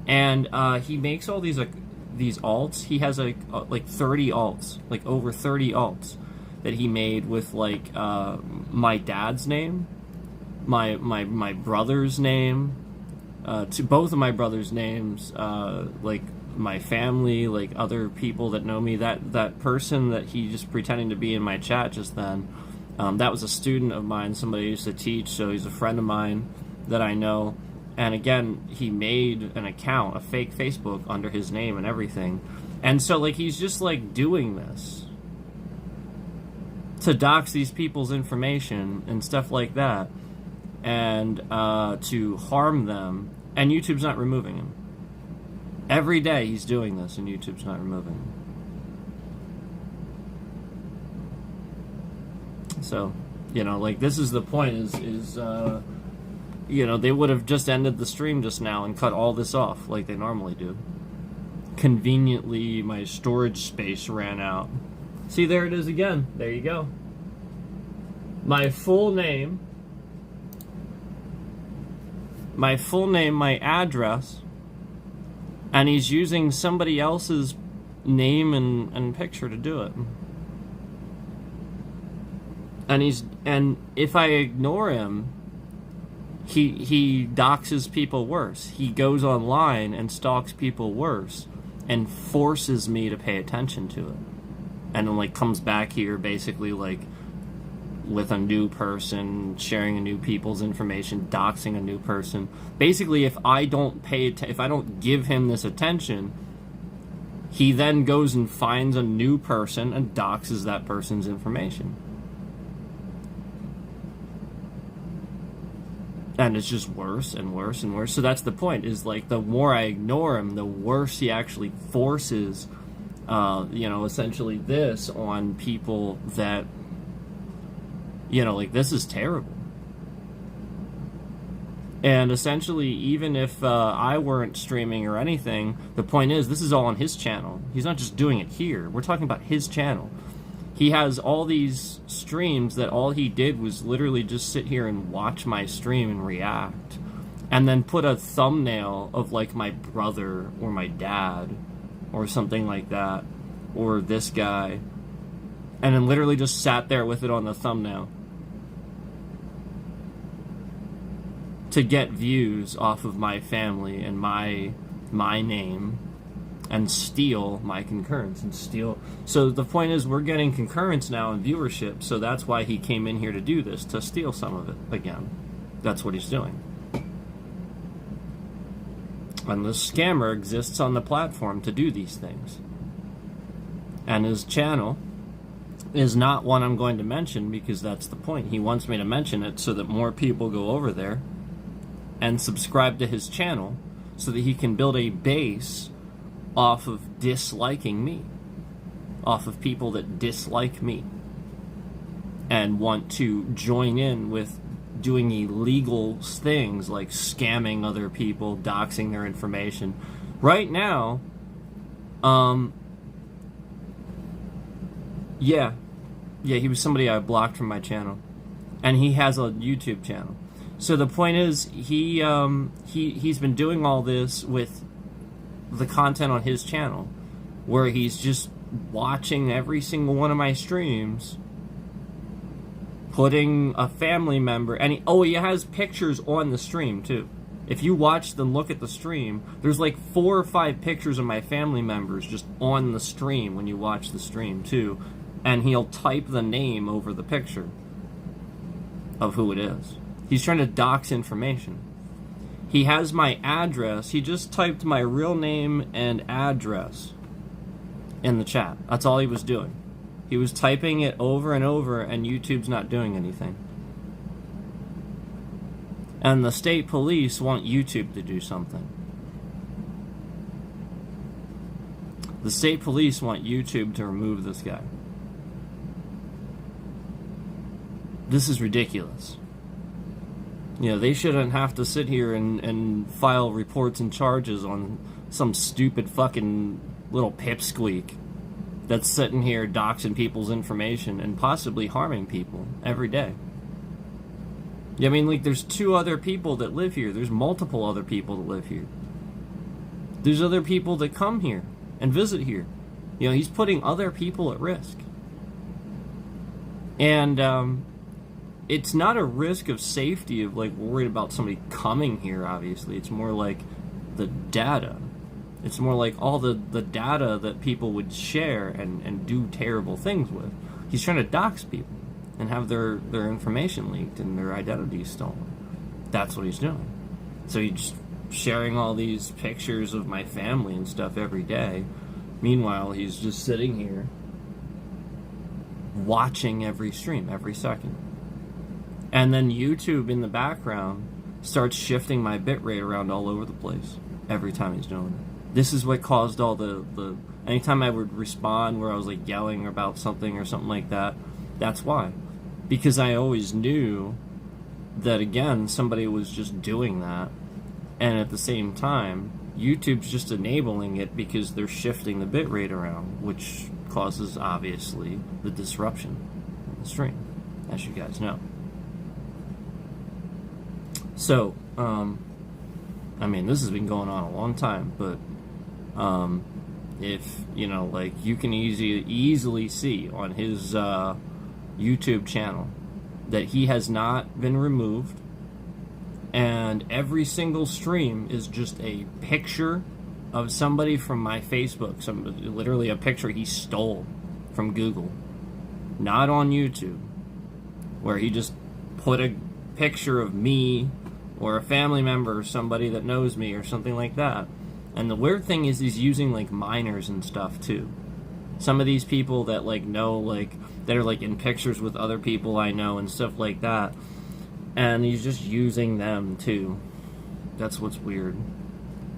And he makes all these alts. He has like 30 alts, like over 30 alts that he made with like my dad's name, my brother's name, to both of my brother's names, like my family, like other people that know me. That person that he just pretending to be in my chat just then, that was a student of mine, somebody I used to teach, so he's a friend of mine that I know. And again, he made an account, a fake Facebook under his name and everything. And so like he's just like doing this to dox these people's information and stuff like that, and to harm them, and YouTube's not removing him. Every day he's doing this and YouTube's not removing him. So, you know, like this is the point is you know, they would have just ended the stream just now and cut all this off like they normally do. Conveniently, my storage space ran out. See, there it is again. There you go. My full name, my address, and he's using somebody else's name and picture to do it. And if I ignore him, he doxes people worse. He goes online and stalks people worse and forces me to pay attention to it. And then like comes back here basically like with a new person, sharing a new people's information, doxing a new person. Basically, if I don't if I don't give him this attention, he then goes and finds a new person and doxes that person's information. And it's just worse and worse and worse. So that's the point, is like the more I ignore him, the worse he actually forces, you know, essentially this on people that, you know, like this is terrible. And essentially, even if I weren't streaming or anything, the point is this is all on his channel. He's not just doing it here. We're talking about his channel. He has all these streams that all he did was literally just sit here and watch my stream and react. And then put a thumbnail of like my brother or my dad or something like that. Or this guy. And then literally just sat there with it on the thumbnail. To get views off of my family and my name and steal my concurrence and steal. So the point is, we're getting concurrence now and viewership, so that's why he came in here to do this, to steal some of it again. That's what he's doing. And this scammer exists on the platform to do these things. And his channel is not one I'm going to mention, because that's the point. He wants me to mention it so that more people go over there and subscribe to his channel so that he can build a base off of disliking me, off of people that dislike me and want to join in with doing illegal things like scamming other people, doxing their information. Right now, yeah, he was somebody I blocked from my channel, and he has a YouTube channel. So the point is, he's been doing all this with the content on his channel, where he's just watching every single one of my streams, putting a family member, and he has pictures on the stream too. If you watch them, look at the stream, there's like 4 or 5 pictures of my family members just on the stream when you watch the stream too, and he'll type the name over the picture of who it is. He's trying to dox information. He has my address. He just typed my real name and address in the chat. That's all he was doing. He was typing it over and over, and YouTube's not doing anything. And the state police want YouTube to do something. The state police want YouTube to remove this guy. This is ridiculous. You know, they shouldn't have to sit here and file reports and charges on some stupid fucking little pipsqueak that's sitting here doxing people's information and possibly harming people every day. Yeah, I mean, like, there's 2 other people that live here. There's multiple other people that live here. There's other people that come here and visit here. You know, he's putting other people at risk. And, it's not a risk of safety of, like, worried about somebody coming here, obviously. It's more like the data. It's more like all the data that people would share and do terrible things with. He's trying to dox people and have their information leaked and their identities stolen. That's what he's doing. So he's just sharing all these pictures of my family and stuff every day. Meanwhile, he's just sitting here watching every stream, every second. And then YouTube in the background starts shifting my bitrate around all over the place every time he's doing it. This is what caused all the anytime I would respond where I was like yelling about something or something like that, that's why. Because I always knew that, again, somebody was just doing that, and at the same time, YouTube's just enabling it because they're shifting the bitrate around, which causes, obviously, the disruption in the stream, as you guys know. So, I mean, this has been going on a long time, but if, you know, like, you can easily see on his YouTube channel that he has not been removed, and every single stream is just a picture of somebody from my Facebook, literally a picture he stole from Google, not on YouTube, where he just put a picture of me or a family member or somebody that knows me or something like that. And the weird thing is he's using, like, minors and stuff too. Some of these people that, like, know, like, that are, like, in pictures with other people I know and stuff like that, and he's just using them too. That's what's weird.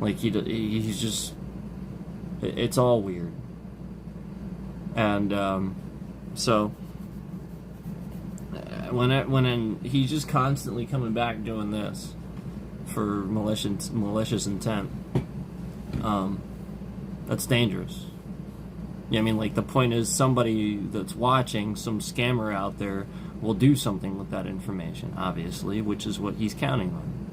Like, he's just, it's all weird. And so when he's just constantly coming back doing this for malicious intent, that's dangerous. Yeah, I mean, like, the point is somebody that's watching, some scammer out there, will do something with that information, obviously, which is what he's counting on.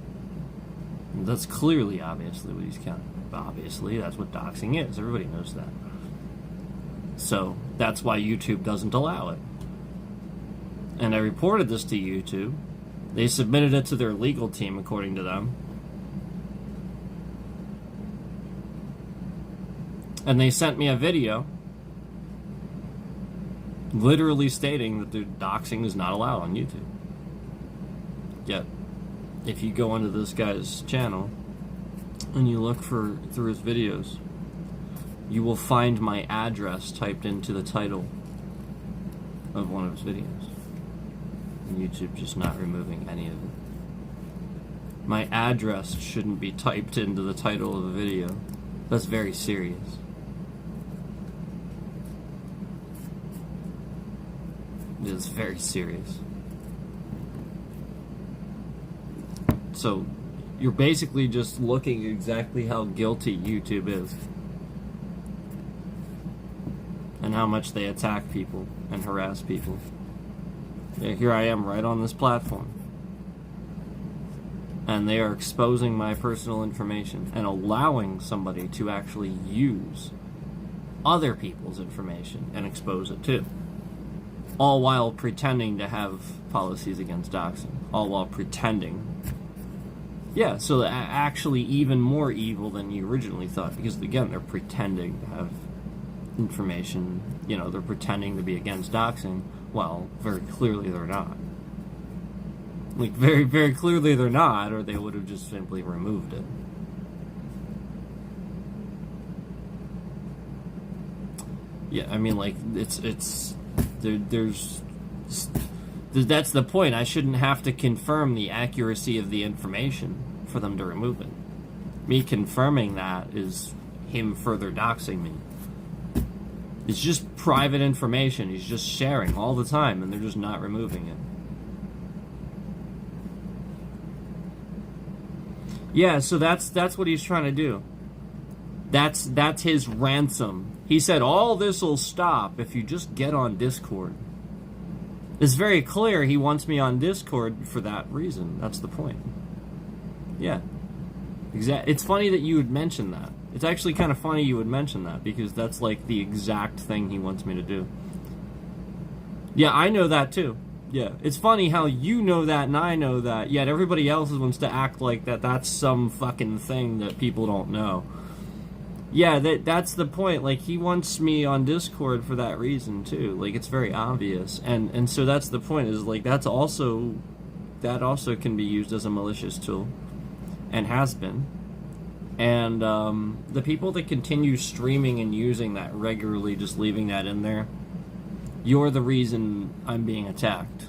And that's clearly, obviously, what he's counting on. Obviously, that's what doxing is. Everybody knows that. So, that's why YouTube doesn't allow it. And I reported this to YouTube. They submitted it to their legal team, according to them. And they sent me a video literally stating that the doxing is not allowed on YouTube. Yet, if you go into this guy's channel and you look through his videos, you will find my address typed into the title of one of his videos. And YouTube just not removing any of it. My address shouldn't be typed into the title of the video. That's very serious. It is very serious. So, you're basically just looking exactly how guilty YouTube is. And how much they attack people and harass people. Yeah, here I am right on this platform. And they are exposing my personal information and allowing somebody to actually use other people's information and expose it too. All while pretending to have policies against doxing. All while pretending. Yeah, so actually even more evil than you originally thought. Because again, they're pretending to have information. You know, they're pretending to be against doxing. Well, very clearly they're not. Like, very, very clearly they're not, or they would have just simply removed it. Yeah, I mean, like, there's that's the point. I shouldn't have to confirm the accuracy of the information for them to remove it. Me confirming that is him further doxing me. It's just private information he's just sharing all the time, and they're just not removing it. Yeah, so that's what he's trying to do. That's his ransom. He said all this will stop if you just get on Discord. It's very clear he wants me on Discord for that reason. That's the point. Yeah. It's funny that you would mention that. It's actually kind of funny you would mention that, because that's like the exact thing he wants me to do. Yeah, I know that too. Yeah, it's funny how you know that and I know that, yet everybody else wants to act like that's some fucking thing that people don't know. Yeah, that's the point. Like, he wants me on Discord for that reason too. Like, it's very obvious. And so that's the point, is like that also can be used as a malicious tool, and has been. And the people that continue streaming and using that regularly, just leaving that in there, you're the reason I'm being attacked.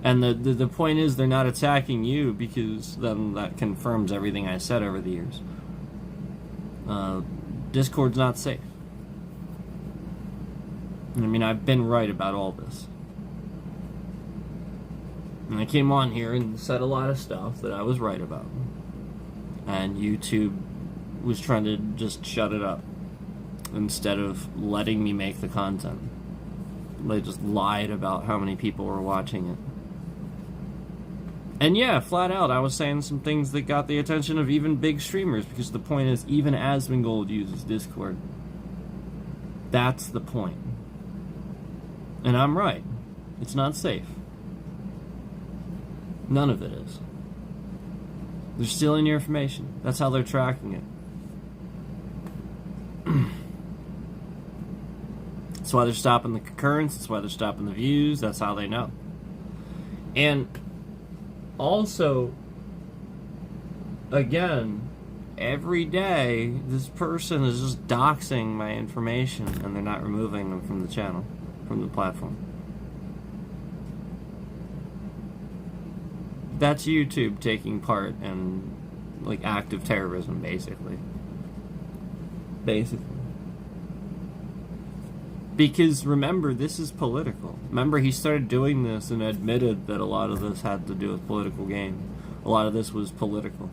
And the point is, they're not attacking you, because then that confirms everything I said over the years. Discord's not safe. I mean, I've been right about all this. And I came on here and said a lot of stuff that I was right about. And YouTube was trying to just shut it up instead of letting me make the content. They just lied about how many people were watching it. And yeah, flat out, I was saying some things that got the attention of even big streamers, because the point is, even Asmongold uses Discord. That's the point. And I'm right. It's not safe. None of it is. They're stealing your information. That's how they're tracking it. That's why they're stopping the concurrence. That's why they're stopping the views. That's how they know. And also, again, every day, this person is just doxing my information, and they're not removing them from the channel, from the platform. That's YouTube taking part in, like, active terrorism, basically. Because, remember, this is political. Remember, he started doing this and admitted that a lot of this had to do with political gain. A lot of this was political.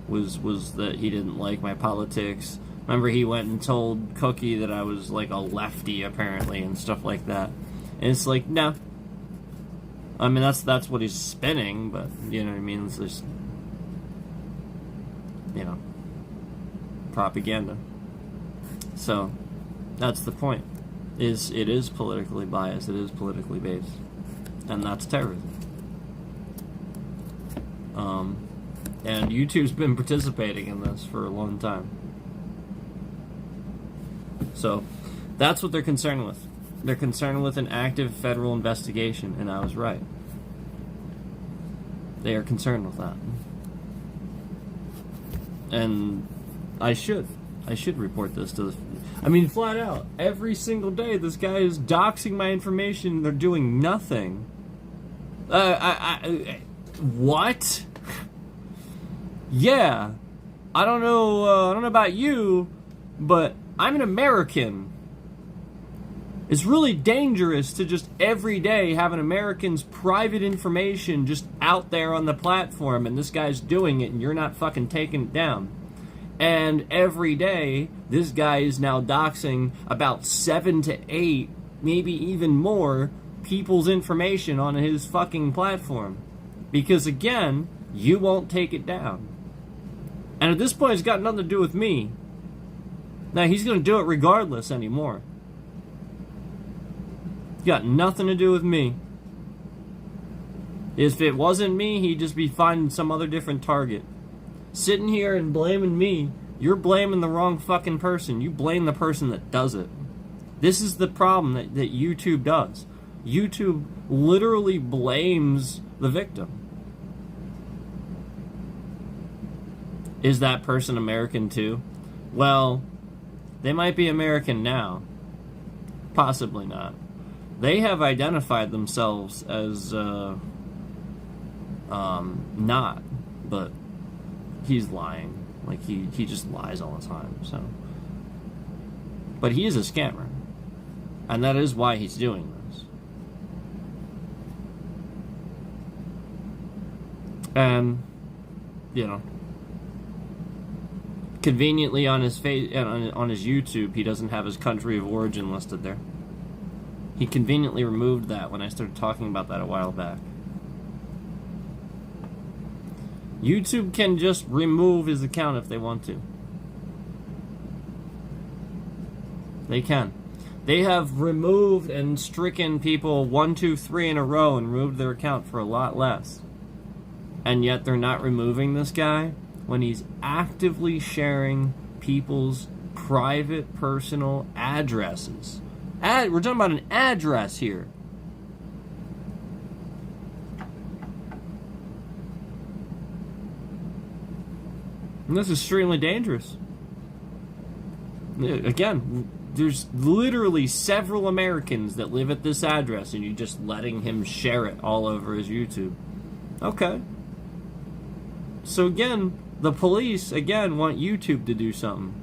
Was that he didn't like my politics. Remember, he went and told Cookie that I was, like, a lefty, apparently, and stuff like that. And it's like, no. I mean, that's what he's spinning, but, you know what I mean? It's just, you know, propaganda. So, that's the point. It is politically biased, it is politically based, and that's terrorism. And YouTube's been participating in this for a long time. So that's what they're concerned with. They're concerned with an active federal investigation, and I was right. They are concerned with that. And I should report this to the... I mean, flat out, every single day this guy is doxing my information. They're doing nothing. What? Yeah. I don't know about you, but I'm an American. It's really dangerous to just every day have an American's private information just out there on the platform, and this guy's doing it and you're not fucking taking it down. And every day, this guy is now doxing about 7 to 8, maybe even more, people's information on his fucking platform. Because again, you won't take it down. And at this point, it's got nothing to do with me. Now, he's going to do it regardless anymore. It's got nothing to do with me. If it wasn't me, he'd just be finding some other different target. Sitting here and blaming me, you're blaming the wrong fucking person. You blame the person that does it. This is the problem that YouTube does. YouTube literally blames the victim. Is that person American too? Well, they might be American now. Possibly not. They have identified themselves as not, but he's lying. Like, he just lies all the time, so. But he is a scammer. And that is why he's doing this. And, you know, conveniently on his on his YouTube, he doesn't have his country of origin listed there. He conveniently removed that when I started talking about that a while back. YouTube can just remove his account if they want to. They can. They have removed and stricken people 1, 2, 3 in a row and removed their account for a lot less. And yet they're not removing this guy when he's actively sharing people's private, personal addresses. We're talking about an address here. And this is extremely dangerous. Again, there's literally several Americans that live at this address, and you're just letting him share it all over his YouTube. Okay. So again, the police, again, want YouTube to do something.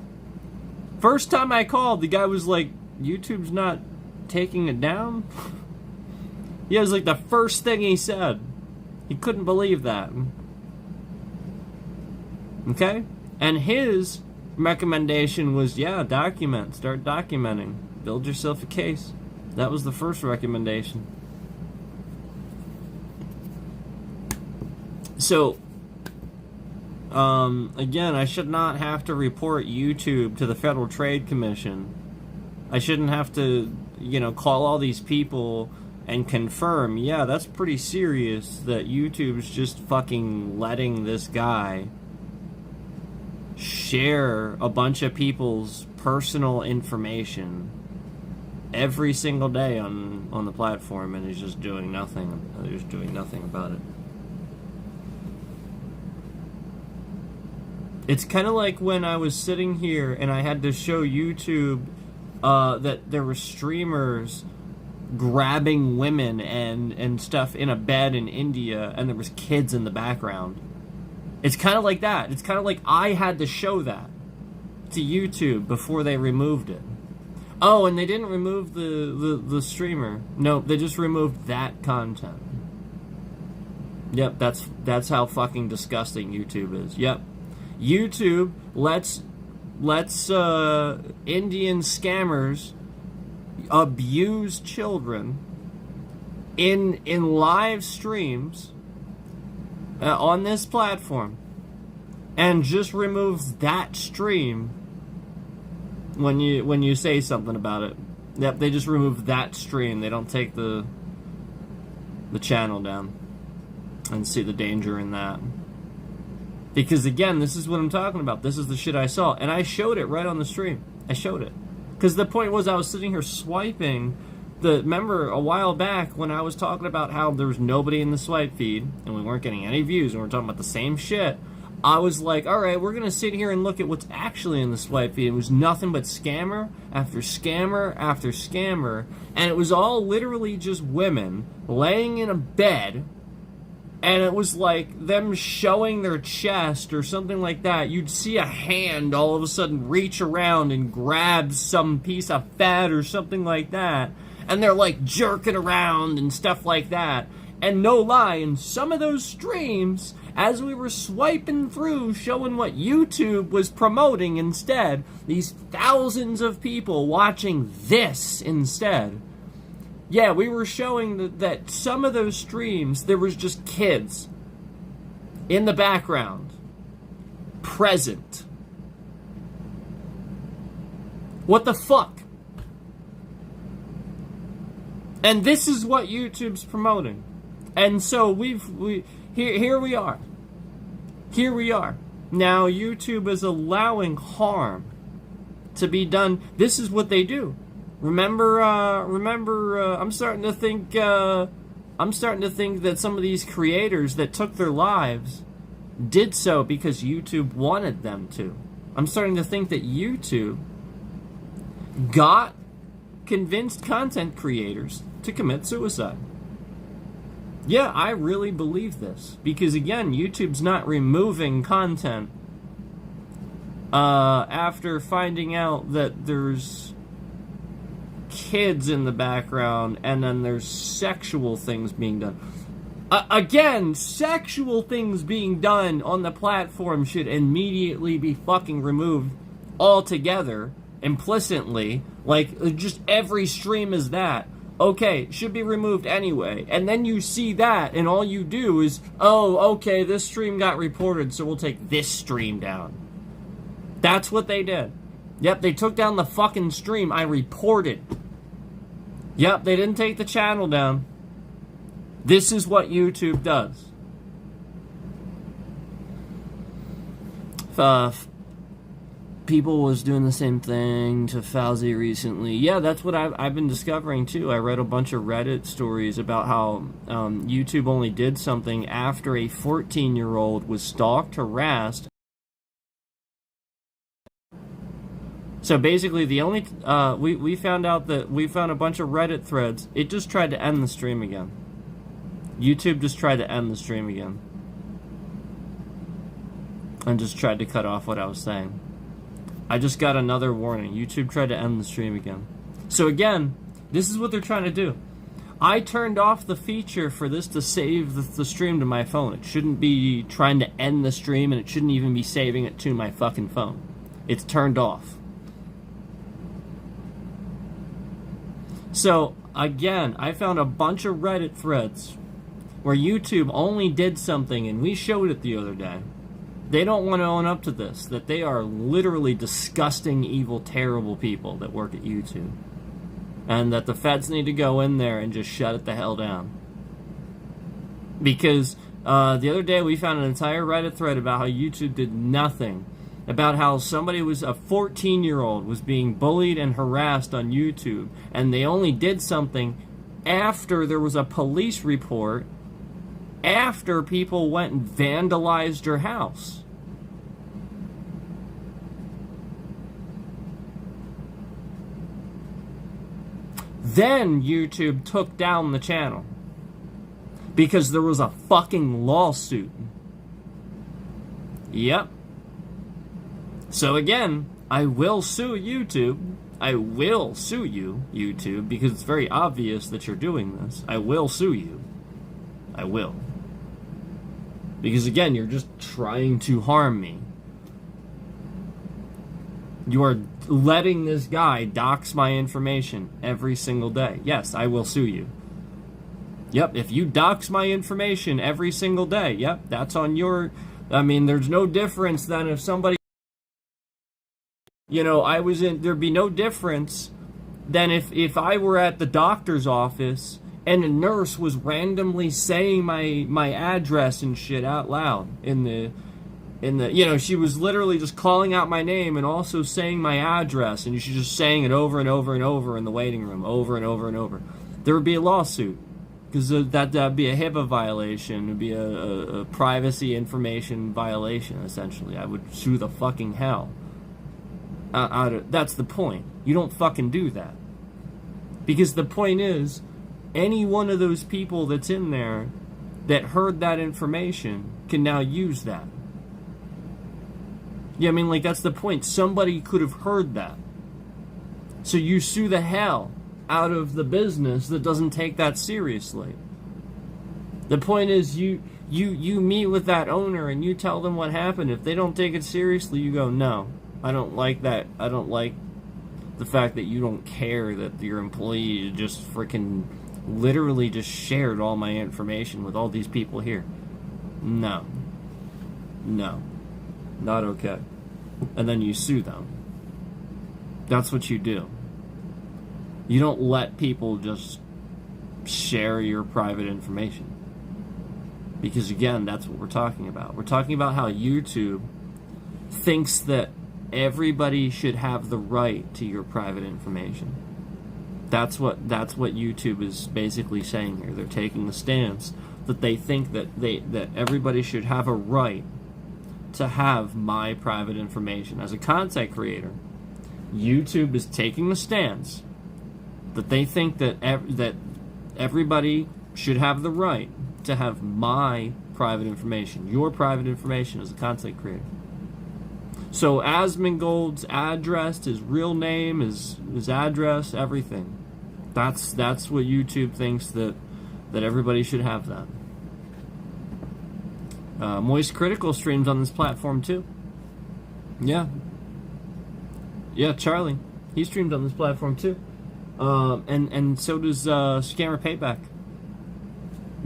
First time I called, the guy was like, YouTube's not taking it down? Yeah, it was like the first thing he said. He couldn't believe that. Okay? And his recommendation was, yeah, document. Start documenting. Build yourself a case. That was the first recommendation. So, again, I should not have to report YouTube to the Federal Trade Commission. I shouldn't have to, call all these people and confirm, yeah, that's pretty serious that YouTube's just fucking letting this guy share a bunch of people's personal information every single day on the platform, and he's just doing nothing. He's doing nothing about it. It's kind of like when I was sitting here and I had to show YouTube that there were streamers grabbing women and stuff in a bed in India, and there was kids in the background. It's kind of like that. It's kind of like I had to show that to YouTube before they removed it. Oh, and they didn't remove the streamer. No, they just removed that content. Yep, that's how fucking disgusting YouTube is. Yep. YouTube lets Indian scammers abuse children in live streams on this platform, and just removes that stream when you say something about it. Yep, they just remove that stream. They don't take the channel down. And see the danger in that. Because again, this is what I'm talking about. This is the shit I saw, and I showed it right on the stream. I showed it. Because the point was, I was sitting here swiping. Remember a while back when I was talking about how there was nobody in the swipe feed and we weren't getting any views and we were talking about the same shit. I was like, all right, we're going to sit here and look at what's actually in the swipe feed. It was nothing but scammer after scammer after scammer. And it was all literally just women laying in a bed. And it was like them showing their chest or something like that. You'd see a hand all of a sudden reach around and grab some piece of fat or something like that. And they're like jerking around and stuff like that. And no lie, in some of those streams, as we were swiping through showing what YouTube was promoting instead, these thousands of people watching this instead. Yeah, we were showing that some of those streams, there was just kids in the background, present. What the fuck? And this is what YouTube's promoting. And so here we are. Here we are. Now YouTube is allowing harm to be done. This is what they do. Remember, I'm starting to think that some of these creators that took their lives did so because YouTube wanted them to. I'm starting to think that YouTube got convinced content creators to commit suicide. Yeah, I really believe this. Because again, YouTube's not removing content after finding out that there's kids in the background and then there's sexual things being done. Again, sexual things being done on the platform should immediately be fucking removed altogether, implicitly. Like, just every stream is that. Okay, should be removed anyway. And then you see that, and all you do is, oh, okay, this stream got reported, so we'll take this stream down. That's what they did. Yep, they took down the fucking stream I reported. Yep, they didn't take the channel down. This is what YouTube does. People was doing the same thing to Fauci recently. Yeah, that's what I've been discovering too. I read a bunch of Reddit stories about how YouTube only did something after a 14-year-old was stalked, harassed. So basically, the only we found out that we found a bunch of Reddit threads. It just tried to end the stream again. YouTube just tried to end the stream again, and just tried to cut off what I was saying. I just got another warning. YouTube tried to end the stream again. So again, this is what they're trying to do. I turned off the feature for this to save the stream to my phone. It shouldn't be trying to end the stream, and it shouldn't even be saving it to my fucking phone. It's turned off. So, again, I found a bunch of Reddit threads where YouTube only did something, and we showed it the other day. They don't want to own up to this, that they are literally disgusting, evil, terrible people that work at YouTube. And that the feds need to go in there and just shut it the hell down. Because the other day we found an entire Reddit thread about how YouTube did nothing. About how somebody was, a 14-year-old was being bullied and harassed on YouTube. And they only did something after there was a police report, after people went and vandalized her house. Then YouTube took down the channel because there was a fucking lawsuit. Yep. So again, I will sue YouTube. I will sue you, YouTube, because it's very obvious that you're doing this. I will sue you. I will. Because again, you're just trying to harm me. You are letting this guy dox my information every single day. Yes, I will sue you. Yep, if you dox my information every single day, yep, that's on your... I mean, there's no difference than if somebody... You know, there'd be no difference than if I were at the doctor's office and a nurse was randomly saying my address and shit out loud in in the, you know, she was literally just calling out my name and also saying my address, and she's just saying it over and over and over in the waiting room, over and over and over. There would be a lawsuit, because that'd be a HIPAA violation. It'd be a privacy information violation, essentially. I would sue the fucking hell that's the point. You don't fucking do that. Because the point is, any one of those people that's in there that heard that information can now use that. Yeah, I mean, like, that's the point. Somebody could have heard that. So you sue the hell out of the business that doesn't take that seriously. The point is, you meet with that owner and you tell them what happened. If they don't take it seriously, you go, no, I don't like that. I don't like the fact that you don't care that your employee just freaking literally just shared all my information with all these people here. No. Not okay. And then you sue them. That's what you do. You don't let people just share your private information. Because again, that's what we're talking about. We're talking about how YouTube thinks that everybody should have the right to your private information. That's what YouTube is basically saying here. They're taking the stance that they think that everybody should have a right to have my private information. As a content creator, YouTube is taking the stance that they think that that everybody should have the right to have my private information, your private information as a content creator. So Asmongold's address, his real name, his address, everything. That's what YouTube thinks that everybody should have that. Moist Critical streams on this platform too. Yeah, Charlie, he streams on this platform too. And so does Scammer Payback.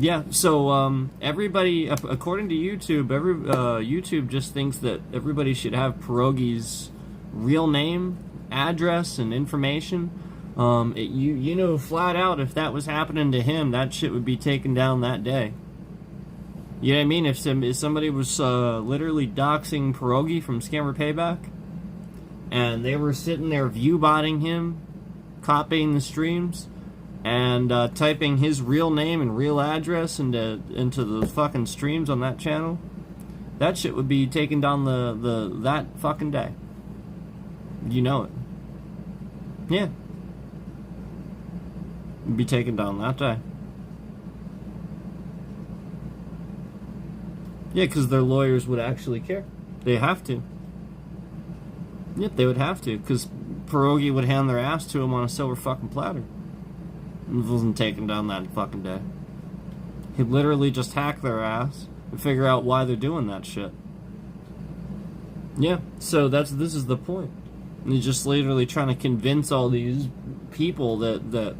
Yeah, so everybody, according to YouTube, YouTube just thinks that everybody should have Pierogi's real name, address, and information. You know, flat out, if that was happening to him, that shit would be taken down that day. You know what I mean? If somebody was literally doxing Pierogi from Scammer Payback, and they were sitting there view-botting him, copying the streams, and typing his real name and real address into the fucking streams on that channel, that shit would be taken down that fucking day. You know it. Yeah. It'd be taken down that day. Yeah, because their lawyers would actually care. They have to. Yep, they would have to, because Pierogi would hand their ass to him on a silver fucking platter. It wasn't taken down that fucking day. He'd literally just hack their ass and figure out why they're doing that shit. Yeah, so this is the point. And he's just literally trying to convince all these people that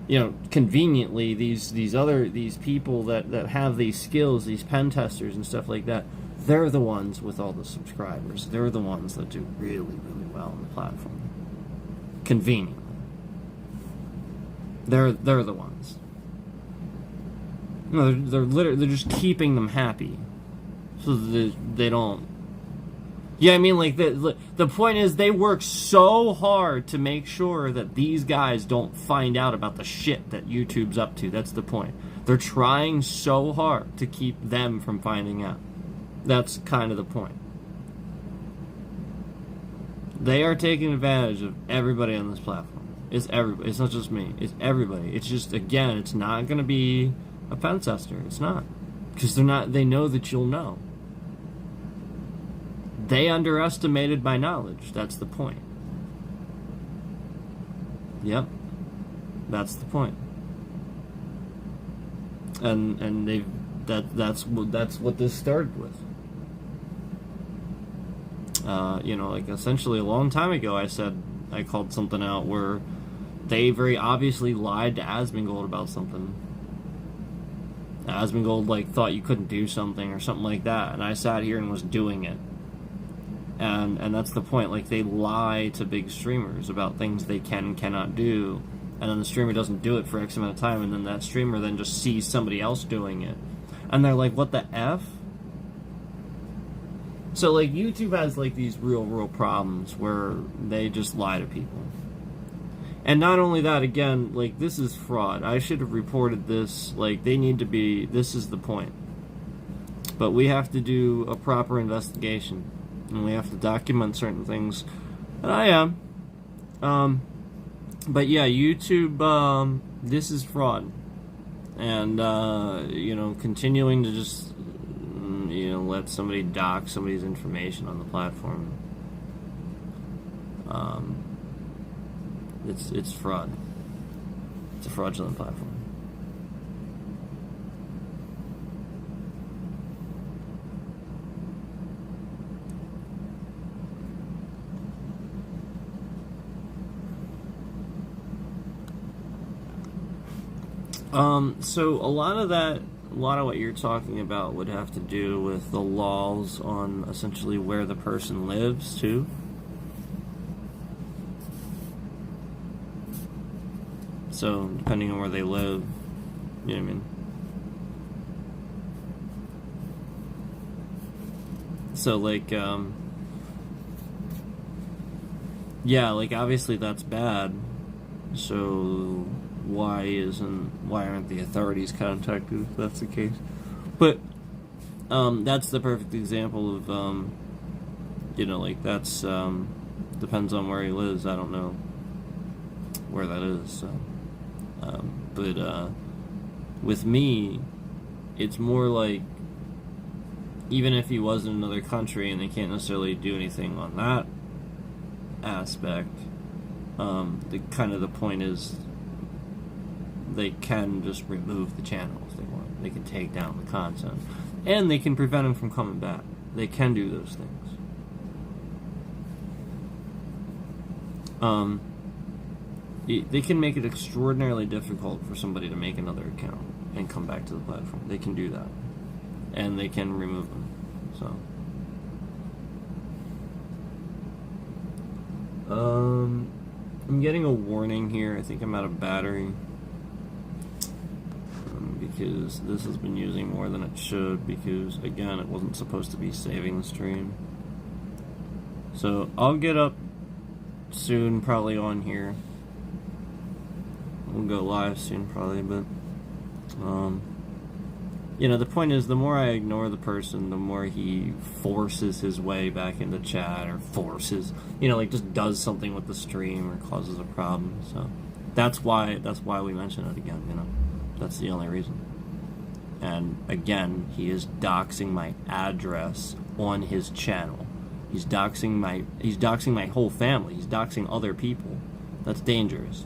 you know, conveniently these people that have these skills, these pen testers and stuff like that, they're the ones with all the subscribers. They're the ones that do really, really well on the platform. Conveniently. They're the ones. No, they're just keeping them happy, so that they don't. Yeah, I mean, like the point is, they work so hard to make sure that these guys don't find out about the shit that YouTube's up to. That's the point. They're trying so hard to keep them from finding out. That's kind of the point. They are taking advantage of everybody on this platform. It's everybody. It's not just me. It's everybody. It's just, again, it's not going to be a pen tester. It's not. Because they know that you'll know. They underestimated my knowledge. That's the point. Yep. That's the point. And that's what this started with. You know, like, essentially a long time ago, I called something out where they very obviously lied to Asmongold about something. Asmongold, like, thought you couldn't do something or something like that, and I sat here and was doing it. And that's the point. Like, they lie to big streamers about things they can and cannot do, and then the streamer doesn't do it for X amount of time, and then that streamer then just sees somebody else doing it, and they're like, what the F? So, like, YouTube has, like, these real problems where they just lie to people. And not only that, again, like, this is fraud. I should have reported this. Like, they need to be... This is the point. But we have to do a proper investigation. And we have to document certain things. And I am. But, yeah, YouTube, this is fraud. And, you know, continuing to just... you know, let somebody dock somebody's information on the platform. It's fraud. It's a fraudulent platform. So a lot of what you're talking about would have to do with the laws on essentially where the person lives, too. So, depending on where they live, you know what I mean? So, like, yeah, like, obviously that's bad. So, why aren't the authorities contacted if that's the case? But that's the perfect example of you know, like, that's depends on where he lives. I don't know where that is, so but with me, it's more like, even if he was in another country and they can't necessarily do anything on that aspect, the point is they can just remove the channel if they want. They can take down the content. And they can prevent him from coming back. They can do those things. They can make it extraordinarily difficult for somebody to make another account and come back to the platform. They can do that. And they can remove them. So. I'm getting a warning here. I think I'm out of battery. Because this has been using more than it should, because again, it wasn't supposed to be saving the stream. So I'll get up soon, probably on here. We'll go live soon, probably, but you know, the point is, the more I ignore the person, the more he forces his way back into chat, or you know, like, just does something with the stream or causes a problem. So that's why we mention it again, you know. That's the only reason. And again, he is doxing my address on his channel. He's doxing my whole family. He's doxing other people. That's dangerous.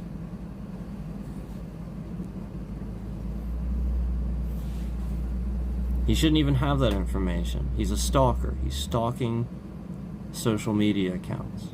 He shouldn't even have that information. He's a stalker. He's stalking social media accounts.